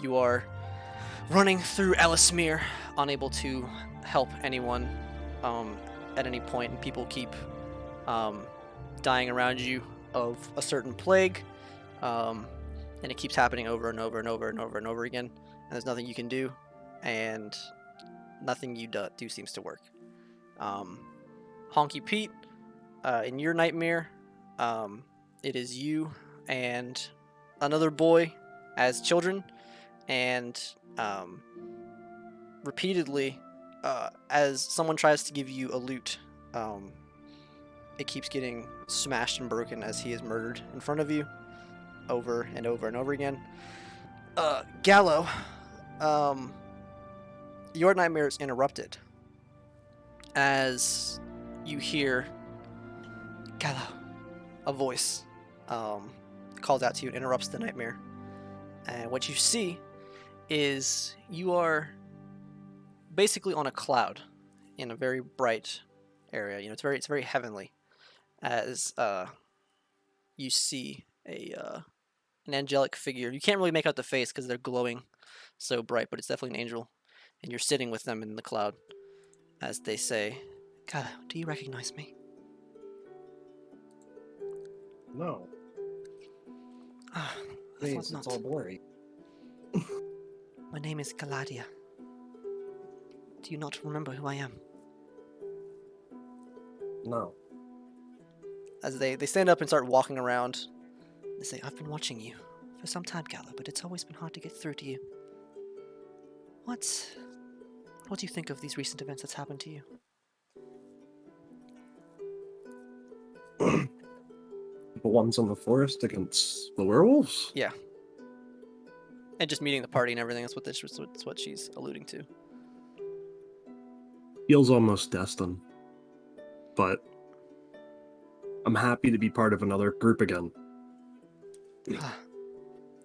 you are running through Ellesmere, unable to help anyone at any point, and people keep dying around you of a certain plague, and it keeps happening over and over and over and over and over again, and there's nothing you can do, and nothing you do seems to work. Honky Pete, in your nightmare, it is you and another boy as children, and repeatedly, as someone tries to give you a loot, it keeps getting smashed and broken as he is murdered in front of you over and over and over again. Gallo, your nightmare is interrupted as you hear Gallo, a voice calls out to you and interrupts the nightmare. And what you see is you are basically on a cloud in a very bright area. You know, it's very heavenly. As you see an angelic figure. You can't really make out the face because they're glowing so bright, but it's definitely an angel. And you're sitting with them in the cloud as they say, "Gallo, do you recognize me?" No. Ah, I Please, thought it's not. all blurry. My name is Galadia. Do you not remember who I am? No. As they stand up and start walking around. They say, I've been watching you for some time, Gallo, but it's always been hard to get through to you. What do you think of these recent events that's happened to you? The ones in the forest against the werewolves? Yeah. And just meeting the party and everything. That's what she's alluding to. Feels almost destined. But I'm happy to be part of another group again.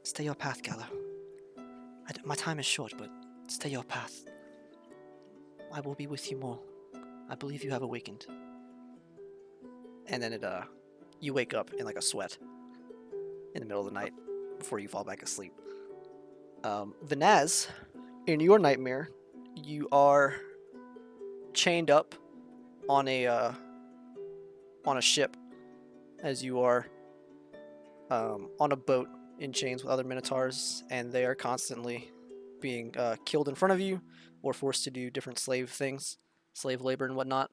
Stay your path, Gallo. My time is short, but stay your path. I will be with you more. I believe you have awakened. And then you wake up in like a sweat in the middle of the night before you fall back asleep. Vanaz, in your nightmare, you are chained up on a ship, as you are on a boat in chains with other minotaurs, and they are constantly being killed in front of you or forced to do different slave things, slave labor and whatnot.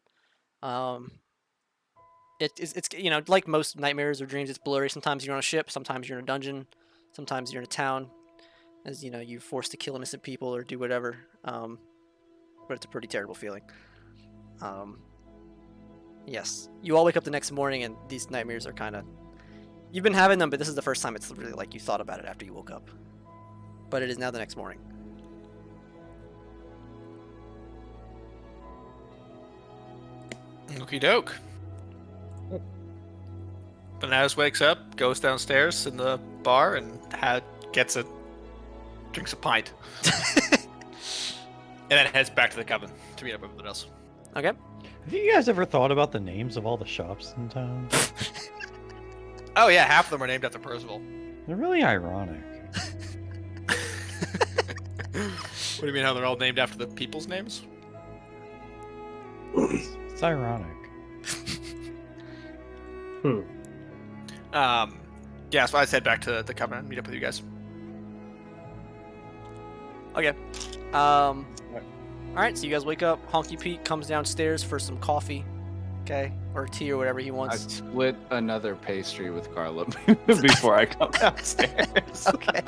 It's like most nightmares or dreams, it's blurry. Sometimes you're on a ship, sometimes you're in a dungeon, sometimes you're in a town, as you're forced to kill innocent people or do whatever. But it's a pretty terrible feeling. Yes, you all wake up the next morning and these nightmares are kind of, you've been having them, but this is the first time it's really like you thought about it after you woke up. But it is now the next morning. Okie doke. Bananas wakes up, goes downstairs in the bar, and drinks a pint. And then heads back to the cabin to meet up with everyone else. Okay. Have you guys ever thought about the names of all the shops in town? Oh yeah, half of them are named after Percival. They're really ironic. What do you mean how they're all named after the people's names? It's ironic. Yeah, so I head back to the cabin and meet up with you guys. Okay. All right. So you guys wake up. Honky Pete comes downstairs for some coffee, okay, or tea or whatever he I wants. split another pastry with Carla before I come downstairs. Okay.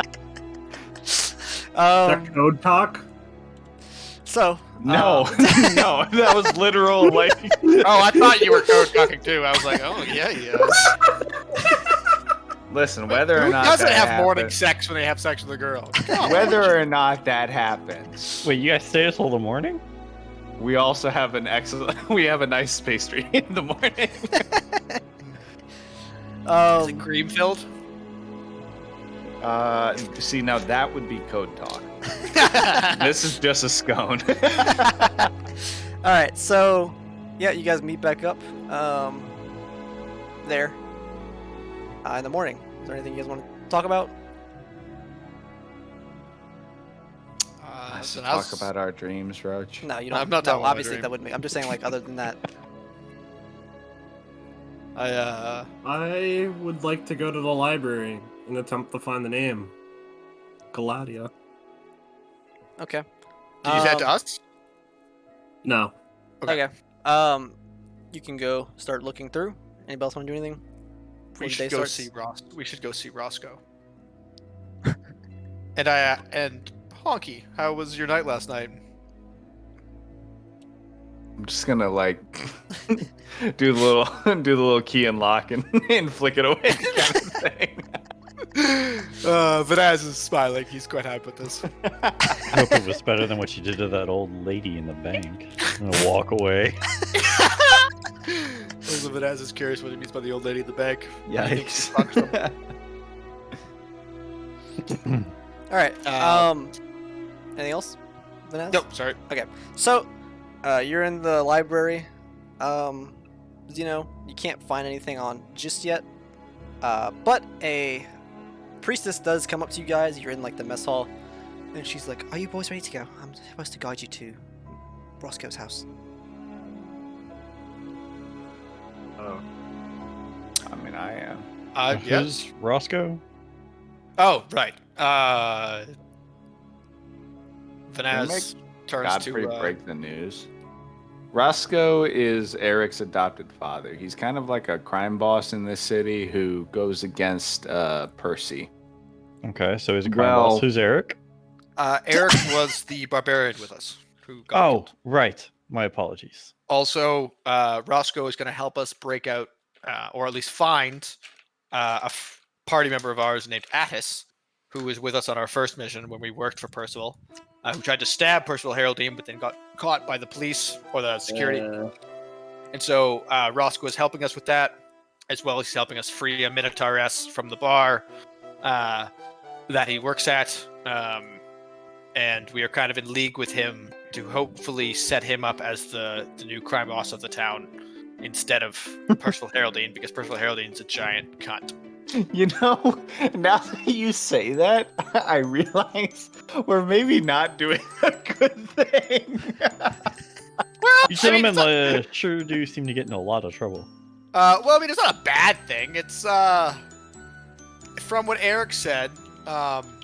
That code talk? So No, no, that was literal. Like, Oh, I thought you were code talking too. I was like, oh yeah, he is. listen, whether or Who not doesn't that have morning happens, sex when they have sex with a girl? whether or not that happens, Wait, you guys stay us all the morning? we also have an excellent. We have a nice pastry in the morning. Is it cream filled? See, now that would be code talk. This is just a scone. all right. So yeah, you guys meet back up there in the morning. Is there anything you guys want to talk about? Let's So talk about our dreams, Roach. No, you don't. I'm not no, talking about my obviously dream. that wouldn't make. I'm just saying, like, other than that. I would like to go to the library and attempt to find the name. Galadia. Okay. Did you say it to us? No. Okay. Okay. You can go start looking through. Anybody else want to do anything? before We the should day go starts? see Ross. We should go see Roscoe. and Honky, how was your night last night? I'm just gonna like do the little key and lock and, and flick it away kind of thing. Vanaz is smiling. He's quite happy with this. I hope it was better than what you did to that old lady in the bank. I'm gonna walk away. Vanaz is curious what he means by the old lady in the bank. Yikes. All right. Anything else? Vanessa? Nope, sorry. So, you're in the library. You can't find anything on just yet. But a priestess does come up to you guys. You're in like the mess hall, and she's like, "Are you boys ready to go? I'm supposed to guide you to Roscoe's house." Oh. I mean, I am. Yes. Who's Roscoe? Oh, right. Vanaz turns Godfrey to break the news. Roscoe is Eric's adopted father. He's kind of like a crime boss in this city who goes against Percy. Okay, so he's a crime Well- boss. Who's Eric? Eric was the barbarian with us who got Oh, killed. right. My apologies. Also, Roscoe is going to help us break out, or at least find, party member of ours named Attis, who was with us on our first mission when we worked for Percival, who tried to stab Percival Haroldine, but then got caught by the police or the security. And so Roscoe is helping us with that, as well as helping us free a Minotauress from the bar that he works at. And we are kind of in league with him to hopefully set him up as the new crime boss of the town instead of Percival Haroldine, because Percival Haroldine's a giant cunt. You know, now that you say that, I realize we're maybe not doing a good thing. Well, You I mean, gentlemen it's sure do seem to get in a lot of trouble. well, I mean, it's not a bad thing. It's from what Eric said,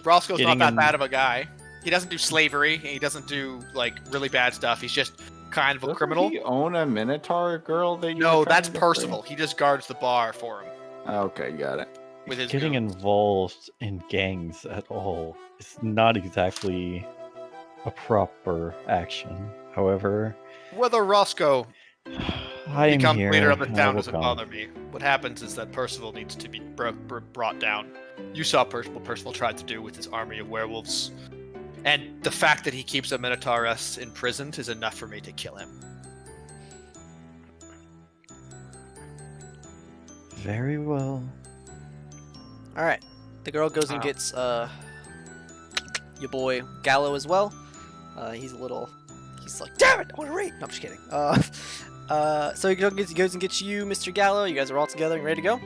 Roscoe's Getting not that in- bad of a guy. He doesn't do slavery. He doesn't do like really bad stuff. He's just kind of a Doesn't criminal. he own a Minotaur girl that you No, were trying that's to free? Percival. He just guards the bar for him Okay, got it. with his Getting goons. involved in gangs at all is not exactly a proper action. However, Whether Roscoe I am becomes here. leader of the and I town will doesn't come. bother me. What happens is that Percival needs to be brought down. You saw what Percival tried to do with his army of werewolves. And the fact that he keeps a Minotauress imprisoned is enough for me to kill him. Very well. All right. The girl goes and gets your boy Gallo as well. He's like, damn it, I want to rape. No, I'm just kidding. So he goes and gets you, Mr. Gallo. You guys are all together and ready to go?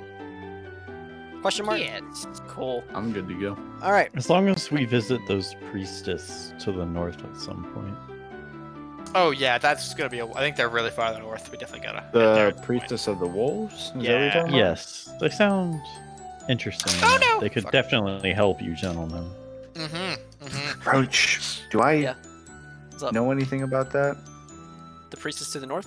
Question mark? Yes. Cool. I'm good to go. All right. As long as we visit those priestess to the north at some point. Oh yeah, that's gonna be. I think they're really far to the north. We definitely gotta. get there The at some point. priestess of the wolves? Is that what Yeah. you're talking about? Yes, they sound interesting. Oh, no! They could Fuck. definitely help you, gentlemen. Roach, do I Yeah. What's up? know anything about that? The priestess to the north?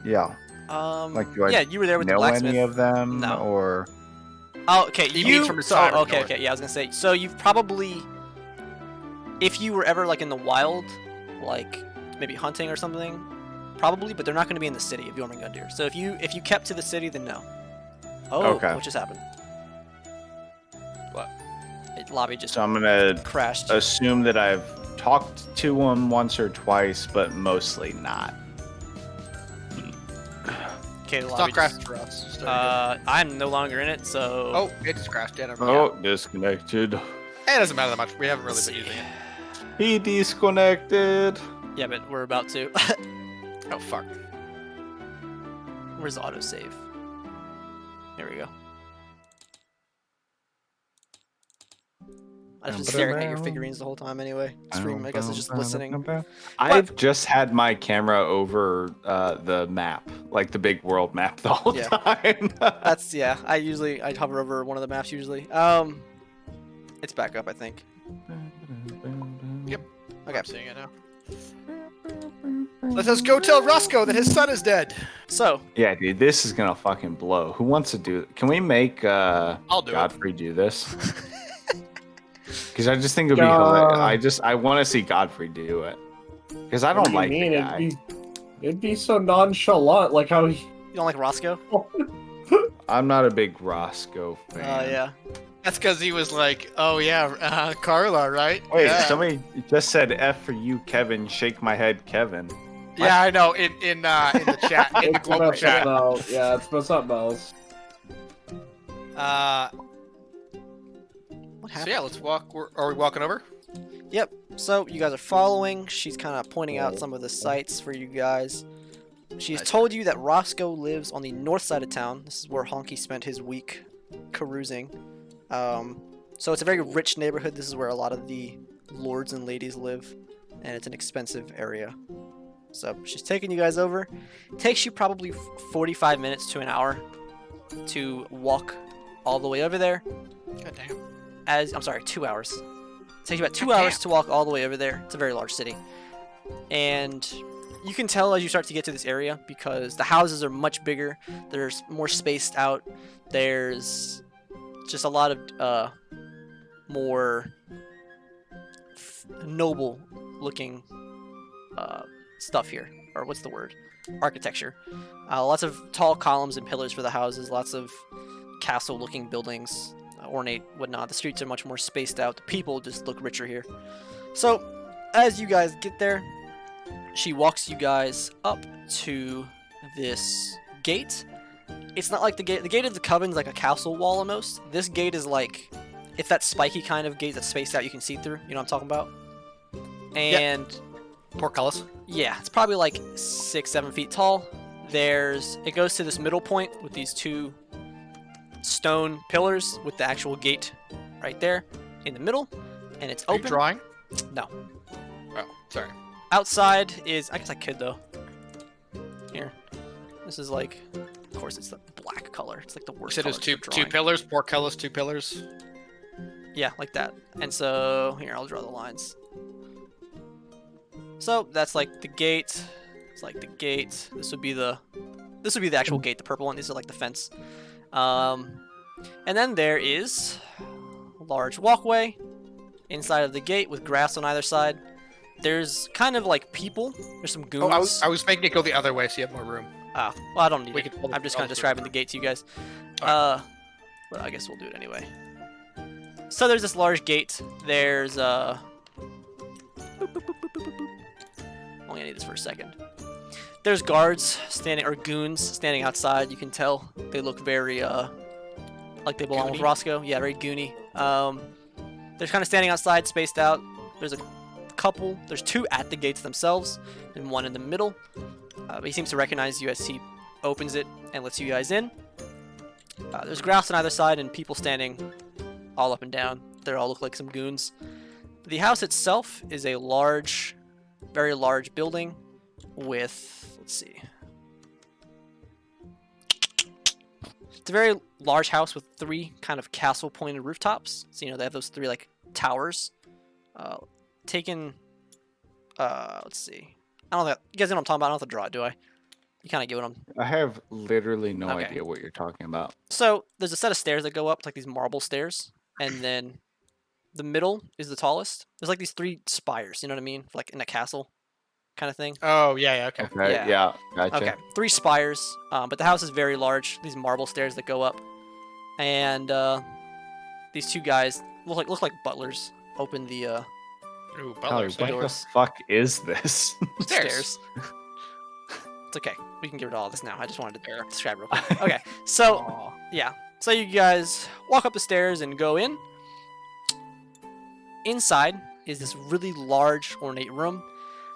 Yeah. Like, do I yeah, you were there with the know blacksmith. any of them? No. Or Oh, okay. He You means from his so time in the okay, north. okay. Yeah, I was gonna say. So you've probably, if you were ever like in the wild, like maybe hunting or something, probably. But they're not gonna be in the city of Jormungandr. So if you kept to the city, then no. Oh, Okay. what just happened? What? Lobby just so I'm gonna crashed. assume that I've talked to him once or twice, but mostly not. Okay, the It's lobby not crashed just, for us. It's very good. I'm no longer in it, so. Oh, it just crashed. Yeah, never Oh, mind. disconnected. It doesn't matter that much. We haven't really Let's been see. using it. He disconnected. Yeah, but we're about to. Oh fuck. Where's the autosave? There we go. I've been staring at your figurines the whole time anyway. Stream, I guess, is just listening. I've just had my camera over the map, like the big world map, the whole Yeah. time. That's, yeah, I hover over one of the maps usually. It's back up, I think. Yep. Okay. I'm seeing it now. Let us go tell Roscoe that his son is dead. So, Yeah, dude, this is gonna fucking blow. Who wants to do? Can we make I'll do Godfrey do this? Because I just think it'd be hilarious. I want to see Godfrey do it. Because I What don't do you like mean? the guy. It'd be so nonchalant, like how he. you don't like Roscoe? I'm not a big Roscoe Oh, fan. yeah. That's because he was like, "Oh yeah, Carla, right?" Wait, yeah. somebody just said "F for you, Kevin." Shake my head, Kevin. Yeah, I know. In the chat, in the It's global about chat. something else. Yeah, it's about something else. What So happened? yeah, let's walk. Are we walking over? Yep. So you guys are following. She's kind of pointing out some of the sites for you guys. She's Nice. told you that Roscoe lives on the north side of town. This is where Honky spent his week carousing. So it's a very rich neighborhood. This is where a lot of the lords and ladies live, and it's an expensive area. So she's taking you guys over. It takes you probably 45 minutes to an hour to walk all the way over there. God damn. I'm sorry, 2 hours. It takes you about 2 hours to walk all the way over there. It's a very large city. And you can tell as you start to get to this area because the houses are much bigger. There's more spaced out. There's just a lot of more noble looking stuff here. Or what's the word? Architecture. Lots of tall columns and pillars for the houses. Lots of castle looking buildings. Ornate, whatnot. The streets are much more spaced out. The people just look richer here. So, as you guys get there, she walks you guys up to this gate. It's not like the gate. The gate of the Coven's like a castle wall almost. This gate is like, it's that spiky kind of gate that's spaced out you can see through. You know what I'm talking about? And Portcullis. yeah, it's probably like 6-7 feet tall. It goes to this middle point with these two stone pillars with the actual gate right there in the middle, and it's Are you open. drawing? No. Oh, sorry. Outside is, I guess I could though. Here. This is like, of course, it's the black color. It's like the You worst said it color was two for drawing. pillars, portcullis, 2 pillars. Yeah, like that. And so here, I'll draw the lines. So that's like the gate. It's like the gate. This would be the actual gate, the purple one. These are like the fence. And then there is a large walkway inside of the gate with grass on either side. There's kind of like people. There's some goons. Oh, I was making it go the other way so you have more room. Ah, well, I don't need We it. could pull the I'm just kind of controls describing the over. gate to you guys. But I guess we'll do it anyway. So there's this large gate. There's boop, boop, boop, boop, boop, boop, boop. Only I need this for a second. There's guards standing, or goons standing outside. You can tell they look very like they belong with Goony? Roscoe. Yeah, very goony. They're kind of standing outside, spaced out. There's a couple. There's 2 at the gates themselves, and 1 in the middle. But he seems to recognize you as he opens it and lets you guys in. There's grass on either side and people standing all up and down. They all look like some goons. The house itself is a large, very large building with, let's see. It's a very large house with 3 kind of castle pointed rooftops. So, they have those 3 like towers. Let's see. I don't know. You guys know what I'm talking about? I don't have to draw it, do I? You kind of get what I'm... I have literally no Okay. idea what you're talking about. So, there's a set of stairs that go up, like these marble stairs. And then the middle is the tallest. There's like these 3 spires, you know what I mean? Like in a castle kind of thing. Oh, yeah, okay. Okay, Yeah. yeah, gotcha. Okay, 3 spires, but the house is very large. These marble stairs that go up, and these 2 guys look like butlers. Open the Ooh, Oh, butlers. what eh? the doors. fuck is this? Stairs. It's okay. We can get rid of all this now. I just wanted to Fair. describe real quick. Okay, so Aw. yeah, so you guys walk up the stairs and go in. Inside is this really large, ornate room.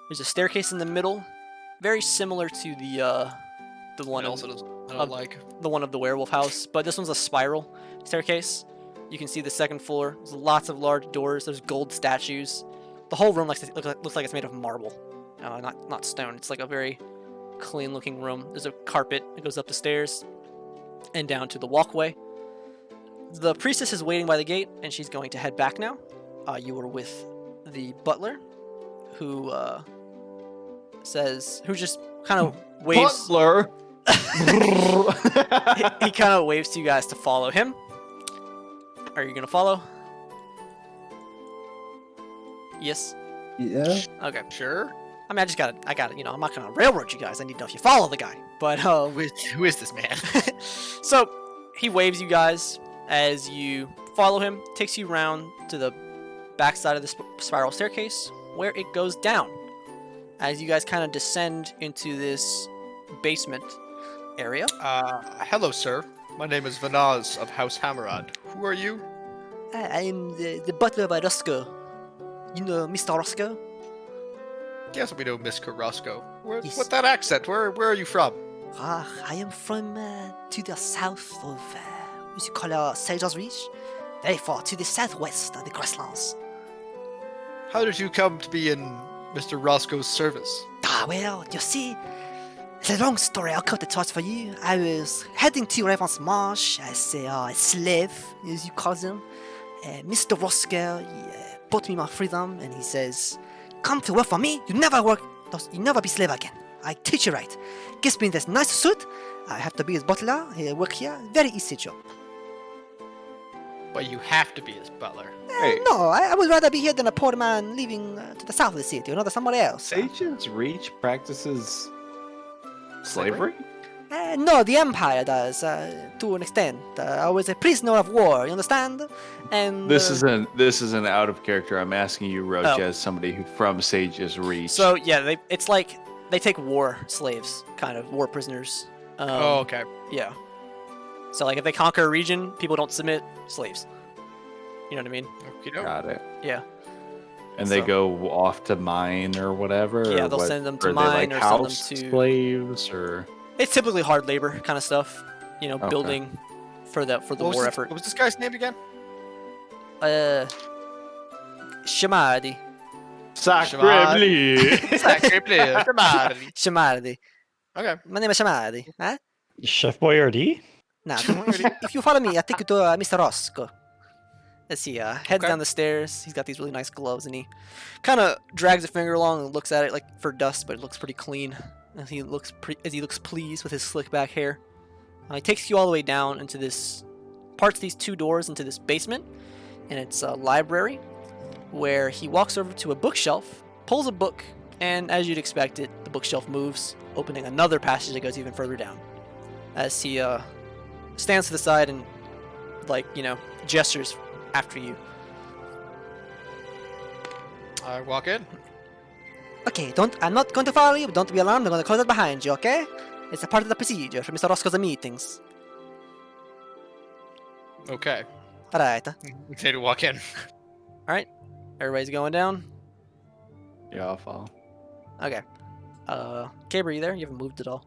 There's a staircase in the middle, very similar to the one What in else I of- don't like? the one of the werewolf house, but this one's a spiral staircase. You can see the second floor. There's lots of large doors. There's gold statues. The whole room looks like it's made of marble, not stone. It's like a very clean-looking room. There's a carpet that goes up the stairs and down to the walkway. The priestess is waiting by the gate, and she's going to head back now. You were with the butler, who just kind of waves. Butler. He kind of waves to you guys to follow him. Are you gonna follow? Yes. Yeah. Okay. Sure. I mean, I got it. I'm not gonna railroad you guys. I need to know if you follow the guy. But Who is this man? so he waves you guys as you follow him. Takes you around to the back side of the spiral staircase where it goes down. As you guys kind of descend into this basement area. Hello, sir. My name is Vanaz of House Hammerad. Who are you? I am the butler of Roscoe. You know Mr. Roscoe? Yes, we know Miss Carrasco. Yes. What that accent? Where are you from? I am from to the south of what you call Sailor's Reach. Very far to the southwest of the grasslands. How did you come to be in Mr. Roscoe's service? Well, you see, it's a long story. I'll cut it short for you. I was heading to Raven's Marsh as a slave, as you call them. Mr. Roscoe bought me my freedom, and he says, "Come to work for me. You never be slave again. I teach you right. Gives me this nice suit. I have to be his butler. He work here. Very easy job. But you have to be his butler. Hey. No, I would rather be here than a poor man living to the south of the city, to somebody else. Sage's Reach practices slavery? No, the Empire does, to an extent. I was a prisoner of war, you understand? And This is an out of character. I'm asking you, Roach, Oh. as somebody who from Sage's Reach. So yeah, it's like they take war slaves, kind of war prisoners. Oh, okay. Yeah. So like if they conquer a region, people don't submit, slaves. You know what I mean? Okey-doke. Got it. Yeah. And they So- go off to mine or whatever. Yeah, or they'll what- send them to are they, mine like, or send them house to- slaves or. It's typically hard labor kind of stuff. Okay. Building for the war effort. What was this guy's name again? Shamardi. Sacre bleu. Sacre bleu. Shamardi. Okay. My name is Shamadi. Huh? Chef Boyardee? Now, if you follow me, I take you to Mr. Roscoe. Let's see, heads Okay. down the stairs. He's got these really nice gloves, and he kind of drags a finger along and looks at it like for dust, but it looks pretty clean. And he looks pleased with his slick back hair. He takes you all the way down into this, parts these two doors into this basement, and it's a library, where he walks over to a bookshelf, pulls a book, and as you'd expect it, the bookshelf moves, opening another passage that goes even further down. As he stands to the side and, like, gestures after you. I walk in. Okay, I'm not going to follow you, but don't be alarmed. I'm going to close it behind you, okay? It's a part of the procedure for Mr. Roscoe's meetings. Okay. Alright. Okay to walk in. Alright. Everybody's going down. Yeah, I'll follow. Okay. Caber, are you there? You haven't moved at all.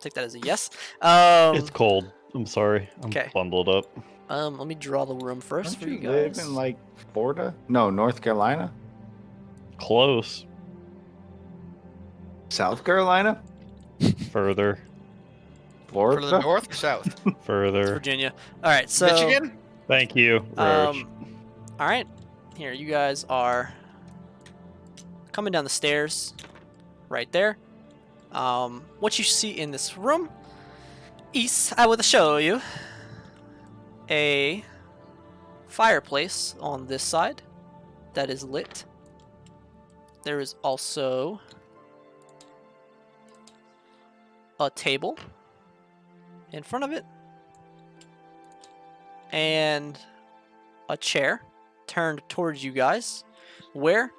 Take that as a yes. It's cold. I'm sorry. I'm Okay. bundled up. Let me draw the room 1st Don't for you you live guys. in like Florida? No, North Carolina, Close. South Carolina, Further. For the Florida. north or south? Further. Virginia. Alright, so Michigan? Thank you, Roach. Alright. Here, you guys are coming down the stairs right there. What you see in this room is, I will show you, a fireplace on this side that is lit. There is also a table in front of it and a chair turned towards you guys, where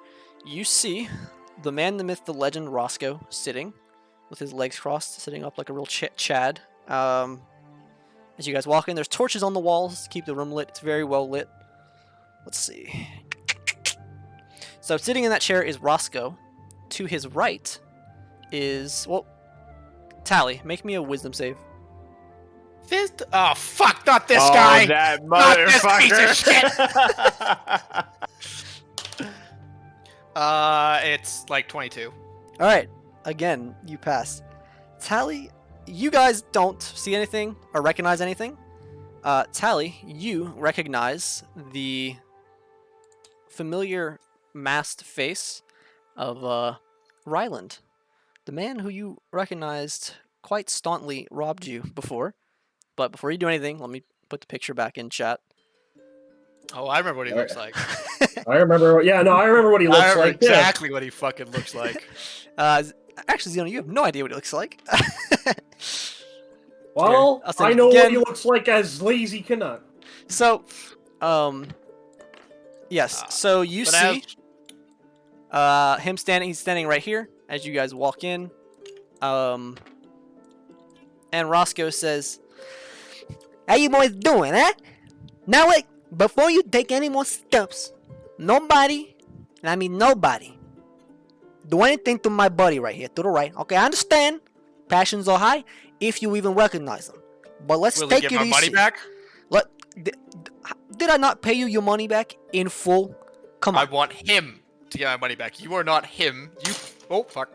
you see the man, the myth, the legend, Roscoe, sitting with his legs crossed, sitting up like a real Chad. As you guys walk in, there's torches on the walls to keep the room lit. It's very well lit. Let's see. So sitting in that chair is Roscoe. To his right is, well, Tally. Make me a wisdom save. Oh fuck! Not this Oh, guy. that Not this motherfucker. piece of It's like 22. All right. Again, you pass. Tally, you guys don't see anything or recognize anything. Tally, you recognize the familiar masked face of Ryland, the man who you recognized quite staunchly robbed you before. But before you do anything, let me put the picture back in chat. Oh, I remember what he looks like. I remember. Yeah, no, I remember what he I looks remember like. Yeah. exactly what he fucking looks like. Actually, Xeno, you have no idea what he looks like. Well, I'll send I it know what again. he looks like as Lazy Canuck. So, yes. So you But see him standing. He's standing right here as you guys walk in. And Roscoe says, "How you boys doing, huh? Now wait, before you take any more steps, nobody, and I mean nobody, do anything to my buddy right here to the right. Okay, I understand. Passions are high, if you even recognize them. But let's Will he take give it my easy. money back? Did I not pay you your money back in full? Come I on. want him to get my money back. You are not him. Oh fuck.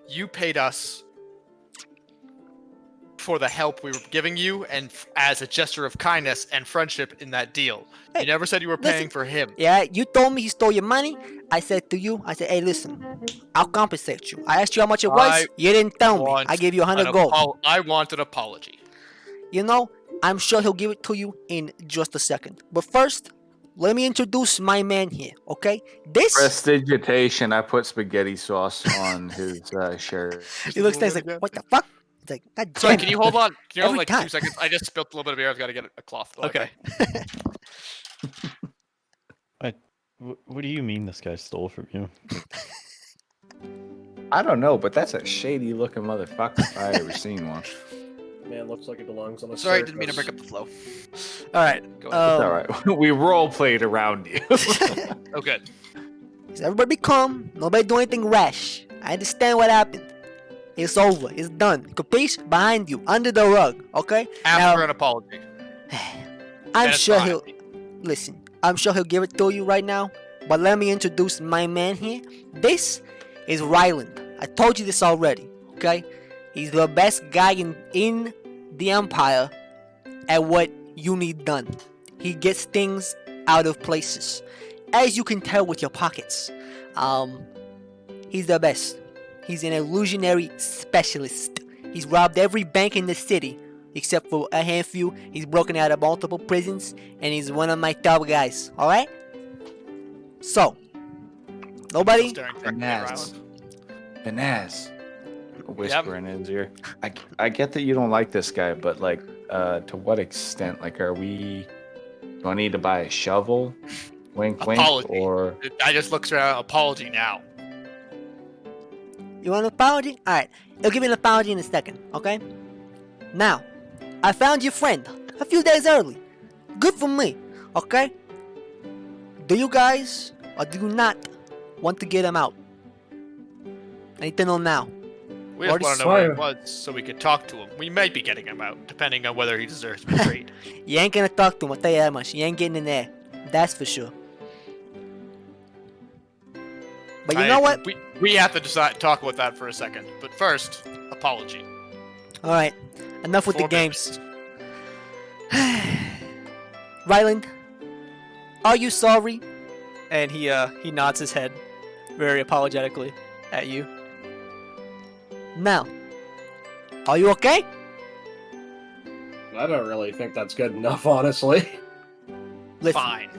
You paid us for the help we were giving you, and as a gesture of kindness and friendship in that deal. Hey, You never said you were listen. paying for him. Yeah, you told me he stole your money. I said to you, hey, listen, I'll compensate you. I asked you how much it was. I You didn't tell me. want I gave you 100 gold. I want an apology. You know, I'm sure he'll give it to you in just a second. But first, let me introduce my man here, okay? This, Prestidigitation. I put spaghetti sauce on his shirt. he looks like, what the fuck? It's like, God Sorry, damn can it. you hold on? Can you hold Every like time. 2 seconds? I just spilled a little bit of beer. I've got to get a cloth. Okay. What do you mean this guy stole from you? I don't know, but that's a shady looking motherfucker if I ever seen one. Man, looks like it belongs on a Sorry, circus. didn't mean to break up the flow. All right. Go ahead. It's all right. We role played around you. Oh, good. So everybody be calm. Nobody do anything rash. I understand what happened. It's over. It's done. Capiche? Behind you. Under the rug. Okay? After Now, an apology. I'm And it's sure fine. he'll... Listen. I'm sure he'll give it to you right now. But let me introduce my man here. This is Ryland. I told you this already, okay? He's the best guy in the Empire at what you need done. He gets things out of places. As you can tell with your pockets. He's the best. He's an illusionary specialist. He's robbed every bank in the city, except for a handful. He's broken out of multiple prisons, and he's one of my top guys. Alright? So, nobody? Banaz. Banaz. Whisper in his ear. I get that you don't like this guy, but like, to what extent? Like, do I need to buy a shovel? Wink, wink. Apology. Or I just looks around. Apology now. You want an apology? Alright, I'll give you an apology in a second, okay? Now, I found your friend a few days early. Good for me, okay? Do you guys, or do you not, want to get him out? I need to know now. We just Already want to know where he saw was so we could talk to him. We might be getting him out, depending on whether he deserves to be freed. You ain't gonna talk to him, I'll tell you that much. You ain't getting in there. That's for sure. But you know what? We have to talk about that for a second. But first, apology. Alright, enough with the For games. Ryland, are you sorry? And he nods his head very apologetically at you. Now, are you okay? I don't really think that's good enough, honestly. Listen, Fine.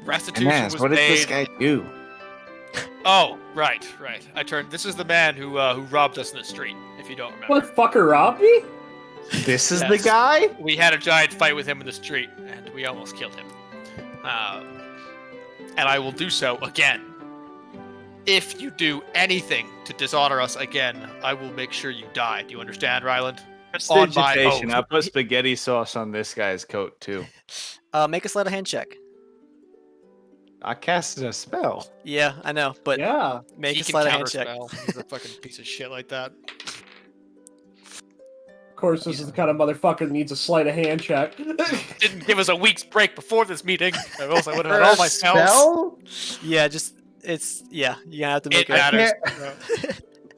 Restitution Banaz, was what did made. this guy do? Oh, right. This is the man who robbed us in the street. If you don't remember, What, fucker robbed me? This is Yes. the guy? we had a giant fight with him in the street, and we almost killed him. And I will do so again. If you do anything to dishonor us again, I will make sure you die. Do you understand, Ryland? On my prestidigitation. oath. I put spaghetti sauce on this guy's coat too. Make a sleight of hand check. I casted a spell. Yeah, I know, but Yeah. make He a can sleight of hand check. counterspell. He's a fucking piece of shit like that. Of course, this is the kind of motherfucker that needs a sleight of hand check. Didn't give us a week's break before this meeting. Or else I would have had all my spells. Spell? Yeah, you're gonna have to make It matters.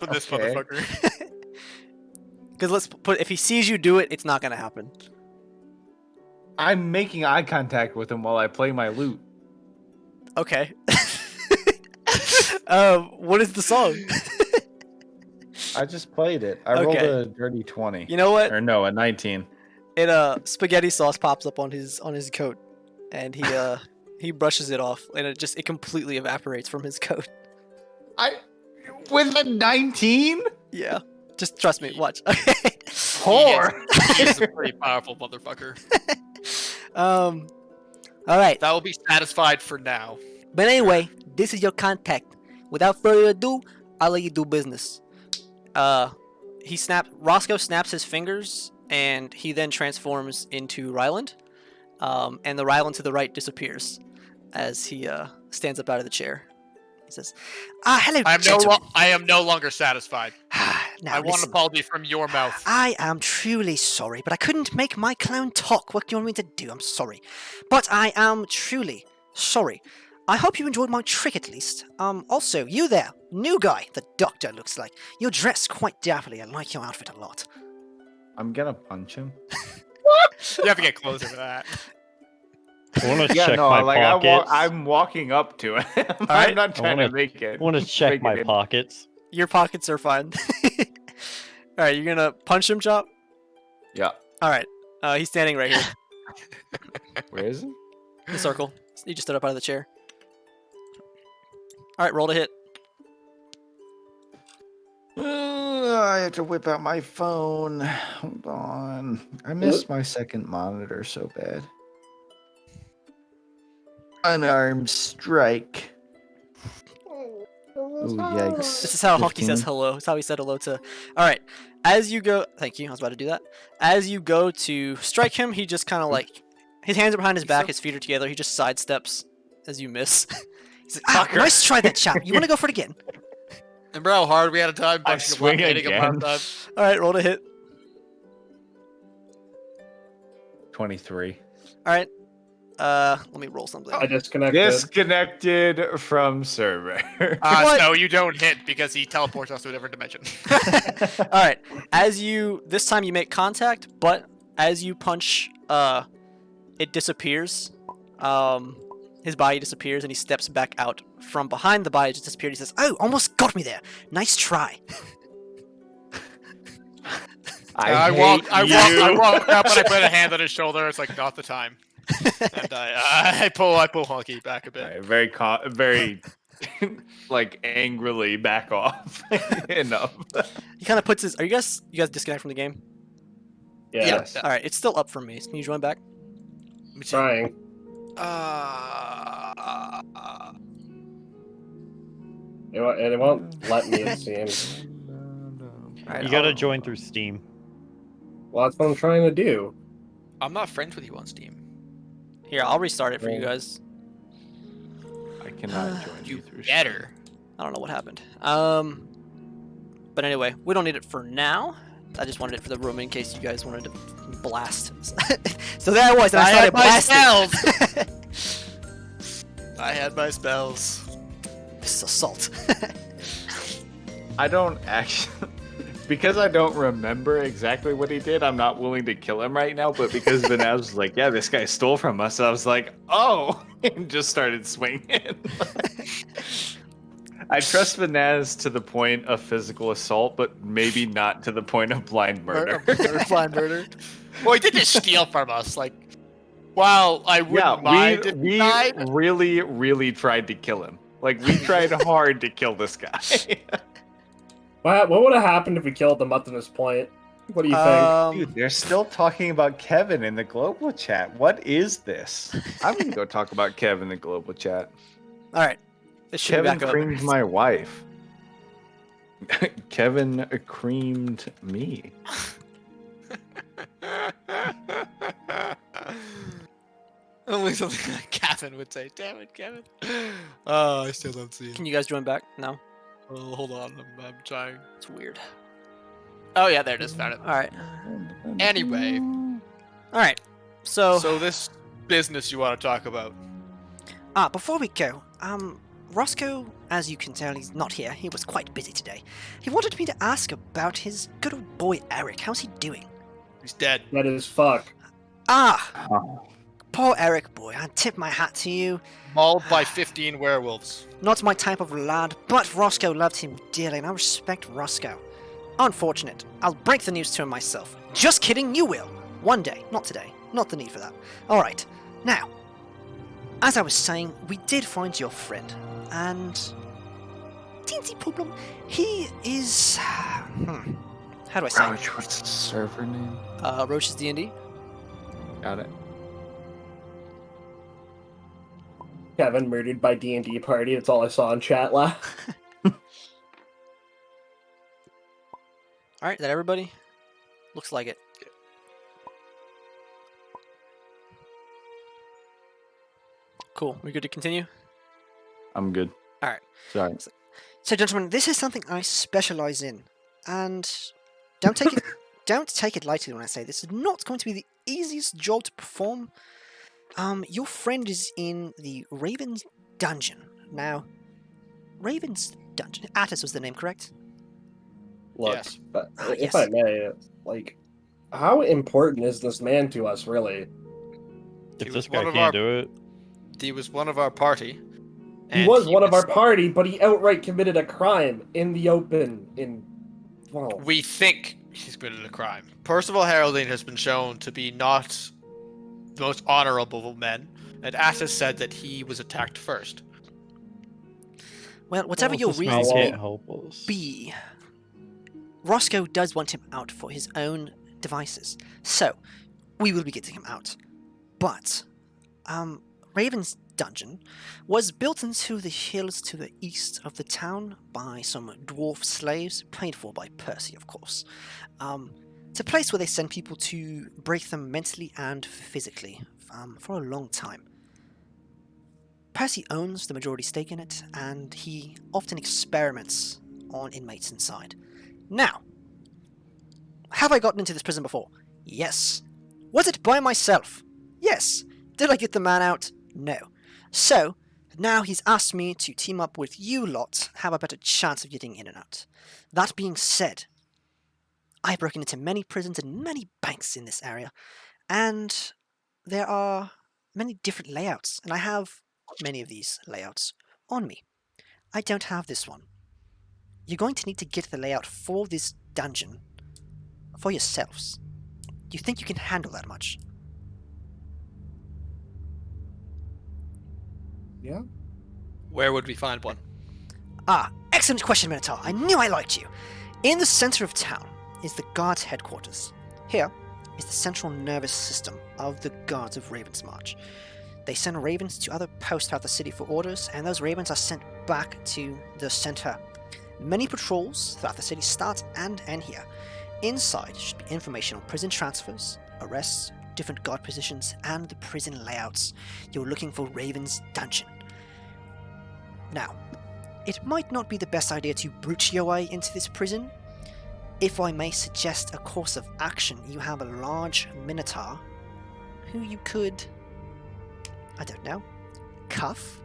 For this Okay. motherfucker. Because let's put, if he sees you do it, it's not gonna happen. I'm making eye contact with him while I play my lute. Okay. What is the song? I just played it. I rolled Okay. a dirty 20. You know what? Or no, a 19. Spaghetti sauce pops up on his coat, and he brushes it off, and it completely evaporates from his coat. With a 19? Yeah, just trust me. Watch. Okay. Whore. He is a pretty powerful motherfucker. all right. That will be satisfied for now. But anyway, this is your contact. Without further ado, I'll let you do business. Roscoe snaps his fingers, and he then transforms into Ryland. And the Ryland to the right disappears as he stands up out of the chair. He says, Hello, I gentlemen. am no longer satisfied. Now, I want an listen. apology from your mouth. I am truly sorry, but I couldn't make my clown talk. What do you want me to do? I'm sorry. But I am truly sorry. I hope you enjoyed my trick at least. Also, you there, new guy, the doctor looks like. You're dressed quite dapperly. I like your outfit a lot. I'm gonna punch him. You have to get closer to that. I want to Yeah, check no, my like pockets. I'm walking up to him. I'm right. not trying wanna- to make it. I want to check make my it in. pockets. your pockets are fine. All right, you're gonna punch him, Chop. Yeah. All right. He's standing right here. Where is he? In the circle. He just stood up out of the chair. All right, roll to hit. I have to whip out my phone. Hold on. I missed my second monitor so bad. Unarmed strike. Oh, yikes. This is how Hockey says 15. hello. It's how he said hello to. All right. As you go, thank you. I was about to do that. As you go to strike him, he just kind of like his hands are behind his back, his feet are together. He just sidesteps as you miss. He's like, Nice try that, chap. You want to go for it again? Remember how hard we had a time I punching him swing up, hitting him again. last time? All right, roll to hit. 23. All right. Let me roll something. I disconnected. Disconnected from server. What? No, you don't hit because he teleports us to a different dimension. All right. This time you make contact, but as you punch, it disappears. His body disappears, and he steps back out from behind the body. Just disappeared. He says, Oh, almost got me there. Nice try. I walk up and I put a hand on his shoulder. It's like not the time, and I pull Honky back a bit. Right, very like angrily back off. Enough. He kind of puts his. You guys disconnect from the game? Yes. All right. It's still up for me. Can you join back? Trying. It won't let me, it seems. All right, You gotta join through Steam. Well, that's what I'm trying to do. I'm not friends with you on Steam. Here, I'll restart it for you guys. I cannot join you through. Better. I don't know what happened. But anyway, we don't need it for now. I just wanted it for the room in case you guys wanted to blast. So there I was, and I started blasting. I had my spells. This assault. I don't actually, because I don't remember exactly what he did. I'm not willing to kill him right now. But because Vanaz was like, "Yeah, this guy stole from us," I was like, "Oh," and just started swinging. I trust Vanaz to the point of physical assault, but maybe not to the point of blind murder. Blind murder. Well, he did just steal from us. Like, while I wouldn't mind if he we died. really, really tried to kill him. Like, we tried hard to kill this guy. What would have happened if we killed him up to this point? What do you think? Dude, they're still talking about Kevin in the global chat. What is this? I'm gonna go talk about Kev in the global chat. All right. This should be Kevin back up. creamed my wife. Kevin creamed me. Only something like Kevin would say. Damn it, Kevin. Oh, I still don't see it. Can you guys join back? No? Well, hold on. I'm trying. It's weird. Oh, yeah, there it is. Found it. All right. Anyway, All right. So this business you want to talk about. Before we go, Roscoe, as you can tell, he's not here. He was quite busy today. He wanted me to ask about his good old boy Eric. How's he doing? He's dead. That is fuck. Poor Eric boy. I tip my hat to you. Mauled by 15 werewolves. Not my type of lad, but Roscoe loved him dearly, and I respect Roscoe. Unfortunate. I'll break the news to him myself. Just kidding, you will. One day. Not today. Not the need for that. Alright. Now, as I was saying, we did find your friend, and teensy problem. He is how do I say? Roach, what's the server name? Roach's D&D. Got it. Kevin murdered by D&D party. That's all I saw in chat. All right, is that everybody? Looks like it. Cool. We good to continue? I'm good. All right. Sorry. So, gentlemen, this is something I specialize in, and don't take it don't take it lightly when I say this is not going to be the easiest job to perform. Your friend is in the Raven's Dungeon. Now, Raven's Dungeon. Attis was the name, correct? Look, Yes. but if Yes. I may, like, how important is this man to us, really? If He this was guy one of can't our- do it, He was one of our party. He and was one of our party, but he outright committed a crime in the open. Well, We think he's committed a crime. Percival Heraldine has been shown to be not the most honorable of men, and Attis said that he was attacked first. Well, whatever well, your this man reasons can't may help us. be, Roscoe does want him out for his own devices. So, we will be getting him out. But, Raven's Dungeon was built into the hills to the east of the town by some dwarf slaves, paid for by Percy, of course. It's a place where they send people to break them mentally and physically for a long time. Percy owns the majority stake in it, and he often experiments on inmates inside. Now, have I gotten into this prison before? Yes. Was it by myself? Yes. Did I get the man out? No. So, now he's asked me to team up with you lot, have a better chance of getting in and out. That being said, I've broken into many prisons and many banks in this area, and there are many different layouts, and I have many of these layouts on me. I don't have this one. You're going to need to get the layout for this dungeon for yourselves. Do you think you can handle that much? Yeah. Where would we find one? Ah, excellent question, Minotaur. I knew I liked you. In the center of town is the guards' headquarters. Here is the central nervous system of the guards of Ravensmarch. They send ravens to other posts throughout the city for orders, and those ravens are sent back to the center. Many patrols throughout the city start and end here. Inside should be information on prison transfers, arrests, different guard positions, and the prison layouts. You're looking for Raven's Dungeon. Now, it might not be the best idea to brute your way into this prison. If I may suggest a course of action, you have a large minotaur who you could, I don't know, cuff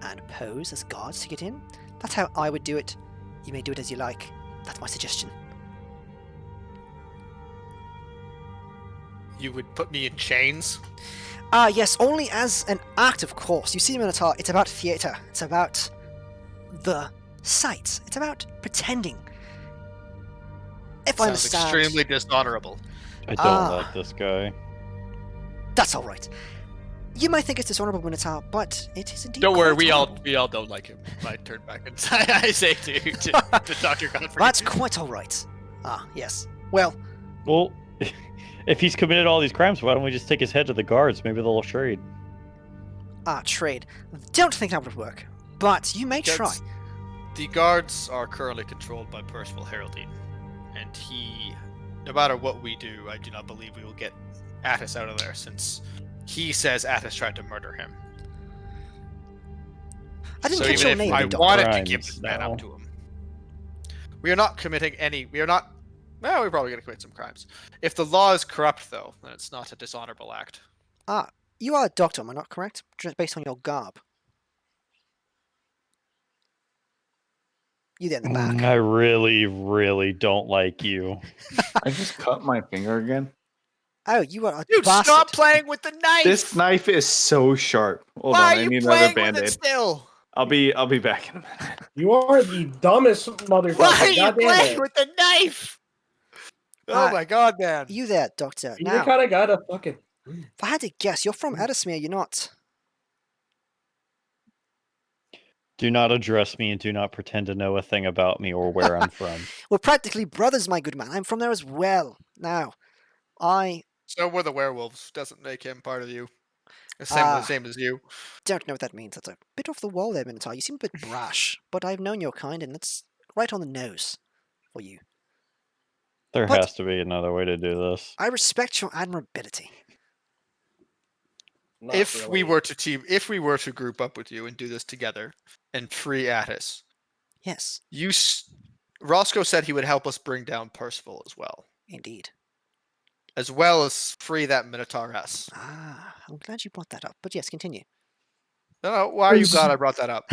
and pose as guards to get in. That's how I would do it. You may do it as you like. That's my suggestion. You would put me in chains? Ah, yes, only as an act, of course. You see, Minotaur, it's about theatre. It's about the sights. It's about pretending. If I Sounds understand... extremely dishonorable. I don't like this guy. That's alright. You might think it's dishonorable, Minotaur, but it is indeed Don't worry, quite we all honorable. don't like him. I turn back and I say to Dr. Godfrey. That's quite alright. Ah, yes. Well, Well, if he's committed all these crimes, why don't we just take his head to the guards? Maybe they'll trade. trade. Don't think that would work, but you may try. That's- The guards are currently controlled by Percival Haroldine, and he, no matter what we do, I do not believe we will get Attis out of there, since he says Attis tried to murder him. I didn't So catch even your if name, I Doctor. wanted to give Crimes, this man no. up to him, we are not committing any. We are not. Well, we're probably going to commit some crimes. If the law is corrupt, though, then it's not a dishonorable act. You are a doctor, am I not correct? Just based on your garb. You there in the back. I really, really don't like you. I just cut my finger again. Oh, you are a Dude, bastard. stop playing with the knife! This knife is so sharp. Hold Why on, are I you need another playing with band-aid. it still? I'll be back in a minute. You are the dumbest motherfucker. Why are you God damn playing it. with the knife? Oh my god, man. You there, Doctor. You're Now, the kind of guy to fucking. if I had to guess, you're from Edismere, you're not. Do not address me and do not pretend to know a thing about me or where I'm from. We're practically brothers, my good man. I'm from there as well. Now, I So were the werewolves. Doesn't make him part of you. The same as you. don't know what that means. That's a bit off the wall there, Minotaur. You seem a bit brash, but I've known your kind, and it's right on the nose for you. There But- has to be another way to do this. I respect your admirability. Not If we really. were to if we were to group up with you and do this together and free Attis, Yes, Roscoe said he would help us bring down Percival indeed. as well as free that Minotaur S. I'm glad you brought that up. But yes, continue. No, why are you glad I brought that up?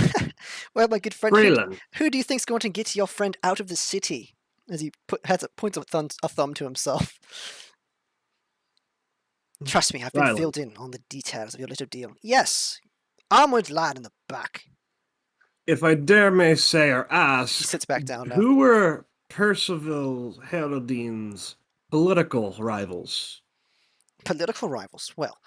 Well, my good friend, Braylon, who do you think's going to get your friend out of the city? As he points a thumb to himself. Trust me, I've been Rylan. filled in on the details of your little deal. Yes, armored lad in the back. if I dare may say or He ask, sits back down now. who were Percival Herodine's political rivals? Political rivals. Well,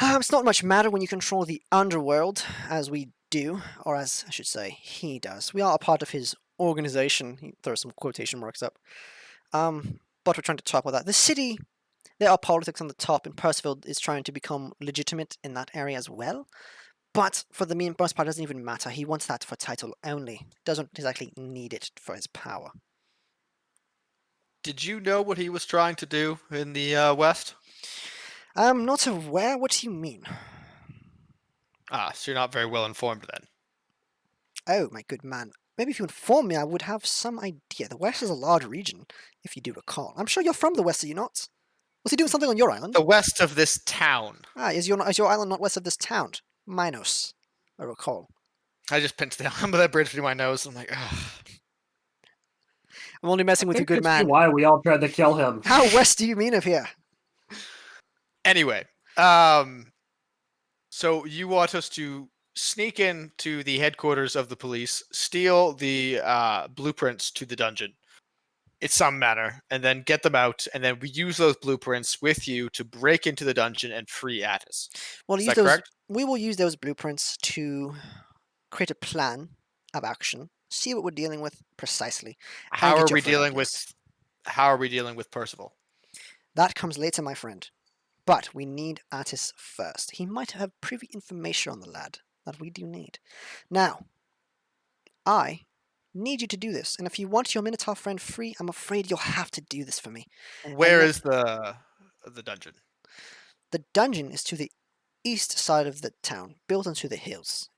it's not much matter when you control the underworld, as we do, or as I should say, he does. We are a part of his organization. He throws some quotation marks up. But we're trying to topple that. The city, there are politics on the top, and Percival is trying to become legitimate in that area as well. But for the most part, it doesn't even matter. He wants that for title only. Doesn't exactly need it for his power. Did you know what he was trying to do in the West? I'm not aware. What do you mean? So you're not very well informed then. Oh, my good man. Maybe if you inform me, I would have some idea. The West is a large region, if you do recall. I'm sure you're from the West, are you not? Was he doing something on your island? The west of this town. Is your island not west of this town? Minos, I recall. I just pinched the arm of that bridge through my nose. I'm like, ugh. I'm only messing with you, good man. Why we all tried to kill him? How west do you mean of here? Anyway, so you want us to sneak into the headquarters of the police, steal the blueprints to the dungeon in some manner, and then get them out, and then we use those blueprints with you to break into the dungeon and free Attis. Well, Is that correct? we will use those blueprints to create a plan of action, see what we're dealing with precisely. How get are your we friend on dealing this. with Percival? That comes later, my friend. But we need Attis first. He might have privy information on the lad that we do need. Now, I need you to do this, and if you want your Minotaur friend free, I'm afraid you'll have to do this for me. Where then- is the dungeon? The dungeon is to the east side of the town, built into the hills.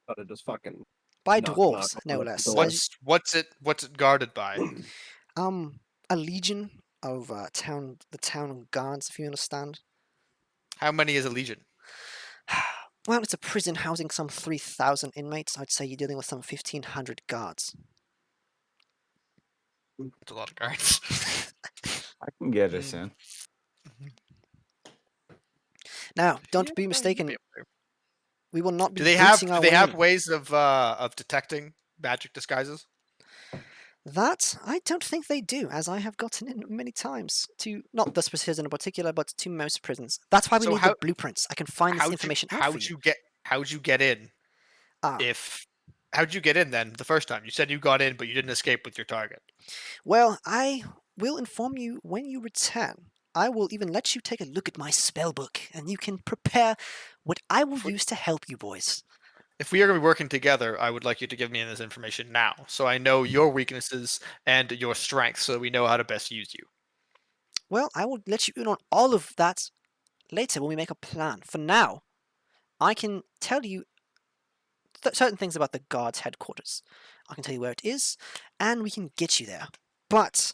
But it is fucking. By Knock, dwarves, knock no on the less. door. What's it guarded by? A legion of the town guards, if you understand. How many is a legion? Well, it's a prison housing some 3,000 inmates. I'd say you're dealing with some 1,500 guards. It's a lot of guards. I can get us in. Now, don't Yeah, be you'd mistaken. be able to. We will not be. Do they have booting our do they way have in. ways of detecting magic disguises? That I don't think they do, as I have gotten in many times to not this prison in particular, but to most prisons. That's why we So need how- the blueprints. I can find this information out for you. How'd you get in? Ah. How'd you get in then the first time? You said you got in, but you didn't escape with your target. Well, I will inform you when you return. I will even let you take a look at my spell book, and you can prepare what I will use to help you boys. If we are going to be working together, I would like you to give me this information now, so I know your weaknesses and your strengths, so we know how to best use you. Well, I will let you in on all of that later when we make a plan. For now, I can tell you certain things about the guards' headquarters. I can tell you where it is, and we can get you there. But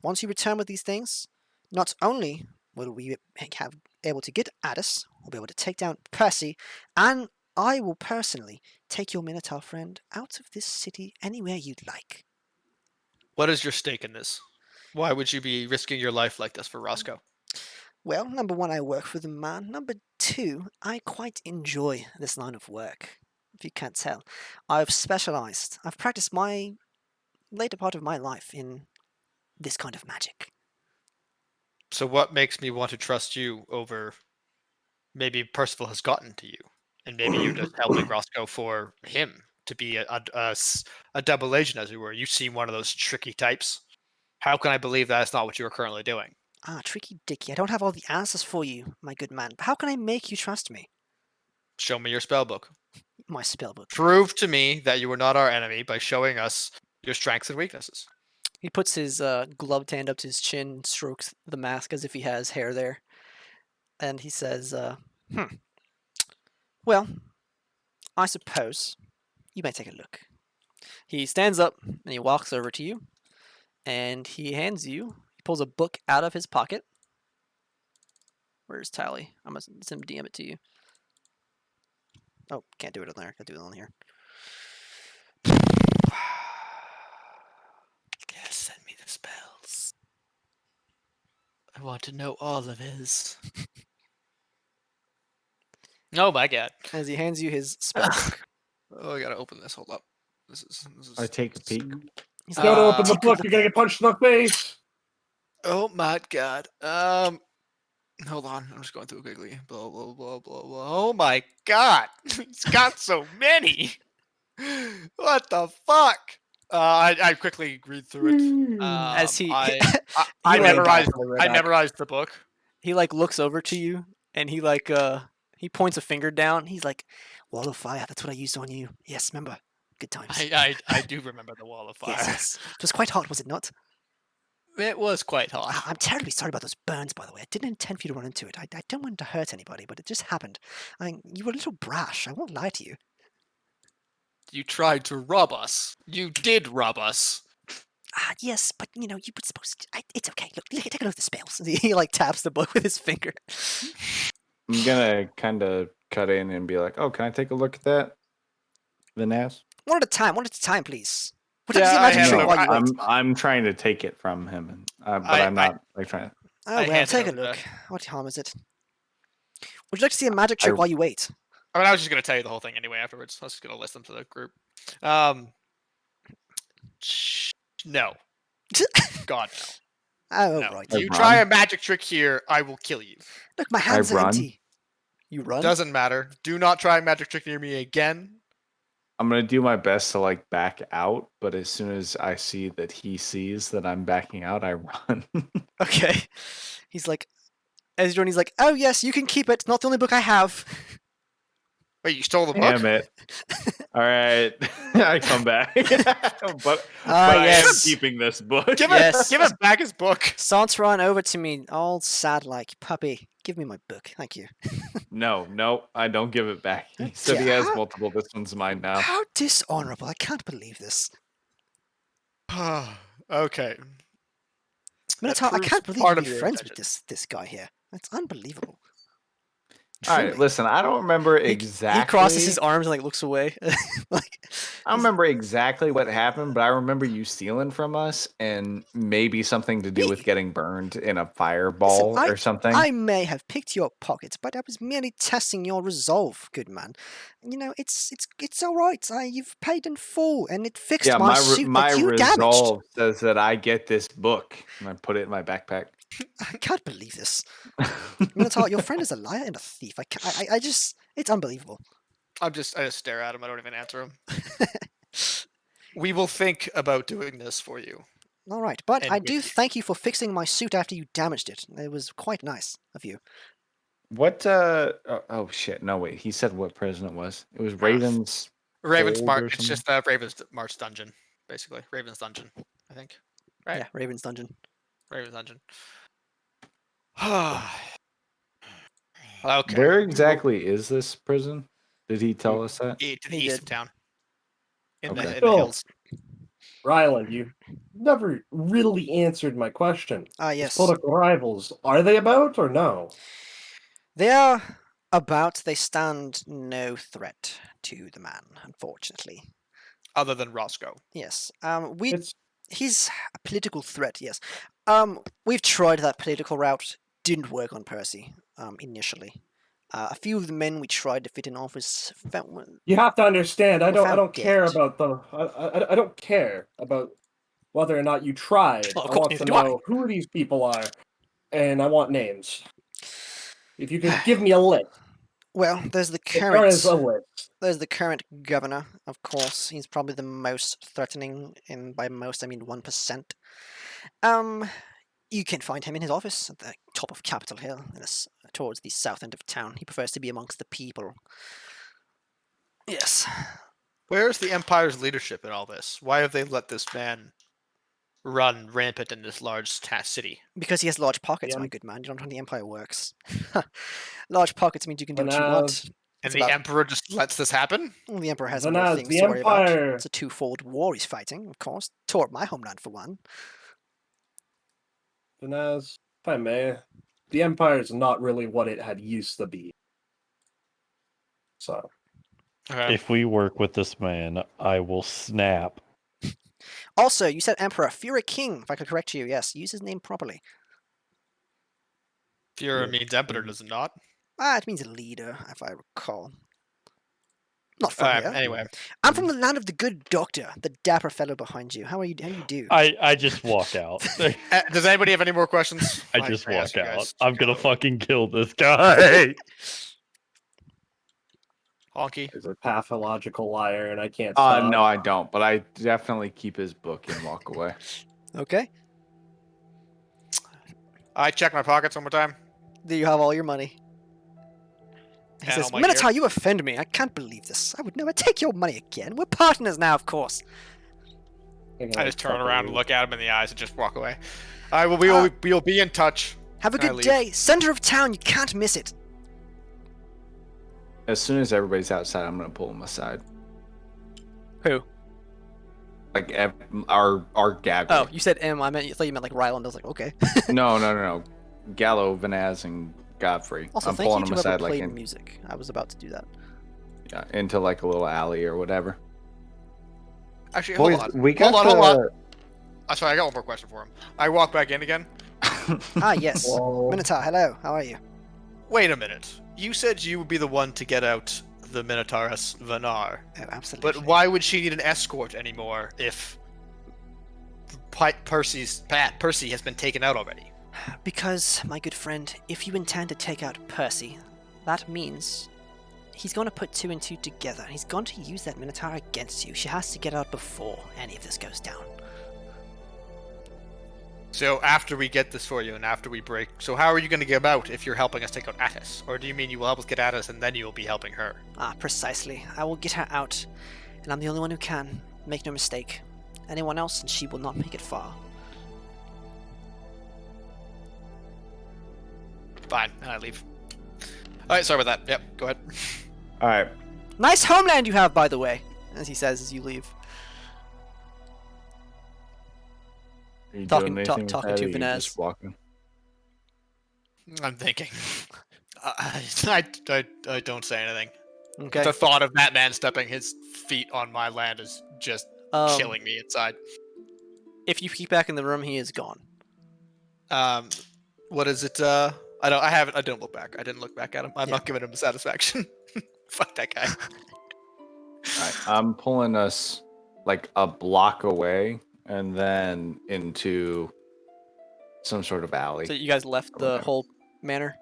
once you return with these things, not only will we have able to get Attis, we'll be able to take down Percy, and I will personally take your Minotaur friend out of this city anywhere you'd like. What is your stake in this? Why would you be risking your life like this for Roscoe? Well, number one, I work for the man. Number two, I quite enjoy this line of work. If you can't tell, I've practiced my later part of my life in this kind of magic. So what makes me want to trust you over maybe Percival has gotten to you, and maybe you're just helping Roscoe for him to be a double agent, as it were. You seem one of those tricky types. How can I believe that's not what you are currently doing? Tricky Dicky, I don't have all the answers for you, my good man, but how can I make you trust me? Show me your spellbook. My spellbook. Prove to me that you are not our enemy by showing us your strengths and weaknesses. He puts his gloved hand up to his chin, strokes the mask as if he has hair there, and he says, Well, I suppose you may take a look. He stands up and he walks over to you, and he pulls a book out of his pocket. Where's Tally? I'm going to send DM it to you. Oh, can't do it on there. Gotta do it on here. Yes, send me the spells. I want to know all of his. Oh my god. As he hands you his spell book. Oh, I gotta open this. Hold up. This is. I take a peek. He's You gotta open the take book. the You're gonna get punched in the face. Oh my god. Hold on. I'm just going through it quickly. Blah blah blah blah blah. Oh my god. He's got so many. What the fuck? I quickly read through it. As he- I he like- memorized the book. He like looks over to you and he like he points a finger down. He's like, Wall of Fire, that's what I used on you. Yes, remember? Good times. I do remember the Wall of Fire. Yes, yes. It was quite hot, was it not? It was quite hot. I'm terribly sorry about those burns, by the way. I didn't intend for you to run into it. I don't want to hurt anybody, but it just happened. I mean, you were a little brash. I won't lie to you. You tried to rob us. You did rob us. Ah, yes, but you were supposed to. It's okay. Look, take a look at the spells. He like taps the book with his finger. I'm gonna kind of cut in and be like, "Oh, can I take a look at that, Vanaz?" One at a time, please. Would you like to see a Yeah, I magic have trick it. while you wait? I'm trying to take it from him, but I- I'm not like trying to. Oh I well, hand it take a over to- look. What harm is it? Would you like to see a magic trick while you wait? I mean, I was just gonna tell you the whole thing anyway afterwards. I was just gonna list them to the group. No. God no. Oh No. right. You I try run. a magic trick here, I will kill you. Look, my hands are run. empty. You run? Doesn't matter. Do not try a magic trick near me again. I'm gonna do my best to like back out, but as soon as I see that he sees that I'm backing out, I run. Okay. He's like, as Johnny's like, oh yes, you can keep it. Not the only book I have. Wait, you stole the book? Damn it! All right, I come back, but Ah, I am yes. keeping this book. Give Yes. it back his book. Santron over to me, all sad like, puppy, give me my book. Thank you. No, I don't give it back. He said he has multiple. This one's mine now. How dishonorable. I can't believe this. Okay. Minotaur, I proves can't believe part you'd of be your friends with intentions. this guy here. That's unbelievable. All right, Truly. listen. I don't remember exactly. He crosses his arms and like looks away. Like I don't remember exactly what happened, but I remember you stealing from us, and maybe something to do with Me? getting burned in a fireball Listen, or something. I may have picked your pockets, but I was merely testing your resolve, good man. It's all right. You've paid in full, and it fixed yeah, my suit my that you damaged. resolve says that I get this book, and I put it in my backpack. I can't believe this. Minotaur, your friend is a liar and a thief. I just, it's unbelievable. I just stare at him. I don't even answer him. We will think about doing this for you. All right, but And I with do you. thank you for fixing my suit after you damaged it. It was quite nice of you. What? Oh shit! No wait. He said what prison it was. It was Raven's. Raven's Hold March. or It's something? just Raven's March dungeon, basically. Raven's dungeon, I think. Right. Yeah, Raven's Dungeon. Raven's dungeon. Okay. Where exactly is this prison? Did he tell us that? To the He east did. of town. In Okay. the Cool. hills. Ryland, you never really answered my question. Ah, yes. Political rivals, are they about or no? They are about, they stand no threat to the man, unfortunately. Other than Roscoe. Yes. It's He's a political threat, yes. We've tried that political route. Didn't work on Percy, initially. A few of the men we tried to fit in office you have to understand. I Well, don't found care dead. about the. I don't care about whether or not you tried. Well, of I course, want neither to do I. know who these people are, and I want names. If you could give me a list, Well, there's the if there is a current list. there's the current governor, of course. He's probably the most threatening, and by most I mean 1%. You can find him in his office at the top of Capitol Hill, towards the south end of town. He prefers to be amongst the people. Yes. Where's the Empire's leadership in all this? Why have they let this man run rampant in this large city? Because he has large pockets, my Em- good man. You don't know how the Empire works. Large pockets means you can do what you Vanaz, want. And It's the about- Emperor just lets this happen? Well, the Emperor has more Vanaz, things the to worry about. Empire. It's a twofold war he's fighting, of course. Tore up my homeland for one. Vanaz, if I may, the Empire is not really what it had used to be. So If we work with this man, I will snap. Also, you said Emperor. Fear a king, if I could correct you. Yes, use his name properly. Fuhrer means Emperor, does it not? It means a leader, if I recall. Not from here. Anyway, I'm from the land of the good doctor, the dapper fellow behind you. How do you do? I just walk out. does anybody have any more questions? I just I asked walk you out. guys. I'm gonna fucking kill this guy. Honky. he's a pathological liar, and I can't. No, I don't. But I definitely keep his book and walk away. Okay. I check my pockets one more time. Do you have all your money? He And says, all my Minotaur, gear. you offend me. I can't believe this. I would never take your money again. We're partners now, of course. I just turn around and look at him in the eyes and just walk away. I will. Ah. We'll be in touch. Have a I good leave. day. Center of town. You can't miss it. As soon as everybody's outside, I'm gonna pull him aside. Who? Like our Gaggle. Oh, you said M. I thought you meant like Ryland. I was like, okay. No. Gallo, Vanaz, and Godfrey. Also, I'm thank pulling you them to whoever aside like played music. I was about to do that. into like a little alley or whatever. Actually, Boys, hold on. we got hold on. the- Oh, sorry, I got one more question for him. I walk back in again. Ah, yes. Well, Minotaur, hello. How are you? Wait a minute. You said you would be the one to get out the Minotauress Vanar. Oh, absolutely. But why would she need an escort anymore if Percy has been taken out already? Because, my good friend, if you intend to take out Percy, that means he's going to put 2 and 2 together. He's going to use that Minotaur against you. She has to get out before any of this goes down. So after we get this for you and after we break, so how are you going to get out if you're helping us take out Attis? Or do you mean you will help us get Attis and then you will be helping her? Ah, precisely. I will get her out, and I'm the only one who can. Make no mistake. Anyone else, and she will not make it far. Fine, and I leave. Alright, sorry about that. Yep, go ahead. All right. Nice homeland you have, by the way, as he says as you leave. Are you Talking- doing anything with talking that, to or you Vanaz. just walking? I'm thinking. I don't say anything. Okay. The thought of that man stepping his feet on my land is just killing me inside. If you peek back in the room, he is gone. What is it? I don't look back. I didn't look back at him. I'm Yeah. not giving him satisfaction. Fuck that guy. Alright, I'm pulling us like a block away and then into some sort of alley. So you guys left the Okay. whole manor?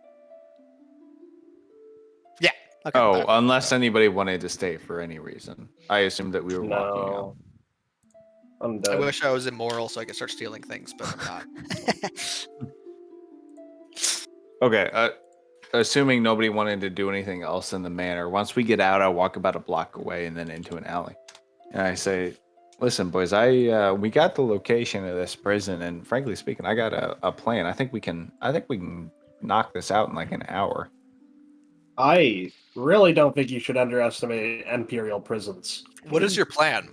Yeah. Okay. Oh, unless anybody wanted to stay for any reason. I assumed that we were walking out. no. I'm I dead. wish I was immoral so I could start stealing things, but I'm not. Okay, assuming nobody wanted to do anything else in the manor, once we get out, I walk about a block away and then into an alley. And I say, listen, boys, we got the location of this prison, and frankly speaking, I got a plan. I think we can knock this out in like an hour. I really don't think you should underestimate Imperial prisons. What is your plan?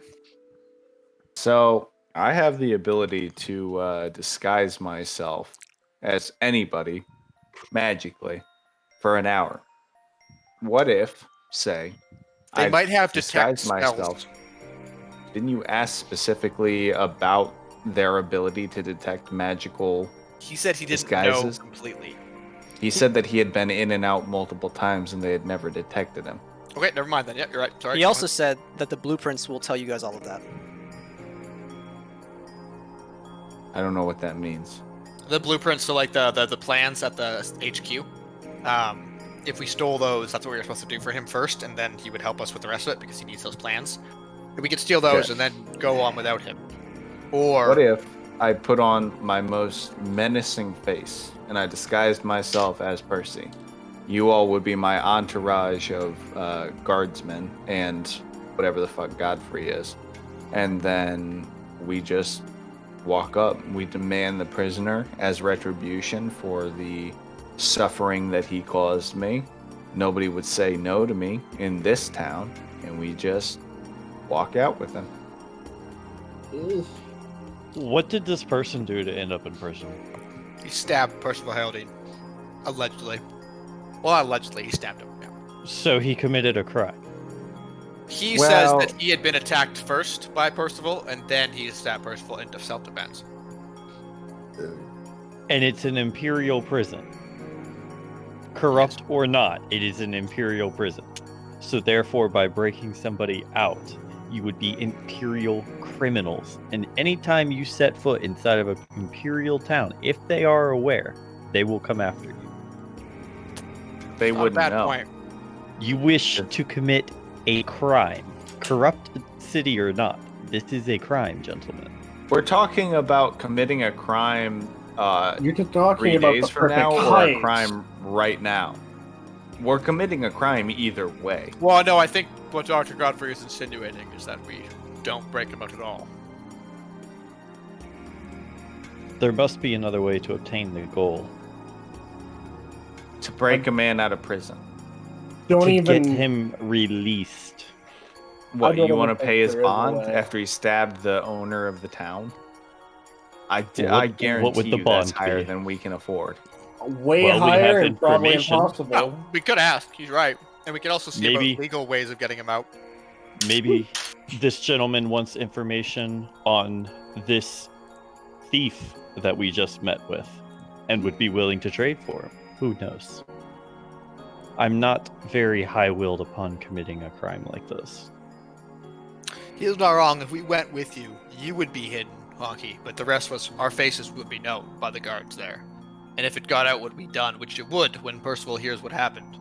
So I have the ability to disguise myself as anybody magically for an hour. What if, say, They I might have detect disguise myself? spells. Didn't you ask specifically about their ability to detect magical? He said he didn't Disguises? know completely. He said that he had been in and out multiple times and they had never detected him. Okay, never mind then. Yep, you're right. Sorry. He go also ahead. said that the blueprints will tell you guys all of that. I don't know what that means. The blueprints, so like the plans at the HQ. If we stole those, that's what we were supposed to do for him first, and then he would help us with the rest of it because he needs those plans. And we could steal those Okay. and then go on without him. Or What if I put on my most menacing face and I disguised myself as Percy? You all would be my entourage of guardsmen and whatever the fuck Godfrey is. And then we just walk up. We demand the prisoner as retribution for the suffering that he caused me. Nobody would say no to me in this town. And we just walk out with him. What did this person do to end up in prison? he stabbed Percival Haldane. Allegedly. Well, allegedly, he stabbed him. Yeah. So he committed a crime. He Well- says that he had been attacked first by Percival, and then he stabbed Percival into self-defense. And it's an imperial prison. Corrupt or not, it is an imperial prison. So therefore, by breaking somebody out, you would be imperial criminals. And anytime you set foot inside of an imperial town, if they are aware, they will come after you. They Not a wouldn't bad know. point. You wish to commit a crime, corrupt city or not. This is a crime, gentlemen. We're talking about committing a crime You're just 3 talking about days the from perfect now or a height. crime right now. We're committing a crime either way. Well, no, I think what Dr. Godfrey is insinuating is that we don't break him out at all. There must be another way to obtain the goal. To break a man out of prison. Don't to even. get him released. What, don't you want to even think pay his there is a bond way. after he stabbed the owner of the town? I What guarantee would the you that's bond higher be? than we can afford. Way Well, we higher have and probably information. impossible. Oh, we could ask. He's right, and we could also see Maybe- about legal ways of getting him out. Maybe this gentleman wants information on this thief that we just met with and would be willing to trade for him. Who knows? I'm not very high-willed upon committing a crime like this. He's not wrong. If we went with you, you would be hidden, Honky, but the rest of us, our faces would be known by the guards there. And if it got out what we'd done, which it would when Percival hears what happened,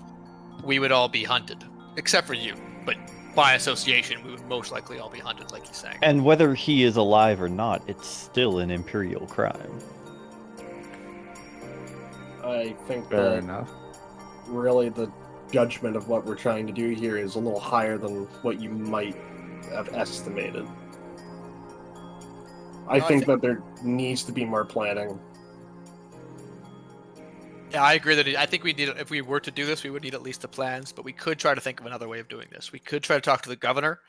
we would all be hunted. Except for you. But by association, we would most likely all be hunted, like he's saying. And whether he is alive or not, it's still an imperial crime. I think Fair that enough. really the judgment of what we're trying to do here is a little higher than what you might have estimated. I No, I think that there needs to be more planning. Yeah, I agree that I think we need. If we were to do this, we would need at least the plans. But we could try to think of another way of doing this. We could try to talk to the governor.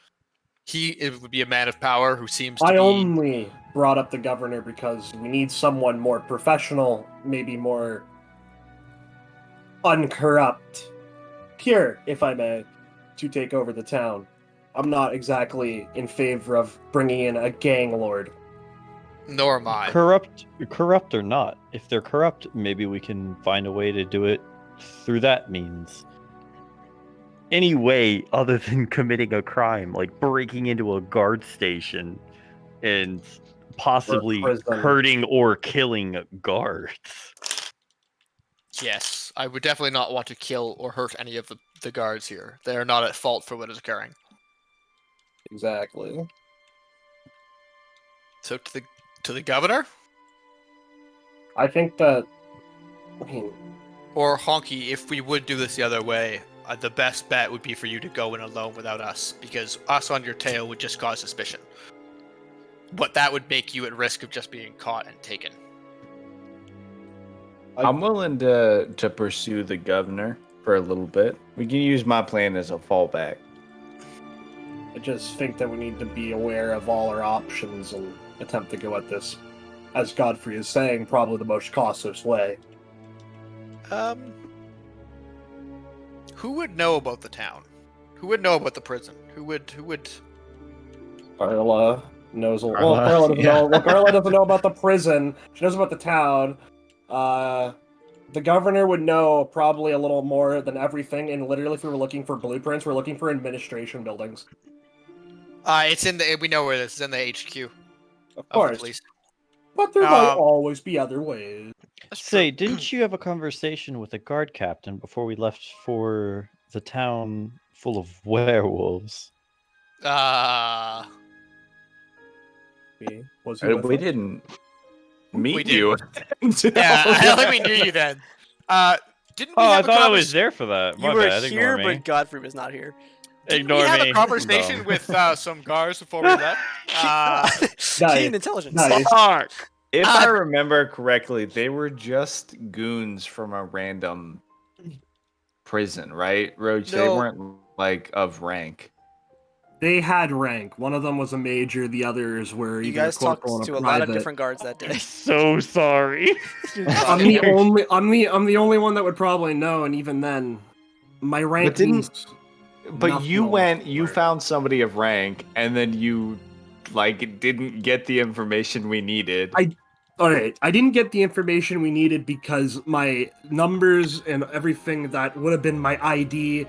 It would be a man of power who seems to I be. only brought up the governor because we need someone more professional, maybe more uncorrupt, pure, if I may, to take over the town. I'm not exactly in favor of bringing in a gang lord. Nor am I. Corrupt or not, if they're corrupt, maybe we can find a way to do it through that means. Any way other than committing a crime, like breaking into a guard station and possibly prison. hurting or killing guards. Yes, I would definitely not want to kill or hurt any of the guards here. They are not at fault for what is occurring. Exactly. So to the governor I think that, I mean, or Honky, if we would do this the other way, the best bet would be for you to go in alone without us, because us on your tail would just cause suspicion. But that would make you at risk of just being caught and taken. I'm willing to pursue the governor for a little bit. We can use my plan as a fallback. I just think that we need to be aware of all our options and attempt to go at this, as Godfrey is saying, probably the most costless way. Who would know about the town? Who would know about the prison? Who would? Carla knows a lot. Carla, Well, Carla doesn't yeah. know. Well, Carla doesn't know about the prison. She knows about the town. The governor would know probably a little more than everything. And literally, if we were looking for blueprints, we're looking for administration buildings. It's in the. We know where this is, in the HQ. Of Of the course, police. but there might Um, always be other ways. That's true. Say, didn't you have a conversation with the guard captain before we left for the town full of werewolves? Was he with We us? didn't We meet did. you. Yeah, I don't think we knew you then. Didn't we Oh, I have a thought I convers- was there for that. My You were bad. here, Ignore me. but Godfrey was not here. Didn't Ignore we have me. a conversation No. with some guards before we left? Keen intelligence. Nice. Fuck. If I remember correctly, they were just goons from a random prison, right, Roach? They No. weren't like of rank. They had rank. One of them was a major. The others were You either guys talked corporal and to a lot private. of different guards that day. So sorry. I'm the only. I'm the only one that would probably know, and even then, my rank. didn't- means But nothing you else went, you for it. found somebody of rank, and then you like didn't get the information we needed. All right, I didn't get the information we needed because my numbers and everything that would have been my ID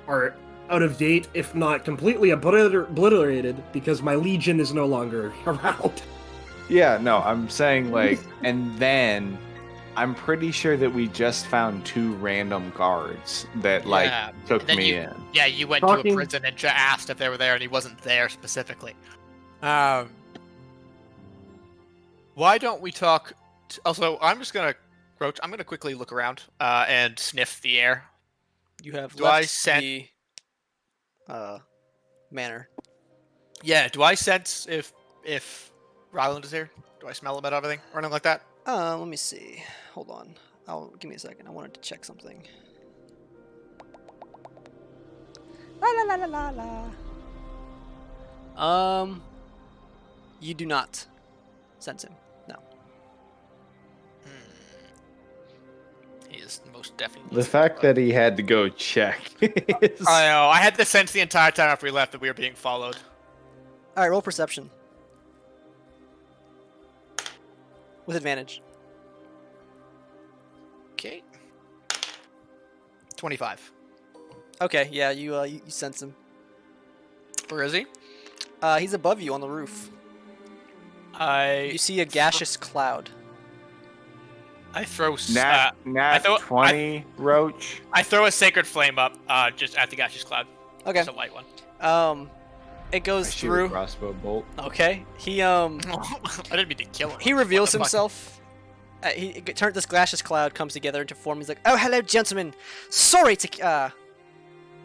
are out of date, if not completely obliterated, because my legion is no longer around. Yeah, no, I'm saying like, and then I'm pretty sure that we just found 2 random guards that like Yeah, took and then me you- in. Yeah, you went to a Talking- prison and asked if they were there, and he wasn't there specifically. Why don't we talk? Also, I'm just gonna, Roach. I'm gonna quickly look around and sniff the air. You have Do I left send- the manor. Yeah. Do I sense if Ryland is here? Do I smell him at everything or anything like that? Let me see. Hold on. Give me a second. I wanted to check something. La la la la la la. You do not sense him. No. He is most definitely. The fact that he had to go check. Is... I know. I had the sense the entire time after we left that we were being followed. All right, roll perception with advantage. Okay. 25. Okay, yeah, you sense him. Where is he? He's above you on the roof. I You see a gaseous cloud. throw Nat I throw- 20, Roach. I throw a sacred flame up just at the gaseous cloud. Okay. Just a light one. It goes I shoot a through. crossbow bolt. Okay. He I didn't mean to kill him. He reveals What the fuck? himself. This gaseous cloud comes together into form. He's like, "Oh, hello, gentlemen. Sorry to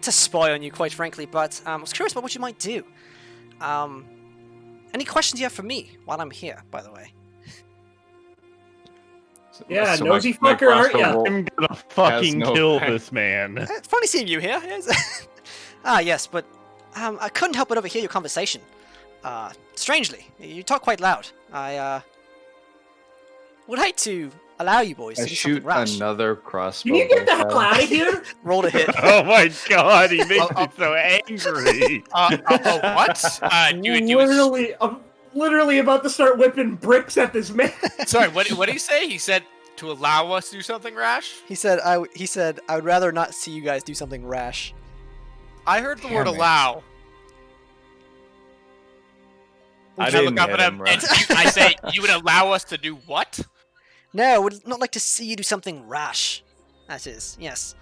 spy on you, quite frankly, but I was curious about what you might do. Any questions you have for me while I'm here, by the way?" Yeah, So nosy my fucker, aren't crossbow ya? bolt I'm gonna fucking no kill back. this man. It's funny seeing you here. Yes. Yes, but I couldn't help but overhear your conversation. Strangely, you talk quite loud. I would hate to allow you boys to I do shoot something rash. another crossbow. Can you get the bolt hell at out of here? Roll to hit. Oh my god, he makes me so angry. What? I'm literally about to start whipping bricks at this man. Sorry, what did he say? He said to allow us to do something rash? He said, I would rather not see you guys do something rash. I heard the word Damn it. allow. I I didn't look up hit at him, him and Russ. I say, you would allow us to do what? No, I would not like to see you do something rash. That is, yes.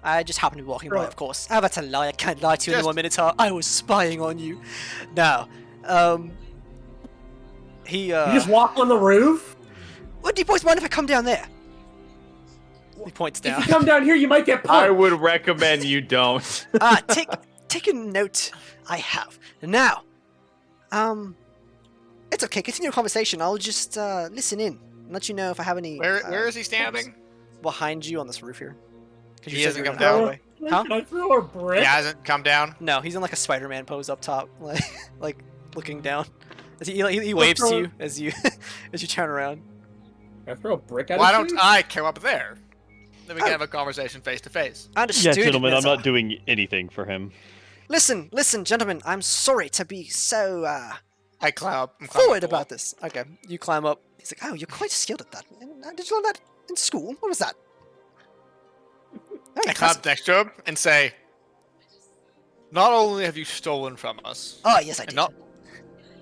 I just happened to be walking by, Bro. of course. How about a lie? I can't lie to you Just- in 1 minute. I was spying on you. No. He, You just walk on the roof? What, do you boys mind if I come down there? He points If down. you come down here, you might get I punched. would recommend you don't. Take a note. I have. Now, it's okay. Continue your conversation. I'll just listen in and let you know if I have any. Where is he standing? Behind you on this roof here. 'Cause you He said hasn't you're come gonna down? go away. Huh? Can I throw a brick? He hasn't come down. No, he's in like a Spider-Man pose up top, like looking down. As he waves to you as you as you turn around. Can I throw a brick at Why his don't face? I come up there? Then we can have a conversation face to face. Understood. Yeah, gentlemen, I'm Mizar. not doing anything for him. Listen, gentlemen. I'm sorry to be so I climb up. I'm climbing up forward the wall. about this. Okay, you climb up. He's like, "Oh, you're quite skilled at that. Did you learn that in school? What was that?" Very I climb impressive. up next to him and say, "Not only have you stolen from us, Oh, yes, I and did. not,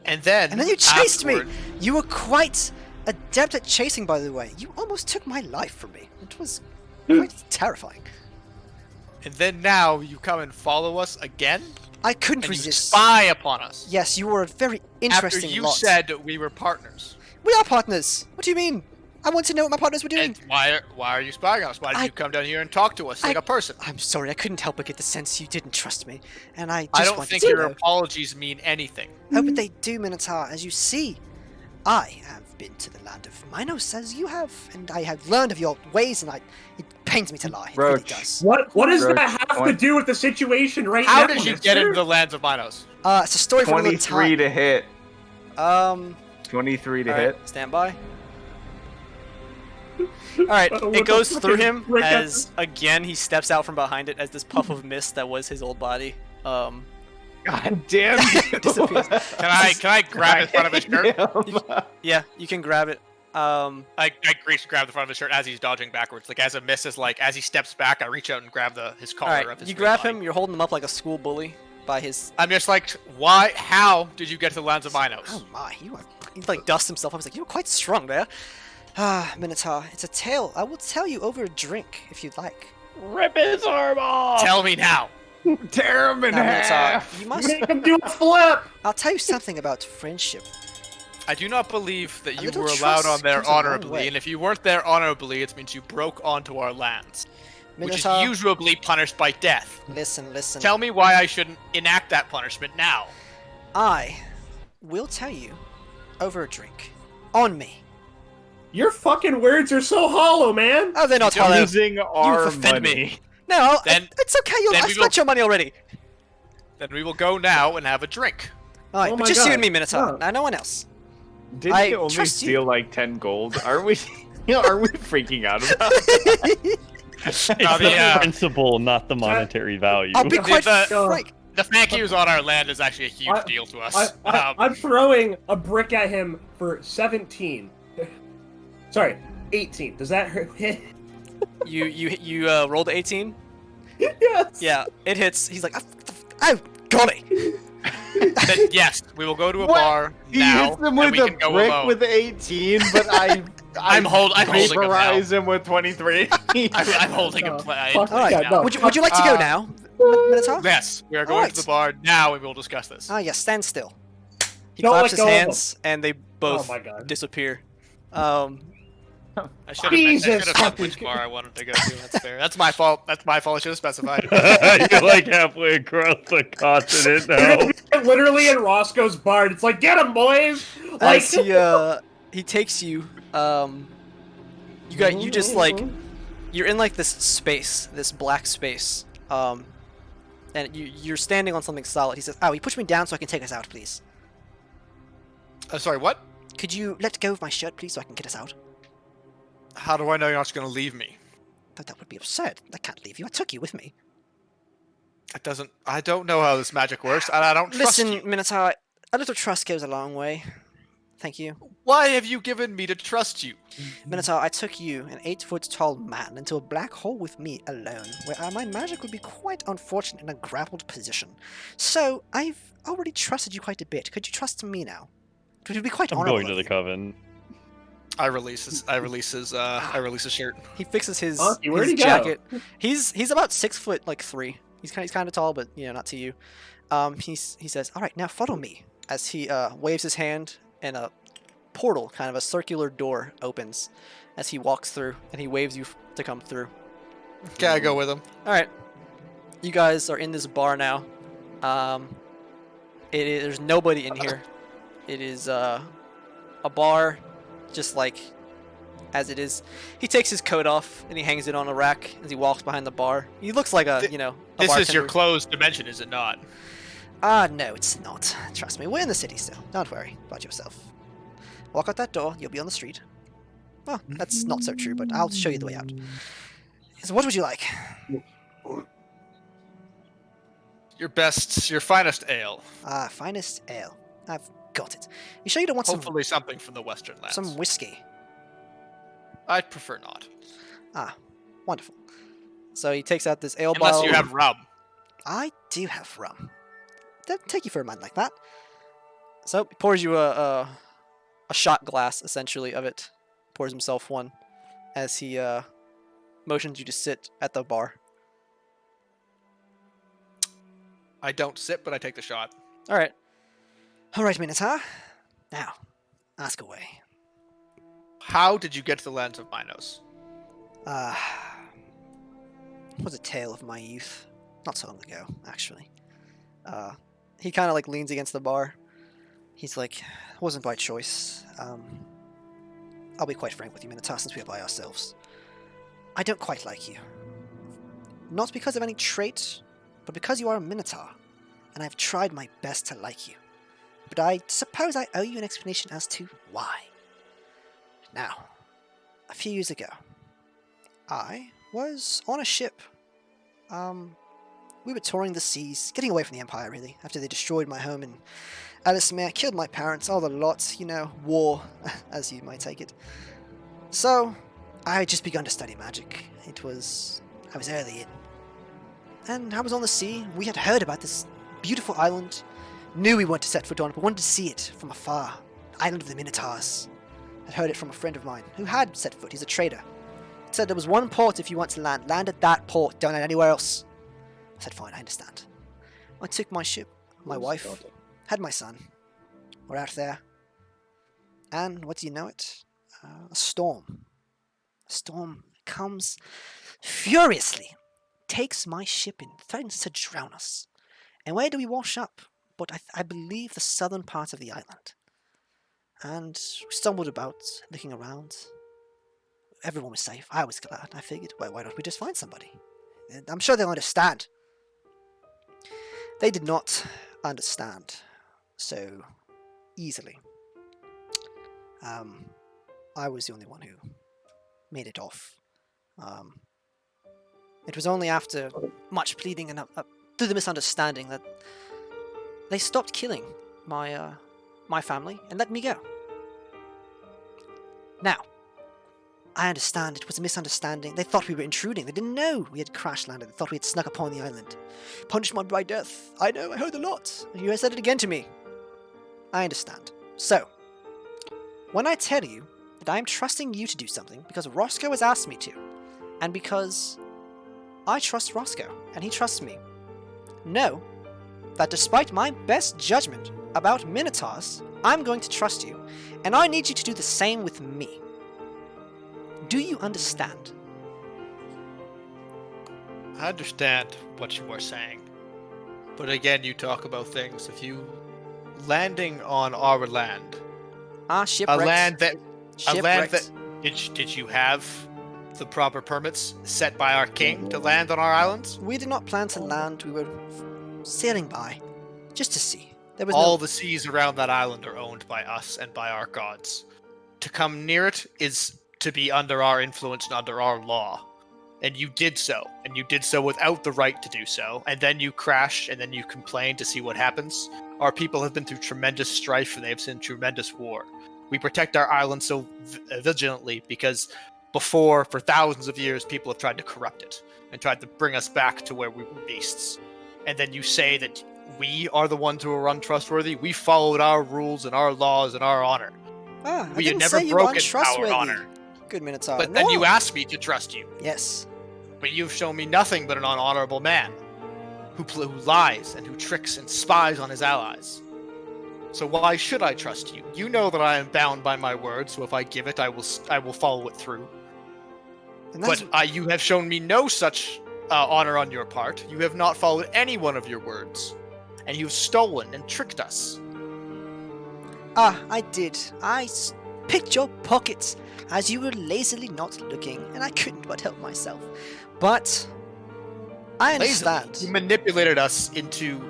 and then And then you chased me. afterward- You were quite adept at chasing, by the way. You almost took my life from me. It was quite terrifying. And then now you come and follow us again, I couldn't and you resist. spy upon us. Yes, you were a very interesting After you lot. said we were partners. We are partners. What do you mean? I want to know what my partners were doing. And why are you spying on us? Why did I- you come down here and talk to us like a person? I'm sorry, I couldn't help but get the sense you didn't trust me, and I just I don't wanted think to your know. apologies mean anything. Oh, but they do, Minotaur. As you see, I have been to the land of Minos, as you have, and I have learned of your ways, and it pains me to lie. It really Roach. does. What does Roach, that have to what- do with the situation right How now? did you get into the lands of Minos? It's a story for another 23 time. to hit. 23 to All hit. right, stand by. All right, With it a goes through fucking him brick at as again he steps out from behind it as this puff of mist that was his old body. God damn you. Disappears. Can I grab it in front of his shirt? Yeah, you can grab it. I reach to grab the front of his shirt as he's dodging backwards. Like as a miss is like as he steps back, I reach out and grab his All collar right, of his you green grab body. him. You're holding him up like a school bully by his. I'm just like, why? How did you get to the lands of Minos? Oh my, you are. He like dusts himself. I was like, you're quite strong there. Ah, Minotaur, it's a tale I will tell you over a drink if you'd like. Rip his arm off! Tell me now. Tear him in Now, Minotaur, half. you must. Make him do a flip! I'll tell you something about friendship. I do not believe that A you little were allowed trust on there goes a long honorably, way. and if you weren't there honorably, it means you broke onto our lands, which is Minotaur, usually punished by death. listen. Tell me why I shouldn't enact that punishment now. I will tell you over a drink. On me. Your fucking words are so hollow, man! Oh, they're not hollow. Using our offend me. money. No, Then- it's okay. then I we spent will- your money already. Then we will go now and have a drink. Alright, Oh but my just you God. and me, Minotaur. Wow. Now, no one else. Didn't I you only trust you. steal like 10 gold? Are we are we freaking out about that? It's the, the principle, not the monetary value. I'll be quite the- frank. The fact he was on our land is actually a huge deal to us. I'm throwing a brick at him for 17. Sorry, 18. Does that hit? You rolled 18. Yes. Yeah, it hits. He's like, Oh, golly. Then yes, we will go to a What? bar He now, hits him and with we a can go brick alone. with 18, but I'm holding him now. Vaporize him with 23. I'm holding him. Fuck Alright, yeah, no. would you like to go now, Minotaur? Yes, we are going Alright. to the bar now, and we will discuss this. Ah, yes, stand still. he Don't claps let his go of him. hands, and they both Oh my God. disappear. I should have Jesus said fucking which bar I wanted to go to. That's fair. That's my fault. That's my fault. I should have specified. You're like halfway across the continent now. Literally in Roscoe's bar. It's like, get him, boys! Like, As he takes you, you just like, you're in like this space, this black space, and you're standing on something solid. He says, "Oh, you push me down so I can take us out, please. Sorry, what? Could you let go of my shirt, please, so I can get us out?" How do I know you're not just going to leave me? But that would be absurd. I can't leave you. I took you with me. That doesn't. I don't know how this magic works, and I don't trust Listen, you. Minotaur, a little trust goes a long way. Thank you. Why have you given me to trust you? Minotaur, I took you, an 8-foot-tall man, into a black hole with me alone, where my magic would be quite unfortunate in a grappled position. So, I've already trusted you quite a bit. Could you trust me now? It would be quite I'm honorable going to of the you. coven. I release his shirt. He fixes his, Monkey, where'd his he go? jacket. He's about 6'3". He's kind of tall, but not to you. He says, "All right, now follow me." As he waves his hand, and a portal, kind of a circular door, opens as he walks through, and he waves you to come through. Okay, I go with him. All right, you guys are in this bar now. There's nobody in here. It is a bar, just like as it is. He takes his coat off and he hangs it on a rack as he walks behind the bar. He looks like a Th- a This is your bartender. closed dimension, is it not? No, it's not. Trust me, we're in the city still. Don't worry about yourself. Walk out that door, you'll be on the street. Well, that's not so true, but I'll show you the way out. So what would you like? Your finest ale. Finest ale. I've got it. You sure you don't want Hopefully something from the Western lands. some whiskey? I'd prefer not. Wonderful. So he takes out this ale Unless bottle. you have rum. I do have rum. Don't take you for a man like that. So he pours you a shot glass, essentially, of it. Pours himself one as he motions you to sit at the bar. I don't sip, but I take the shot. All right. All right, Minotaur. Now, ask away. How did you get to the lands of Minos? It was a tale of my youth. Not so long ago, actually. He kind of like leans against the bar. He's like, it wasn't by choice. I'll be quite frank with you, Minotaur, since we're by ourselves. I don't quite like you. Not because of any trait, but because you are a Minotaur, and I've tried my best to like you. But I suppose I owe you an explanation as to why. Now, a few years ago, I was on a ship. We were touring the seas, getting away from the Empire, really, after they destroyed my home in Alismere, killed my parents, all the lot, war, as you might take it. So, I had just begun to study magic. I was early in. And I was on the sea. We had heard about this beautiful island. Knew we weren't to set foot on it, but wanted to see it from afar. The island of the Minotaurs. I'd heard it from a friend of mine who had set foot. He's a trader. He said there was one port if you want to land. Land at that port. Don't land anywhere else. I said, fine, I understand. I took my ship, my wife, had my son. We're out there. And what do you know it? A storm. A storm comes furiously, takes my ship and threatens to drown us. And where do we wash up? But I believe the southern part of the island. And we stumbled about, looking around. Everyone was safe. I was glad. I figured, well, why don't we just find somebody? I'm sure they'll understand. They did not understand. so easily. I was the only one who made it off. It was only after much pleading and through the misunderstanding that they stopped killing my family and let me go. Now, I understand it was a misunderstanding. They thought we were intruding. They didn't know we had crash landed. They thought we had snuck upon the island. Punishment by death. I know, I heard a lot. You said it again to me. I understand. So, when I tell you that I am trusting you to do something because Roscoe has asked me to, and because I trust Roscoe, and he trusts me, know that despite my best judgment about Minotaurs, I'm going to trust you, and I need you to do the same with me. Do you understand? I understand what you are saying. But again, you talk about things. If you landing on our land, Shipwrecked. a land that Shipwrecked. did you have the proper permits set by our king to land on our islands? We did not plan to land. We were sailing by, just to see. There was All no... the seas around that island are owned by us and by our gods. To come near it is to be under our influence and under our law. And you did so. And you did so without the right to do so. And then you crash, and then you complain to see what happens. Our people have been through tremendous strife, and they have seen tremendous war. We protect our island so vigilantly because before, for thousands of years, people have tried to corrupt it and tried to bring us back to where we were beasts. And then you say that we are the ones who are untrustworthy? We followed our rules and our laws and our honor. I We had didn't never say you were broken our untrustworthy. honor. Good Minotaur. But No. then you asked me to trust you. Yes. But you've shown me nothing but an unhonorable man who lies and who tricks and spies on his allies. So why should I trust you? You know that I am bound by my word, so if I give it, I will follow it through. And that's... But you have shown me no such honor on your part. You have not followed any one of your words. And you've stolen and tricked us. I did. Picked your pockets as you were lazily not looking, and I couldn't but help myself. But I understand. Lazily, you manipulated us into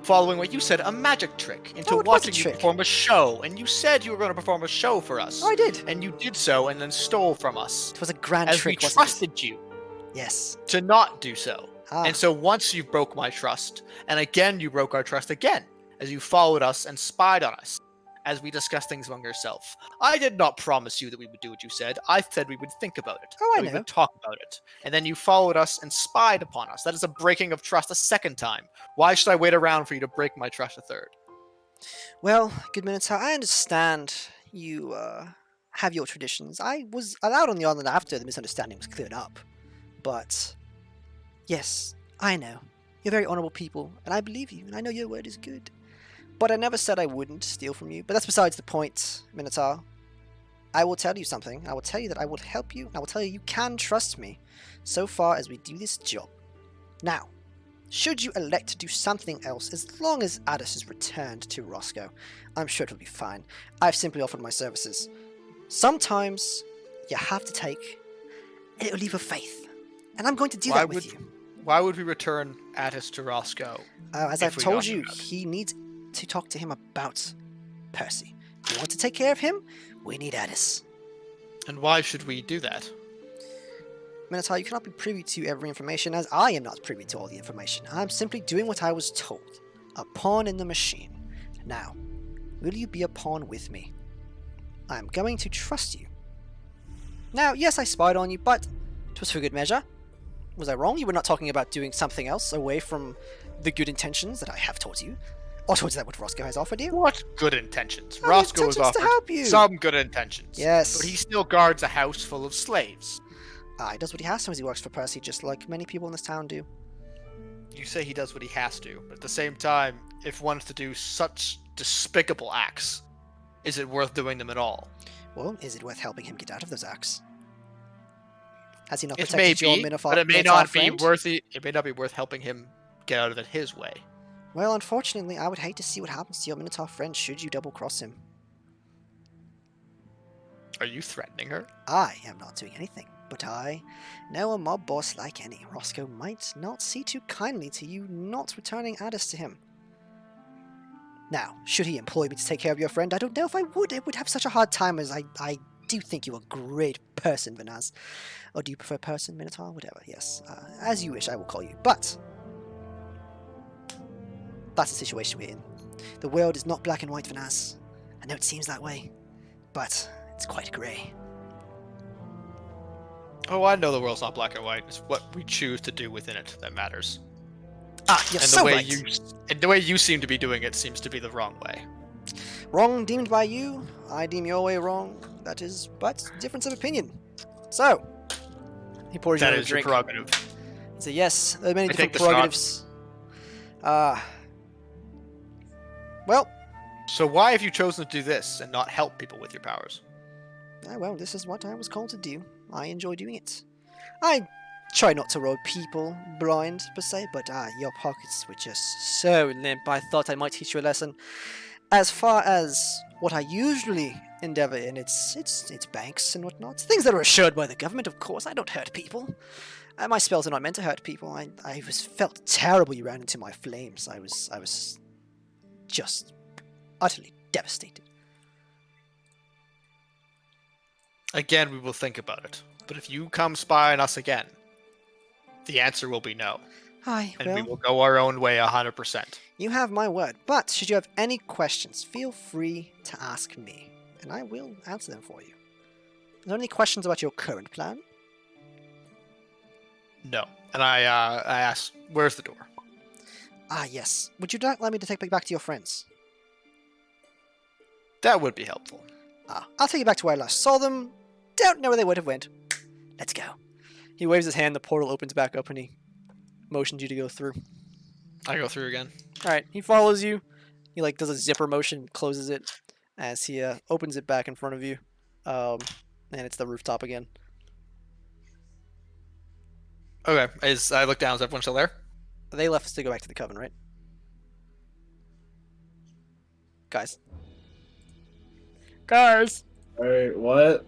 following what you said, a magic trick, into No, it was a watching you trick. perform a show. And you said you were going to perform a show for us. Oh, I did. And you did so and then stole from us. It was a grand As trick, we wasn't trusted you it? Yes. to not do so. Ah. And so once you broke my trust, and again you broke our trust again, as you followed us and spied on us, as we discussed things among yourself. I did not promise you that we would do what you said. I said we would think about it. Oh, I that we know. would talk about it. And then you followed us and spied upon us. That is a breaking of trust a second time. Why should I wait around for you to break my trust a third? Well, good Minotaur, I understand you have your traditions. I was allowed on the island after the misunderstanding was cleared up. But, yes, I know. You're very honorable people, and I believe you, and I know your word is good. But I never said I wouldn't steal from you. But that's besides the point, Minotaur. I will tell you something. I will tell you that I will help you, and I will tell you you can trust me so far as we do this job. Now, should you elect to do something else, as long as Addis is returned to Roscoe, I'm sure it will be fine. I've simply offered my services. Sometimes you have to take a little leap of faith, and I'm going to do that with you. Why would we return Attis to Roscoe? As if I've we told got you, him out? he needs to talk to him about Percy. If you want to take care of him, we need Addis. And why should we do that? Minotaur, you cannot be privy to every information, as I am not privy to all the information. I'm simply doing what I was told. A pawn in the machine. Now, will you be a pawn with me? I am going to trust you. Now, yes, I spied on you, but it was for good measure. Was I wrong? You were not talking about doing something else away from the good intentions that I have taught you? Or towards that what Roscoe has offered you? What good intentions? Oh, Roscoe has intentions to offered help you. some good intentions. Yes. But he still guards a house full of slaves. He does what he has to as he works for Percy, just like many people in this town do. You say he does what he has to, but at the same time, if one's to do such despicable acts, is it worth doing them at all? Well, is it worth helping him get out of those acts? Has he not It may protected your be, Minotaur, but it may Minotaur not be friend? worth it. It may not be worth helping him get out of it his way. Well, unfortunately, I would hate to see what happens to your Minotaur friend should you double-cross him. Are you threatening her? I am not doing anything, but I know a mob boss like any. Roscoe might not see too kindly to you not returning Addis to him. Now, should he employ me to take care of your friend, I don't know if I would. I would have such a hard time, as I do think you're a great person, Vanaz. Or do you prefer person, Minotaur? Whatever, yes. As you wish, I will call you. But that's the situation we're in. The world is not black and white, Vanaz. I know it seems that way, but it's quite grey. Oh, I know the world's not black and white. It's what we choose to do within it that matters. Ah, you're And so the way right. and the way you seem to be doing it seems to be the wrong way. Wrong deemed by you, I deem your way wrong. That is but difference of opinion. So, he pours you That another is your drink. prerogative. So yes, there are many I different take the shot. prerogatives. Well, So why have you chosen to do this and not help people with your powers? well, this is what I was called to do. I enjoy doing it. I try not to rob people blind, per se, but your pockets were just so limp, I thought I might teach you a lesson. As far as what I usually endeavor in, it's banks and whatnot. Things that are assured by the government, of course. I don't hurt people. My spells are not meant to hurt people. I felt terrible you ran into my flames. I was just utterly devastated. Again, we will think about it. But if you come spy on us again, the answer will be no. Aye, And we well, will go our own way 100%. you have my word. But should you have any questions, feel free to ask me, and I will answer them for you. Are there any questions about your current plan? No. And I asked, where's the door? Ah, yes. Would you not like me to take me back to your friends? That would be helpful. I'll take you back to where I last saw them. Don't know where they would have went. Let's go. He waves his hand, the portal opens back up, and he motions you to go through. I go through again. Alright, he follows you. He does a zipper motion, closes it, as he opens it back in front of you. And it's the rooftop again. Okay. I look down. Is everyone still there? They left us to go back to the Coven, right? Guys. Guys! Alright, what?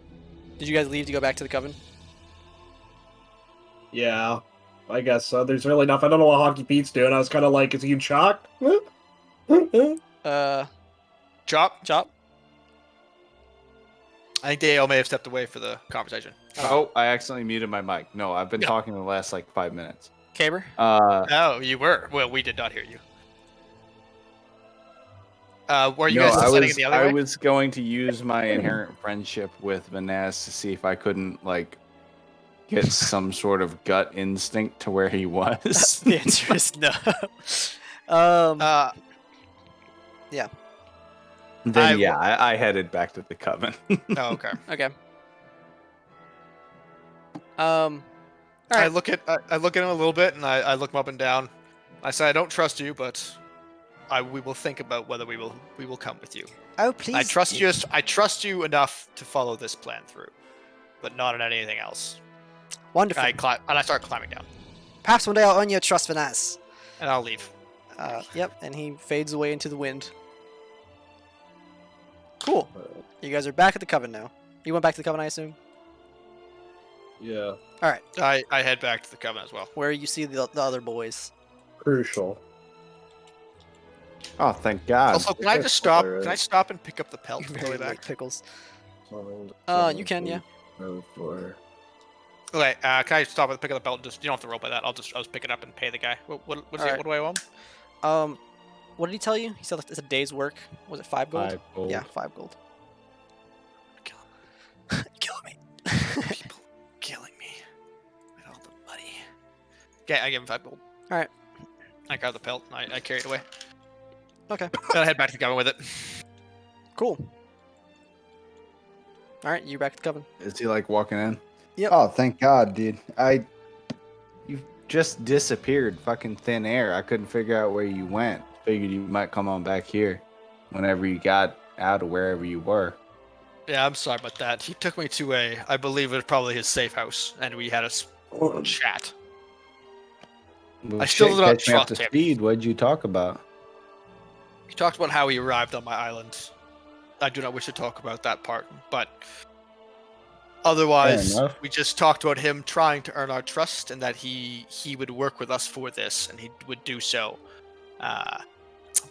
Did you guys leave to go back to the Coven? Yeah, I guess so. There's really enough. I don't know what Hockey Pete's doing. I was kind of like, is he in shock? Chop. Chop? I think Dale may have stepped away for the conversation. Oh, I accidentally muted my mic. No, I've been Yeah. talking the last like 5 minutes. Caber? Oh, you were. Well, we did not hear you. Were you No, guys I sitting was, in the other I way? was going to use my inherent friendship with Vanaz to see if I couldn't like get some sort of gut instinct to where he was. The answer is no. Then I headed back to the Coven. Oh, okay. Okay. I Alright. look at him a little bit, and I look him up and down. I say, I don't trust you, but we will think about whether we will come with you. Oh, please. I trust you enough to follow this plan through, but not in anything else. Wonderful. I start climbing down, Perhaps one day I'll earn your trust, Vanaz. and I'll leave. Yep, and he fades away into the wind. Cool. You guys are back at the Coven now. You went back to the Coven, I assume? Yeah. Alright, I head back to the Coven as well. where you see the other boys. Crucial. Oh, thank God. Also, can I just stop? Can I stop and pick up the pelt on the Very way like back? pickles. You You can, yeah. Okay, can I stop and pick up the belt? Just you don't have to roll by that. I'll just pick it up and pay the guy. What Alright. do I owe him? What did he tell you? He said it's a day's work. Was it 5 gold? 5 gold. Yeah, 5 gold. Kill me. People killing me with all the money. Okay, I give him 5 gold. Alright. I grab the pelt and I carry it away. Okay. Then I head back to the Coven with it. Cool. Alright, you back to the Coven. Is he like walking in? Yep. Oh, thank God, dude. You just disappeared, fucking thin air. I couldn't figure out where you went. Figured you might come on back here whenever you got out of wherever you were. Yeah, I'm sorry about that. He took me to I believe it was probably his safe house, and we had a chat. Well, I still shit, do not catch me up to trust him. speed. What'd you talk about? He talked about how he arrived on my island. I do not wish to talk about that part, but otherwise, enough. we just talked about him trying to earn our trust, and that he would work with us for this, and he would do so.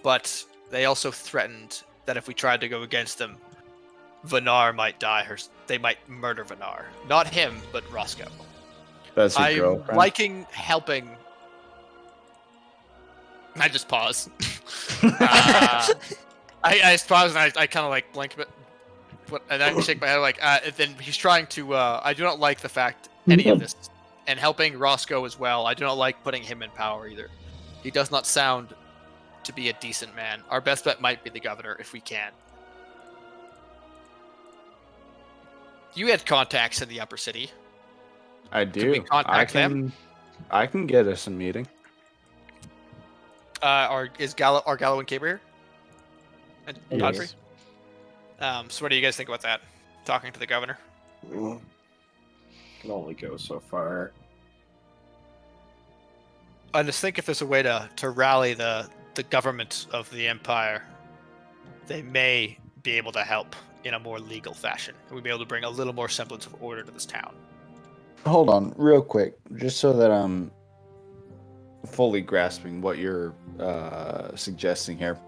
But they also threatened that if we tried to go against them, Vanar might die. They might murder Vanar. Not him, but Roscoe. That's your I'm girlfriend. liking helping. I just pause. I just pause and I kind of like blink a bit, and then shake my head like. And then he's trying to. I do not like the fact any of this, and helping Roscoe as well. I do not like putting him in power either. He does not sound to be a decent man. Our best bet might be the governor if we can. You had contacts in the upper city. I do. we contact them? I can get us a meeting. Are Gallo and Caber here? And Yes. Godfrey? So what do you guys think about that? Talking to the governor? Can only go so far. I just think if there's a way to rally the government of the Empire, they may be able to help in a more legal fashion. We'd be able to bring a little more semblance of order to this town. Hold on, real quick, just so that I'm fully grasping what you're suggesting here.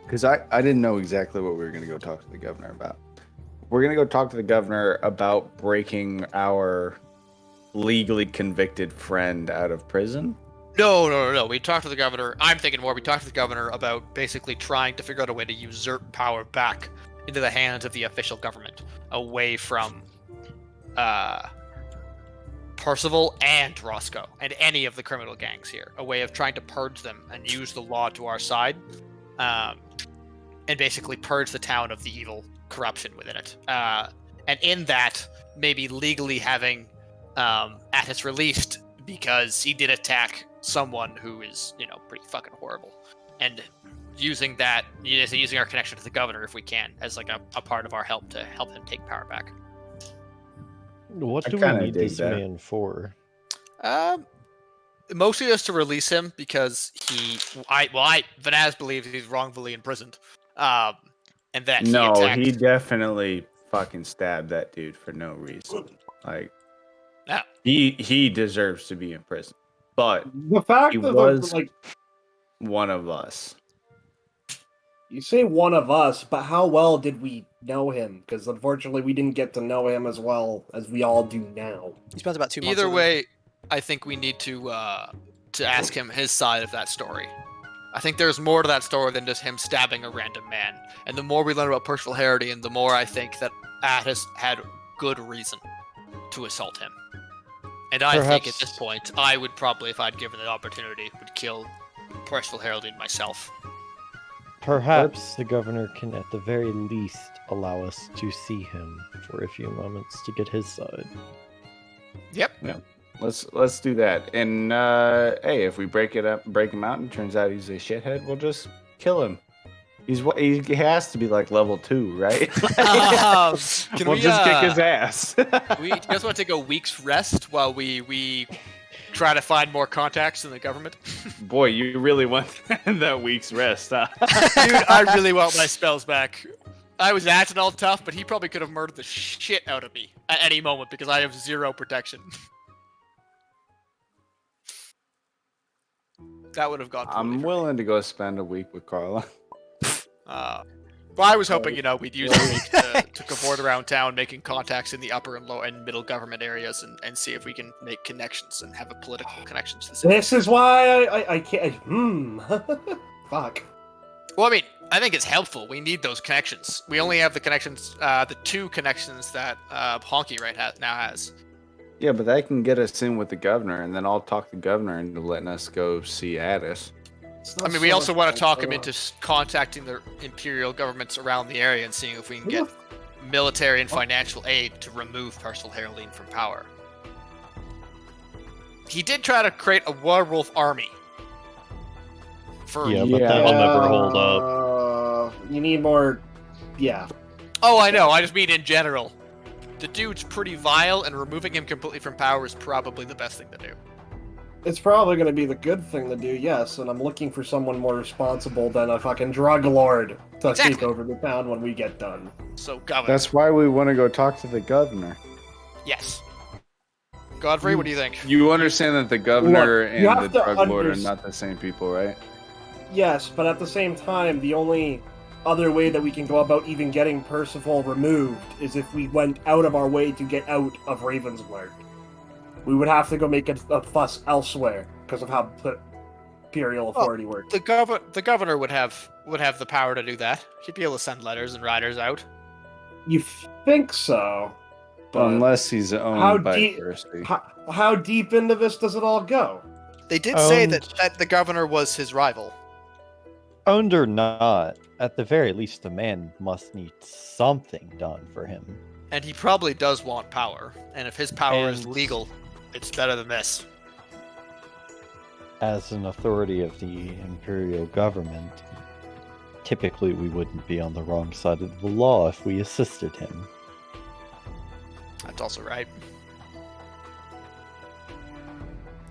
Because I didn't know exactly what we were going to go talk to the governor about. We're going to go talk to the governor about breaking our legally convicted friend out of prison. No. We talked to the governor. I'm thinking more. We talked to the governor about basically trying to figure out a way to usurp power back into the hands of the official government, away from Percival and Roscoe and any of the criminal gangs here. A way of trying to purge them and use the law to our side, and basically purge the town of the evil corruption within it. And in that, maybe legally having Attis released because he did attack someone who is, pretty fucking horrible, and using that, using our connection to the governor if we can, as like a part of our help to help him take power back. What I do we kinda need dig this that. man for? Mostly just to release him because Vanaz believes he's wrongfully imprisoned, and that No, he attacked. he definitely fucking stabbed that dude for no reason. Like, Yeah. he deserves to be in prison. But The fact He that was- like one of us. you say one of us, but how well did we know him? Because unfortunately, we didn't get to know him as well as we all do now. He spends about 2 months. Either with him. way, I think we need to ask him his side of that story. I think there's more to that story than just him stabbing a random man. And the more we learn about Percival Harridan, the more I think that Attis had good reason to assault him. And I think at this Perhaps- point, I would probably, if I'd given the opportunity, would kill Percival Harridan myself. Perhaps the governor can at the very least allow us to see him for a few moments to get his side. Yep. Let's do that. And hey, if we break him out, and it turns out he's a shithead, we'll just kill him. He has to be like level 2, right? Can we'll we just kick his ass. do you guys want to take a week's rest while we try to find more contacts in the government? Boy, you really want that week's rest, huh? Dude, I really want my spells back. I was acting all tough, but he probably could have murdered the shit out of me at any moment because I have 0 protection. That would have gone poorly. I'm willing to go spend a week with Carla. But I was hoping, we'd use the week to cavort around town, making contacts in the upper and lower and middle government areas, and see if we can make connections and have a political connection to the city. This is why I can't. Fuck. Well, I mean, I think it's helpful. We need those connections. We only have the connections, the 2 connections that Honky now has. Yeah, but that can get us in with the governor, and then I'll talk the governor into letting us go see Addis. I mean, we also want to talk him into contacting the imperial governments around the area and seeing if we can get military and financial aid to remove Percival Harridan from power. He did try to create a werewolf army. Yeah, but that'll never hold up. You need more. Yeah. Oh, I know. I just mean in general. The dude's pretty vile, and removing him completely from power is probably the best thing to do. It's probably going to be the good thing to do, yes, and I'm looking for someone more responsible than a fucking drug lord to take over the town when we get done. So, governor. That's why we want to go talk to the governor. Yes. Godfrey, what do you think? You understand that the governor Look, you and have the to drug lord are underst- not the same people, right? Yes, but at the same time, the only other way that we can go about even getting Percival removed is if we went out of our way to get out of Ravensmark. We would have to go make a fuss elsewhere because of how Imperial authority works. The governor would have the power to do that. He'd be able to send letters and riders out. You think so? But Unless he's owned by Percy. how deep into this does it all go? They did say that the governor was his rival. Owned or not, at the very least, the man must need something done for him. And he probably does want power. And if his power is And- legal, it's better than this. As an authority of the Imperial government, typically we wouldn't be on the wrong side of the law if we assisted him. That's also right.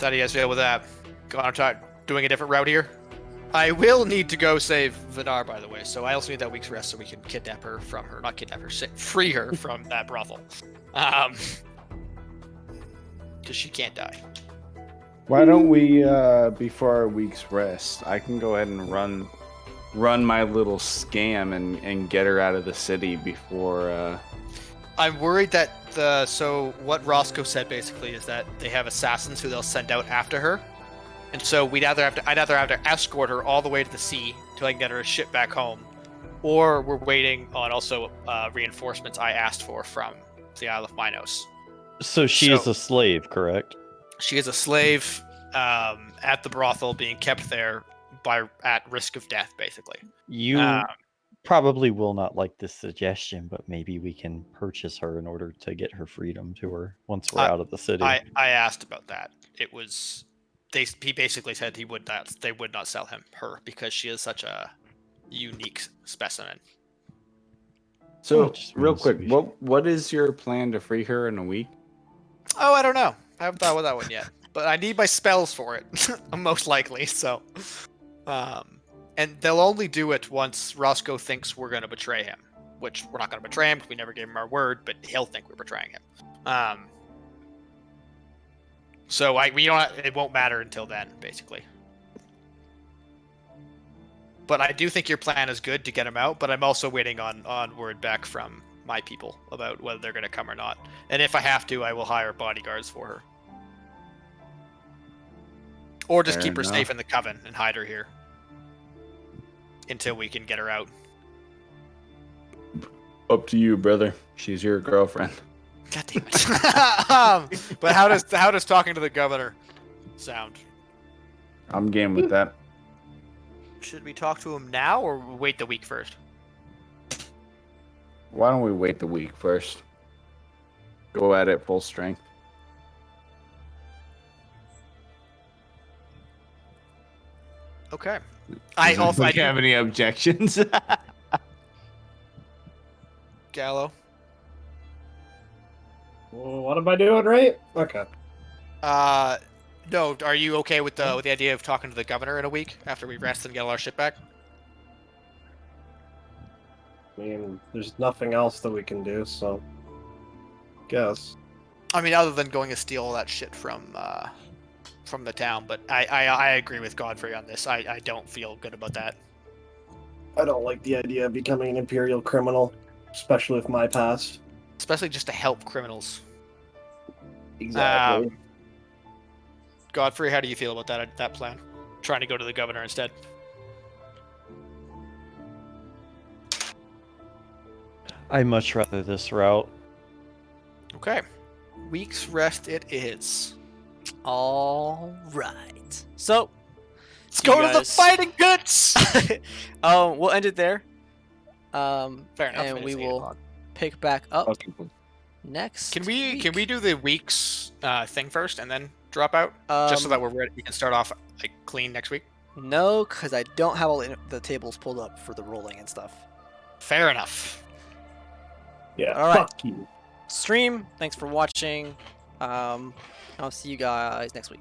How do you guys feel with that? Going to doing a different route here? I will need to go save Vidar, by the way, so I also need that week's rest so we can kidnap her from her. Not kidnap her, free her from that brothel. Because she can't die. Why don't we, before our week's rest, I can go ahead and run my little scam and get her out of the city before. I'm worried that so what Roscoe said basically is that they have assassins who they'll send out after her, and so I'd either have to escort her all the way to the sea till I can get her a ship back home, or we're waiting on also reinforcements I asked for from the Isle of Minos. So she is a slave, correct? She is a slave at the brothel, being kept there at risk of death, basically. You probably will not like this suggestion, but maybe we can purchase her in order to get her freedom to her once we're out of the city. I asked about that. It was he basically said they would not sell her because she is such a unique specimen. So, real quick, what is your plan to free her in a week? Oh, I don't know. I haven't thought about that one yet. But I need my spells for it, most likely. So, and they'll only do it once Roscoe thinks we're going to betray him, which we're not going to betray him because we never gave him our word, but he'll think we're betraying him. So it won't matter until then, basically. But I do think your plan is good to get him out, but I'm also waiting on word back from my people about whether they're going to come or not. And if I have to, I will hire bodyguards for her. Or just keep her safe in the coven and hide her here until we can get her out. Up to you, brother. She's your girlfriend. God damn it. But how does talking to the governor sound? I'm game with that. Should we talk to him now or wait the week first? Why don't we wait the week first? Go at it full strength. Okay. I have any objections? Gallo. Well, what am I doing right? Okay. No. Are you okay with the idea of talking to the governor in a week after we rest and get all our shit back? I mean, there's nothing else that we can do, so guess. I mean, other than going to steal all that shit from the town, but I agree with Godfrey on this. I don't feel good about that. I don't like the idea of becoming an imperial criminal, especially with my past. Especially just to help criminals. Exactly. Godfrey, how do you feel about that plan? Trying to go to the governor instead. I much rather this route. Okay. Week's rest it is. All right. So, let's go to the fighting pits. We'll end it there. Fair enough. And we will pick back up next. Can we do the week's thing first and then drop out, just so that we're ready? We can start off like clean next week. No, because I don't have all the tables pulled up for the rolling and stuff. Fair enough. Yeah. All right. Fuck you. Stream. Thanks for watching. I'll see you guys next week.